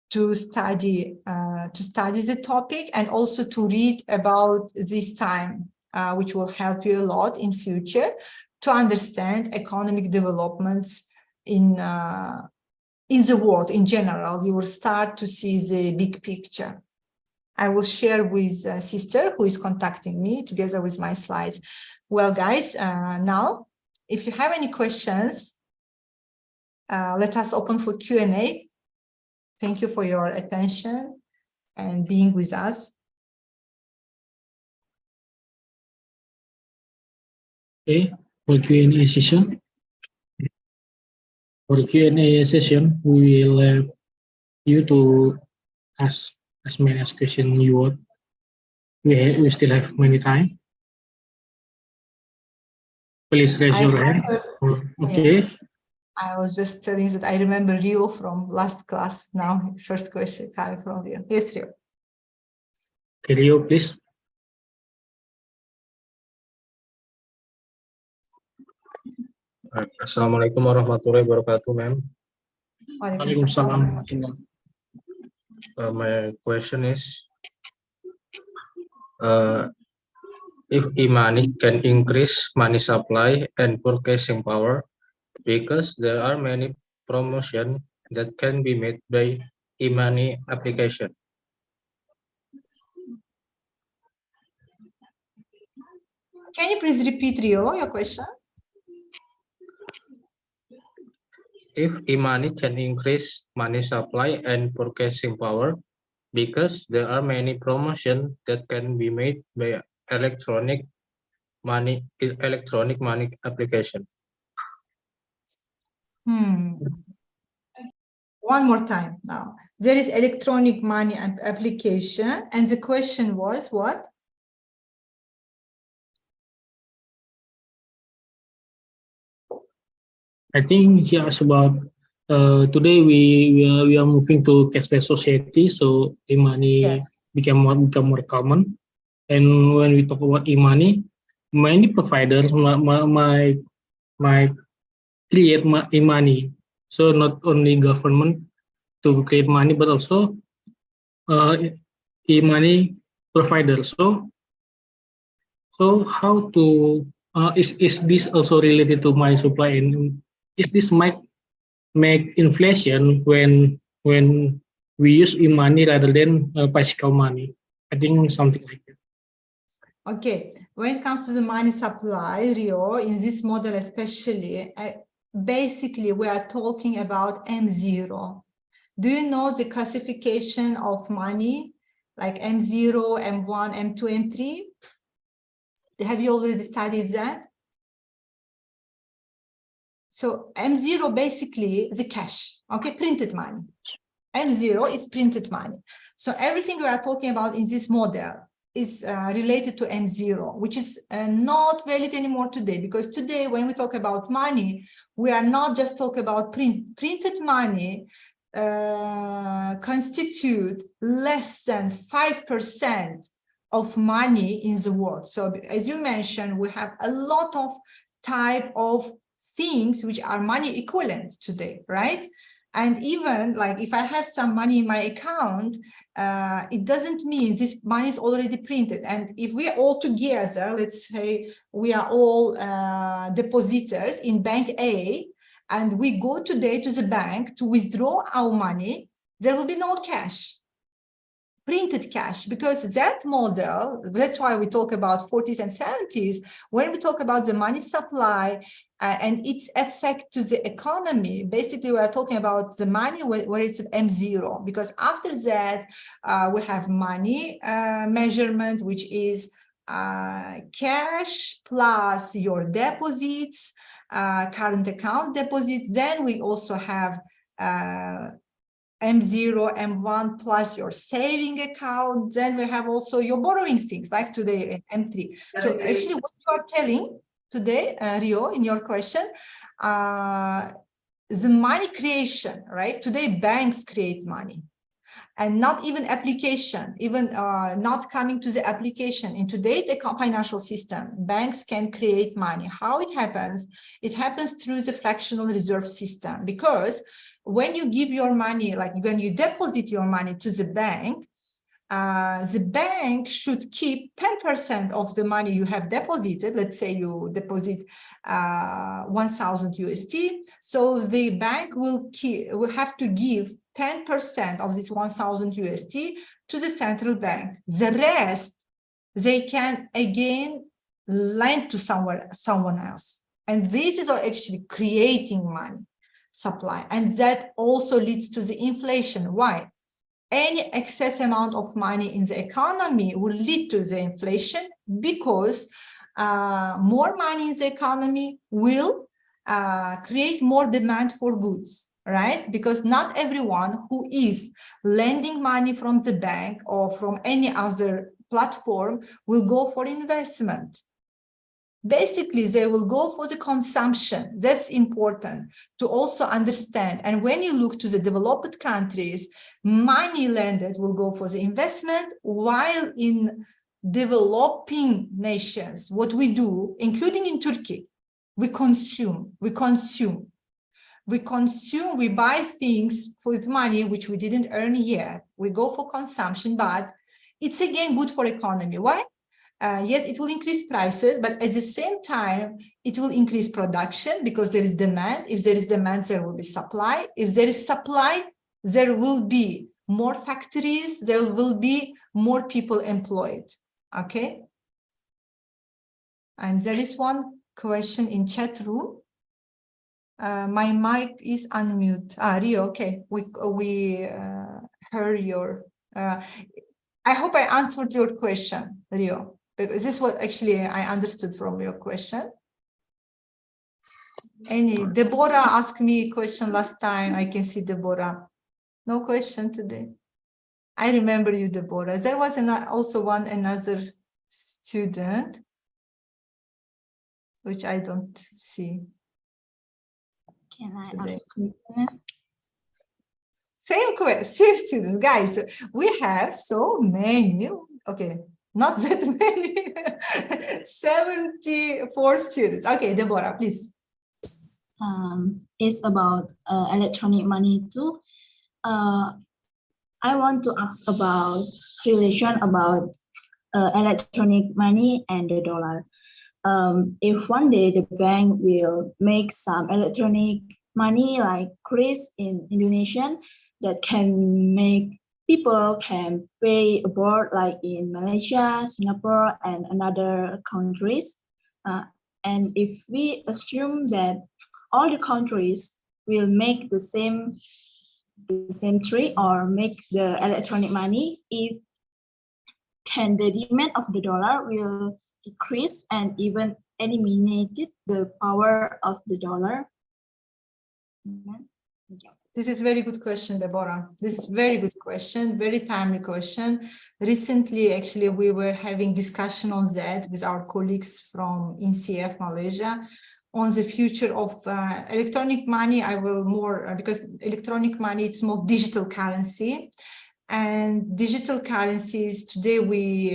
to study the topic, and also to read about this time, which will help you a lot in future to understand economic developments in the world in general. You will start to see the big picture. I will share with a sister who is contacting me together with my slides. Well, guys, now, if you have any questions, let us open for Q&A. Thank you for your attention and being with us. Okay, for Q&A session. For the Q&A session, we will have you to ask as many questions you want. We still have many time. Please raise your hand. Okay. Yeah, I was just telling that I remember Rio from last class. Now, first question coming from Rio. Yes, Rio. Okay, Rio, please. Assalamualaikum warahmatullahi wabarakatuh, ma'am. Waalaikumsalam. My question is, if e-money can increase money supply and purchasing power, because there are many promotions that can be made by e-money application. Can you please repeat, Rio, your question? If e-money can increase money supply and purchasing power, because there are many promotions that can be made by electronic money application. One more time now. There is electronic money application, and the question was what? I think he asked about today we are moving to cashless society, so e-money Yes. become more common. And when we talk about e-money, many providers might create e-money. So not only government to create money, but also e-money providers. So how to is this also related to money supply, and is this might make inflation when we use e-money rather than physical money? I think something like that. Okay, when it comes to the money supply, Rio, in this model especially, basically we are talking about M0. Do you know the classification of money like M0, M1, M2, M3? Have you already studied that? So M0 basically the cash, okay, printed money. M0 is printed money. So everything we are talking about in this model is related to M0, which is not valid anymore today, because today when we talk about money, we are not just talking about printed money constitute less than 5% of money in the world. So as you mentioned, we have a lot of type of things which are money equivalent today, right? And even like if I have some money in my account, it doesn't mean this money is already printed. And if we are all together, let's say we are all depositors in bank A, and we go today to the bank to withdraw our money, there will be no cash, printed cash, because that model, that's why we talk about 40s and 70s, when we talk about the money supply and its effect to the economy, basically we are talking about the money where it's M0, because after that we have money measurement, which is cash plus your deposits, current account deposits. Then we also have M0, M1 plus your saving account. Then we have also your borrowing things like today in M3. So actually what you are telling today, Rio, in your question, the money creation, right? Today banks create money, and not even application, even not coming to the application. In today's financial system, banks can create money. How it happens? It happens through the fractional reserve system, because when you give your money, like when you deposit your money to the bank should keep 10% of the money you have deposited. Let's say you deposit 1,000 USD. So the bank will have to give 10% of this 1,000 USD to the central bank. The rest, they can again lend to someone else. And this is actually creating money supply. And that also leads to the inflation. Why? Any excess amount of money in the economy will lead to the inflation, because more money in the economy will create more demand for goods, right? Because not everyone who is lending money from the bank or from any other platform will go for investment. Basically, they will go for the consumption. That's important to also understand. And when you look to the developed countries, money lended will go for the investment, while in developing nations, what we do, including in Turkey, we consume. We consume, we buy things with money which we didn't earn yet. We go for consumption, but it's again good for economy. Why? Yes, it will increase prices, but at the same time, it will increase production because there is demand. If there is demand, there will be supply. If there is supply, there will be more factories, there will be more people employed. Okay. And there is one question in chat room. My mic is unmute. Rio, okay. We heard your. I hope I answered your question, Rio, because this was actually I understood from your question. Deborah asked me a question last time. I can see Deborah. No question today. I remember you, Deborah. There was also another student, which I don't see. Can I today. ask question? Same question, students, guys. We have so many. Okay, not that many. 74 students. Okay, Deborah, please. It's about electronic money too. I want to ask about relation about electronic money and the dollar. If one day the bank will make some electronic money like Kris in Indonesian that can make people can pay abroad like in Malaysia, Singapore, and other countries. And if we assume that all the countries will make the same trade or make the electronic money, if can the demand of the dollar will decrease and even eliminated the power of the dollar? This is a very good question, Deborah. This is very good question, very timely question. Recently, actually, we were having discussion on that with our colleagues from INCF Malaysia on the future of electronic money. I will more, because electronic money, it's more digital currency. And digital currencies, today we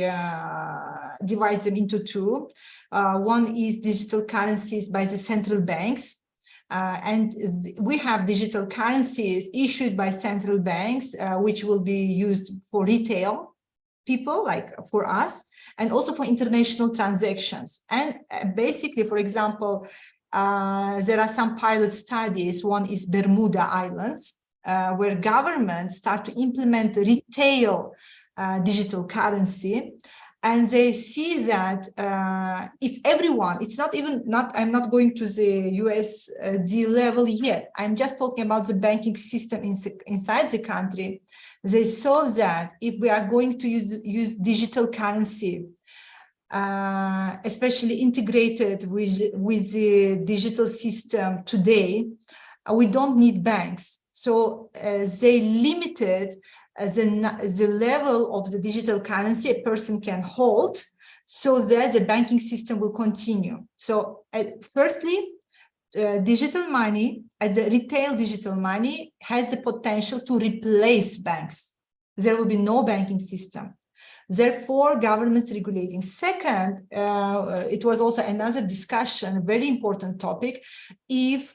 divide them into two. One is digital currencies by the central banks. And we have digital currencies issued by central banks, which will be used for retail people, like for us, and also for international transactions. And basically, for example, there are some pilot studies. One is Bermuda Islands, where governments start to implement retail digital currency. And they see that if everyone, it's not even I'm not going to the USD level yet. I'm just talking about the banking system inside the country. They saw that if we are going to use digital currency, especially integrated with the digital system today, we don't need banks. So they limited the level of the digital currency a person can hold, so that the banking system will continue. So firstly, digital money, the retail digital money, has the potential to replace banks. There will be no banking system. Therefore, governments regulating. Second, it was also another discussion, very important topic. If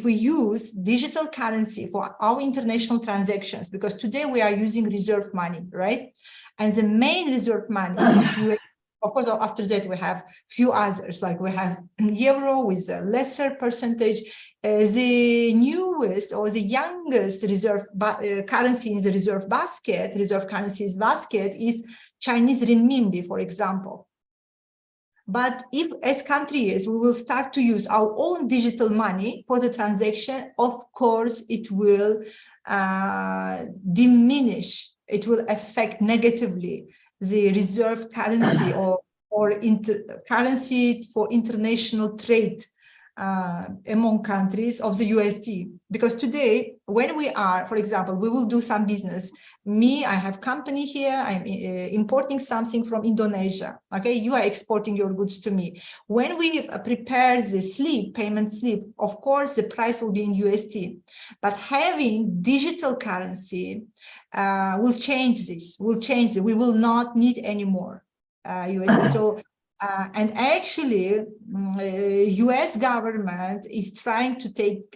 we use digital currency for our international transactions, because today we are using reserve money, right? And the main reserve money is US. Of course, after that, we have few others, like we have euro with a lesser percentage. The newest or the youngest reserve currency in the reserve currencies basket is Chinese renminbi, for example. But if as countries, we will start to use our own digital money for the transaction, of course, it will diminish, it will affect negatively the reserve currency or currency for international trade among countries of the USD. Because today, when we are, for example, we will do some business. I have company here, I'm importing something from Indonesia, okay? You are exporting your goods to me. When we prepare the payment slip, of course, the price will be in USD. But having digital currency will change this, we will not need any more USD. So And actually, US government is trying to take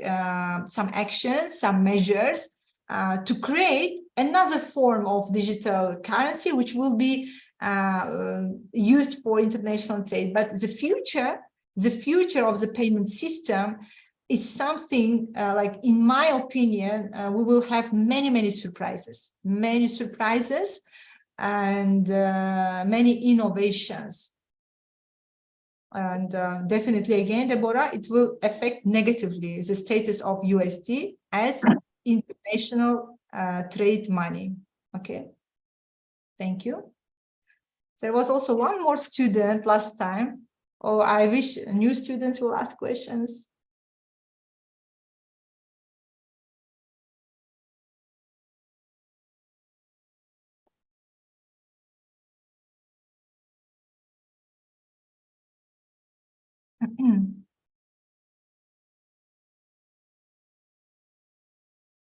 some actions, some measures to create another form of digital currency, which will be used for international trade. But the future of the payment system is something like, in my opinion, we will have many surprises, and many innovations. And definitely, again, Deborah, it will affect negatively the status of USD as international trade money. Okay, thank you. There was also one more student last time. Oh, I wish new students will ask questions.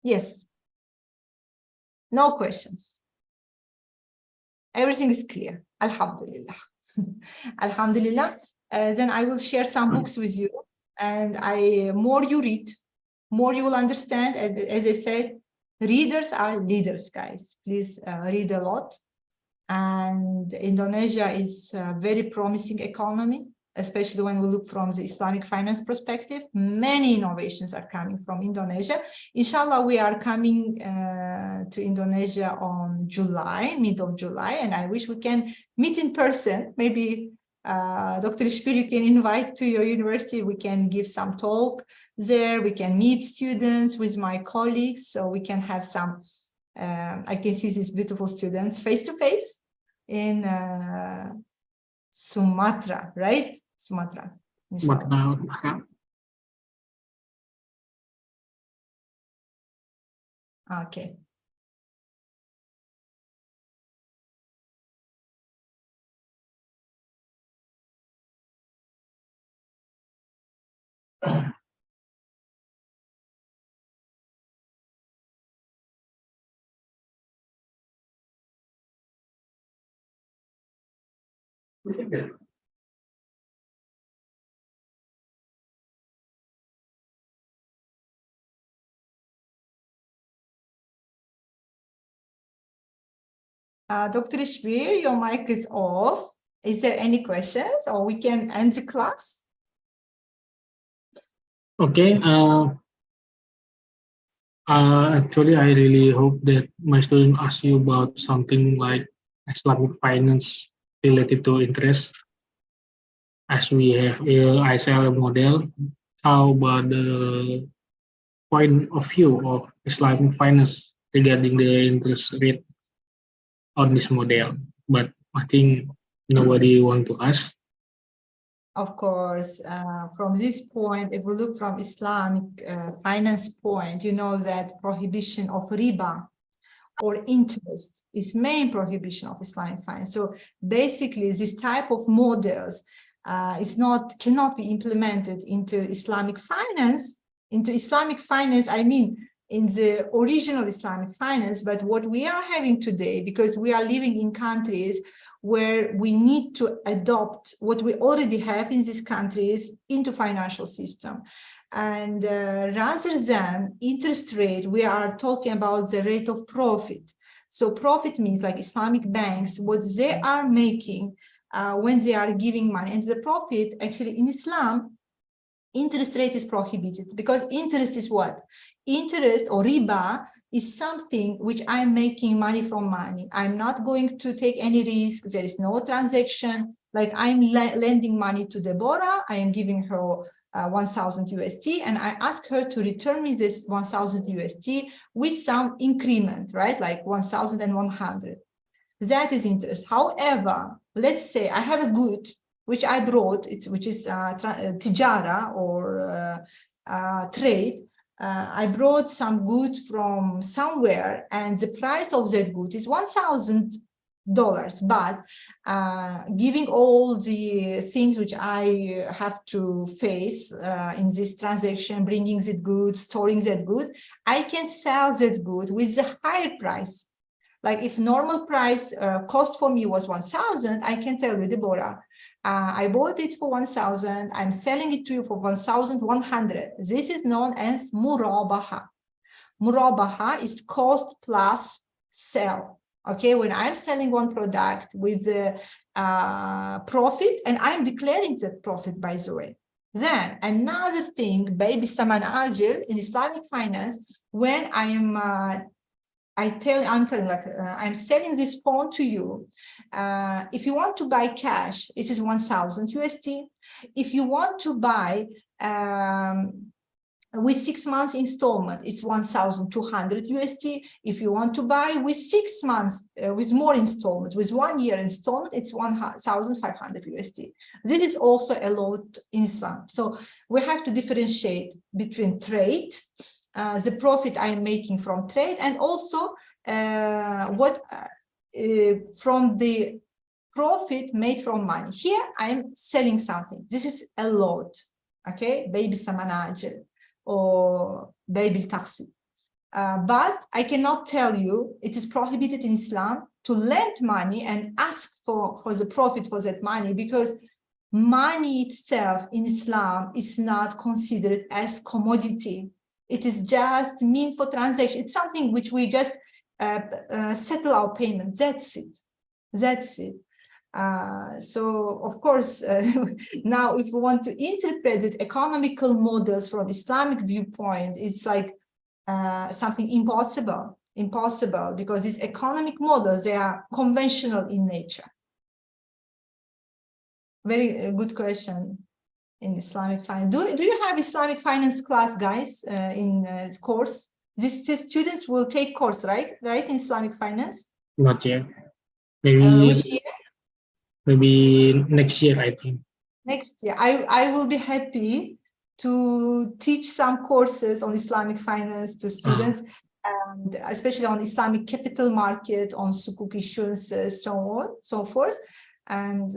Yes. No questions. Everything is clear. Alhamdulillah. Alhamdulillah. Then I will share some books with you, and more you read, more you will understand. And as I said, readers are leaders, guys. Please read a lot. And Indonesia is a very promising economy, especially when we look from the Islamic finance perspective. Many innovations are coming from Indonesia. Inshallah, we are coming to Indonesia on July, mid of July, and I wish we can meet in person. Maybe Dr. Ishbir, you can invite to your university. We can give some talk there. We can meet students with my colleagues, so we can have some I can see these beautiful students face to face in Sumatra, right? Sumatra. Sumatra. Okay. Dr. Ishbir, your mic is off. Is there any questions, or we can end the class? Okay. Actually, I really hope that my student asks you about something like Islamic finance related to interest. As we have a ISL model, how about the point of view of Islamic finance regarding the interest rate on this model? But I think nobody want to ask. Of course, from this point, if we look from Islamic finance point, you know that prohibition of riba or interest is main prohibition of Islamic finance. So basically, this type of models cannot be implemented into Islamic finance. Into Islamic finance, I mean, in the original Islamic finance, but what we are having today, because we are living in countries where we need to adopt what we already have in these countries into financial system. And rather than interest rate, we are talking about the rate of profit. So profit means like Islamic banks, what they are making when they are giving money. And the profit, actually in Islam, interest rate is prohibited, because interest is what? Interest, or riba, is something which I'm making money from money. I'm not going to take any risk. There is no transaction. Like I'm lending money to Deborah. I am giving her 1,000 USD, and I ask her to return me this 1,000 USD with some increment, right? Like 1,100. That is interest. However, let's say I have a good which I brought, which is tijara, or trade. I brought some good from somewhere, and the price of that good is $1,000. But giving all the things which I have to face in this transaction, bringing that good, storing that good, I can sell that good with the higher price. Like if normal price cost for me was 1,000, I can tell you, Deborah, I bought it for 1,000. I'm selling it to you for 1,100. This is known as murabaha. Murabaha is cost plus sell. Okay, when I'm selling one product with the profit, and I'm declaring that profit, by the way. Then another thing, baby saman ajil in Islamic finance, when I'm selling this phone to you. If you want to buy cash, it is 1,000 USD. If you want to buy with 6 months installment, it's 1,200 USD. If you want to buy with 6 months, with more installment, with 1 year installment, it's 1,500 USD. This is also allowed in Islam. So we have to differentiate between trade, the profit I am making from trade, and also from the profit made from money. Here I am selling something. This is allowed. Okay, baby samanajil or baby taxi. But I cannot tell you it is prohibited in Islam to lend money and ask for the profit for that money, because money itself in Islam is not considered as commodity. It is just mean for transaction. It's something which we just settle our payment. That's it. That's it. So of course, now if we want to interpret it, economical models from Islamic viewpoint, it's like something impossible, because these economic models, they are conventional in nature. Very good question in Islamic finance. Do you have Islamic finance class, guys, in course? These students will take course, right? Right, in Islamic finance? Not yet. Maybe which year? Maybe next year, I think. Next year. I will be happy to teach some courses on Islamic finance to students, and especially on Islamic capital market, on sukuk issuances, so on, so forth. And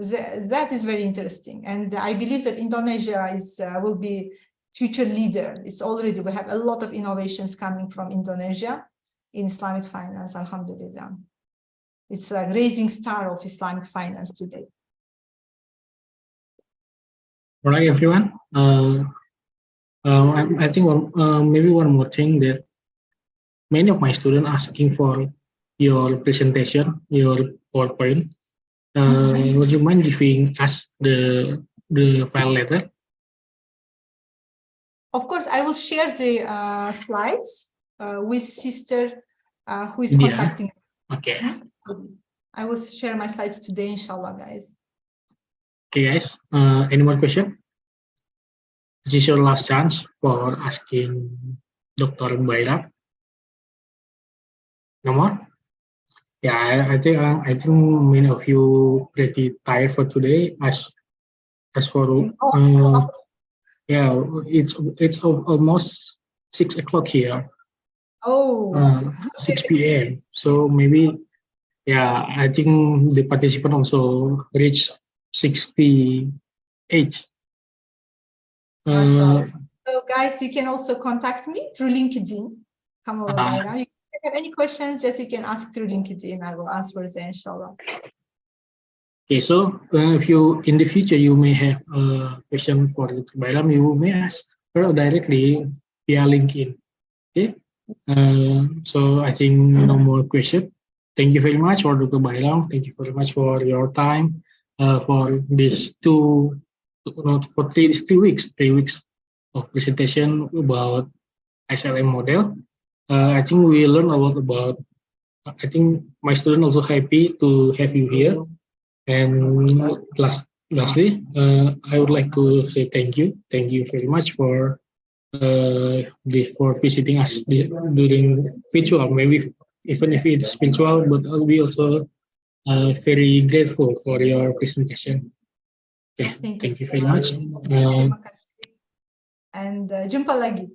that is very interesting. And I believe that Indonesia will be future leader. It's already, we have a lot of innovations coming from Indonesia in Islamic finance, alhamdulillah. It's a rising star of Islamic finance today. All right, everyone. I think maybe one more thing, that many of my students asking for your presentation, your PowerPoint. Would you mind giving us the file later? Of course, I will share the slides with sister who is Yeah. contacting. Okay. I will share my slides today, inshallah, guys. Okay, guys. Any more question? This is your last chance for asking Dr. Bayram. No more? Yeah, I think many of you pretty tired for today. As for yeah, it's almost 6 o'clock here. Oh, 6 p.m. So maybe, yeah, I think the participant also reached 68. mashallah. So guys, you can also contact me through LinkedIn. Kamola Bayram. If you have any questions, just you can ask through LinkedIn. I will answer them, inshallah. Okay, so if you in the future you may have a question for Dr. Bayram, you may ask her directly via LinkedIn. Okay, so I think no more question. Thank you very much for Dr. Bayram. Thank you very much for your time for this 3 weeks of presentation about SLM model. I think we learned a lot about. I think my students also happy to have you here. And lastly, I would like to say thank you very much for visiting us during virtual, maybe even if it's virtual, but I'll be also very grateful for your presentation. Okay, thank you very much. And jumpa lagi.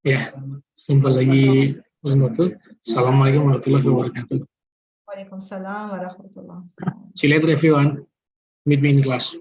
Ya, jumpa lagi. Assalamualaikum warahmatullahi wabarakatuh. Waalaikumsalam warahmatullahi wabarakatuh. See you later, everyone. Meet me in class.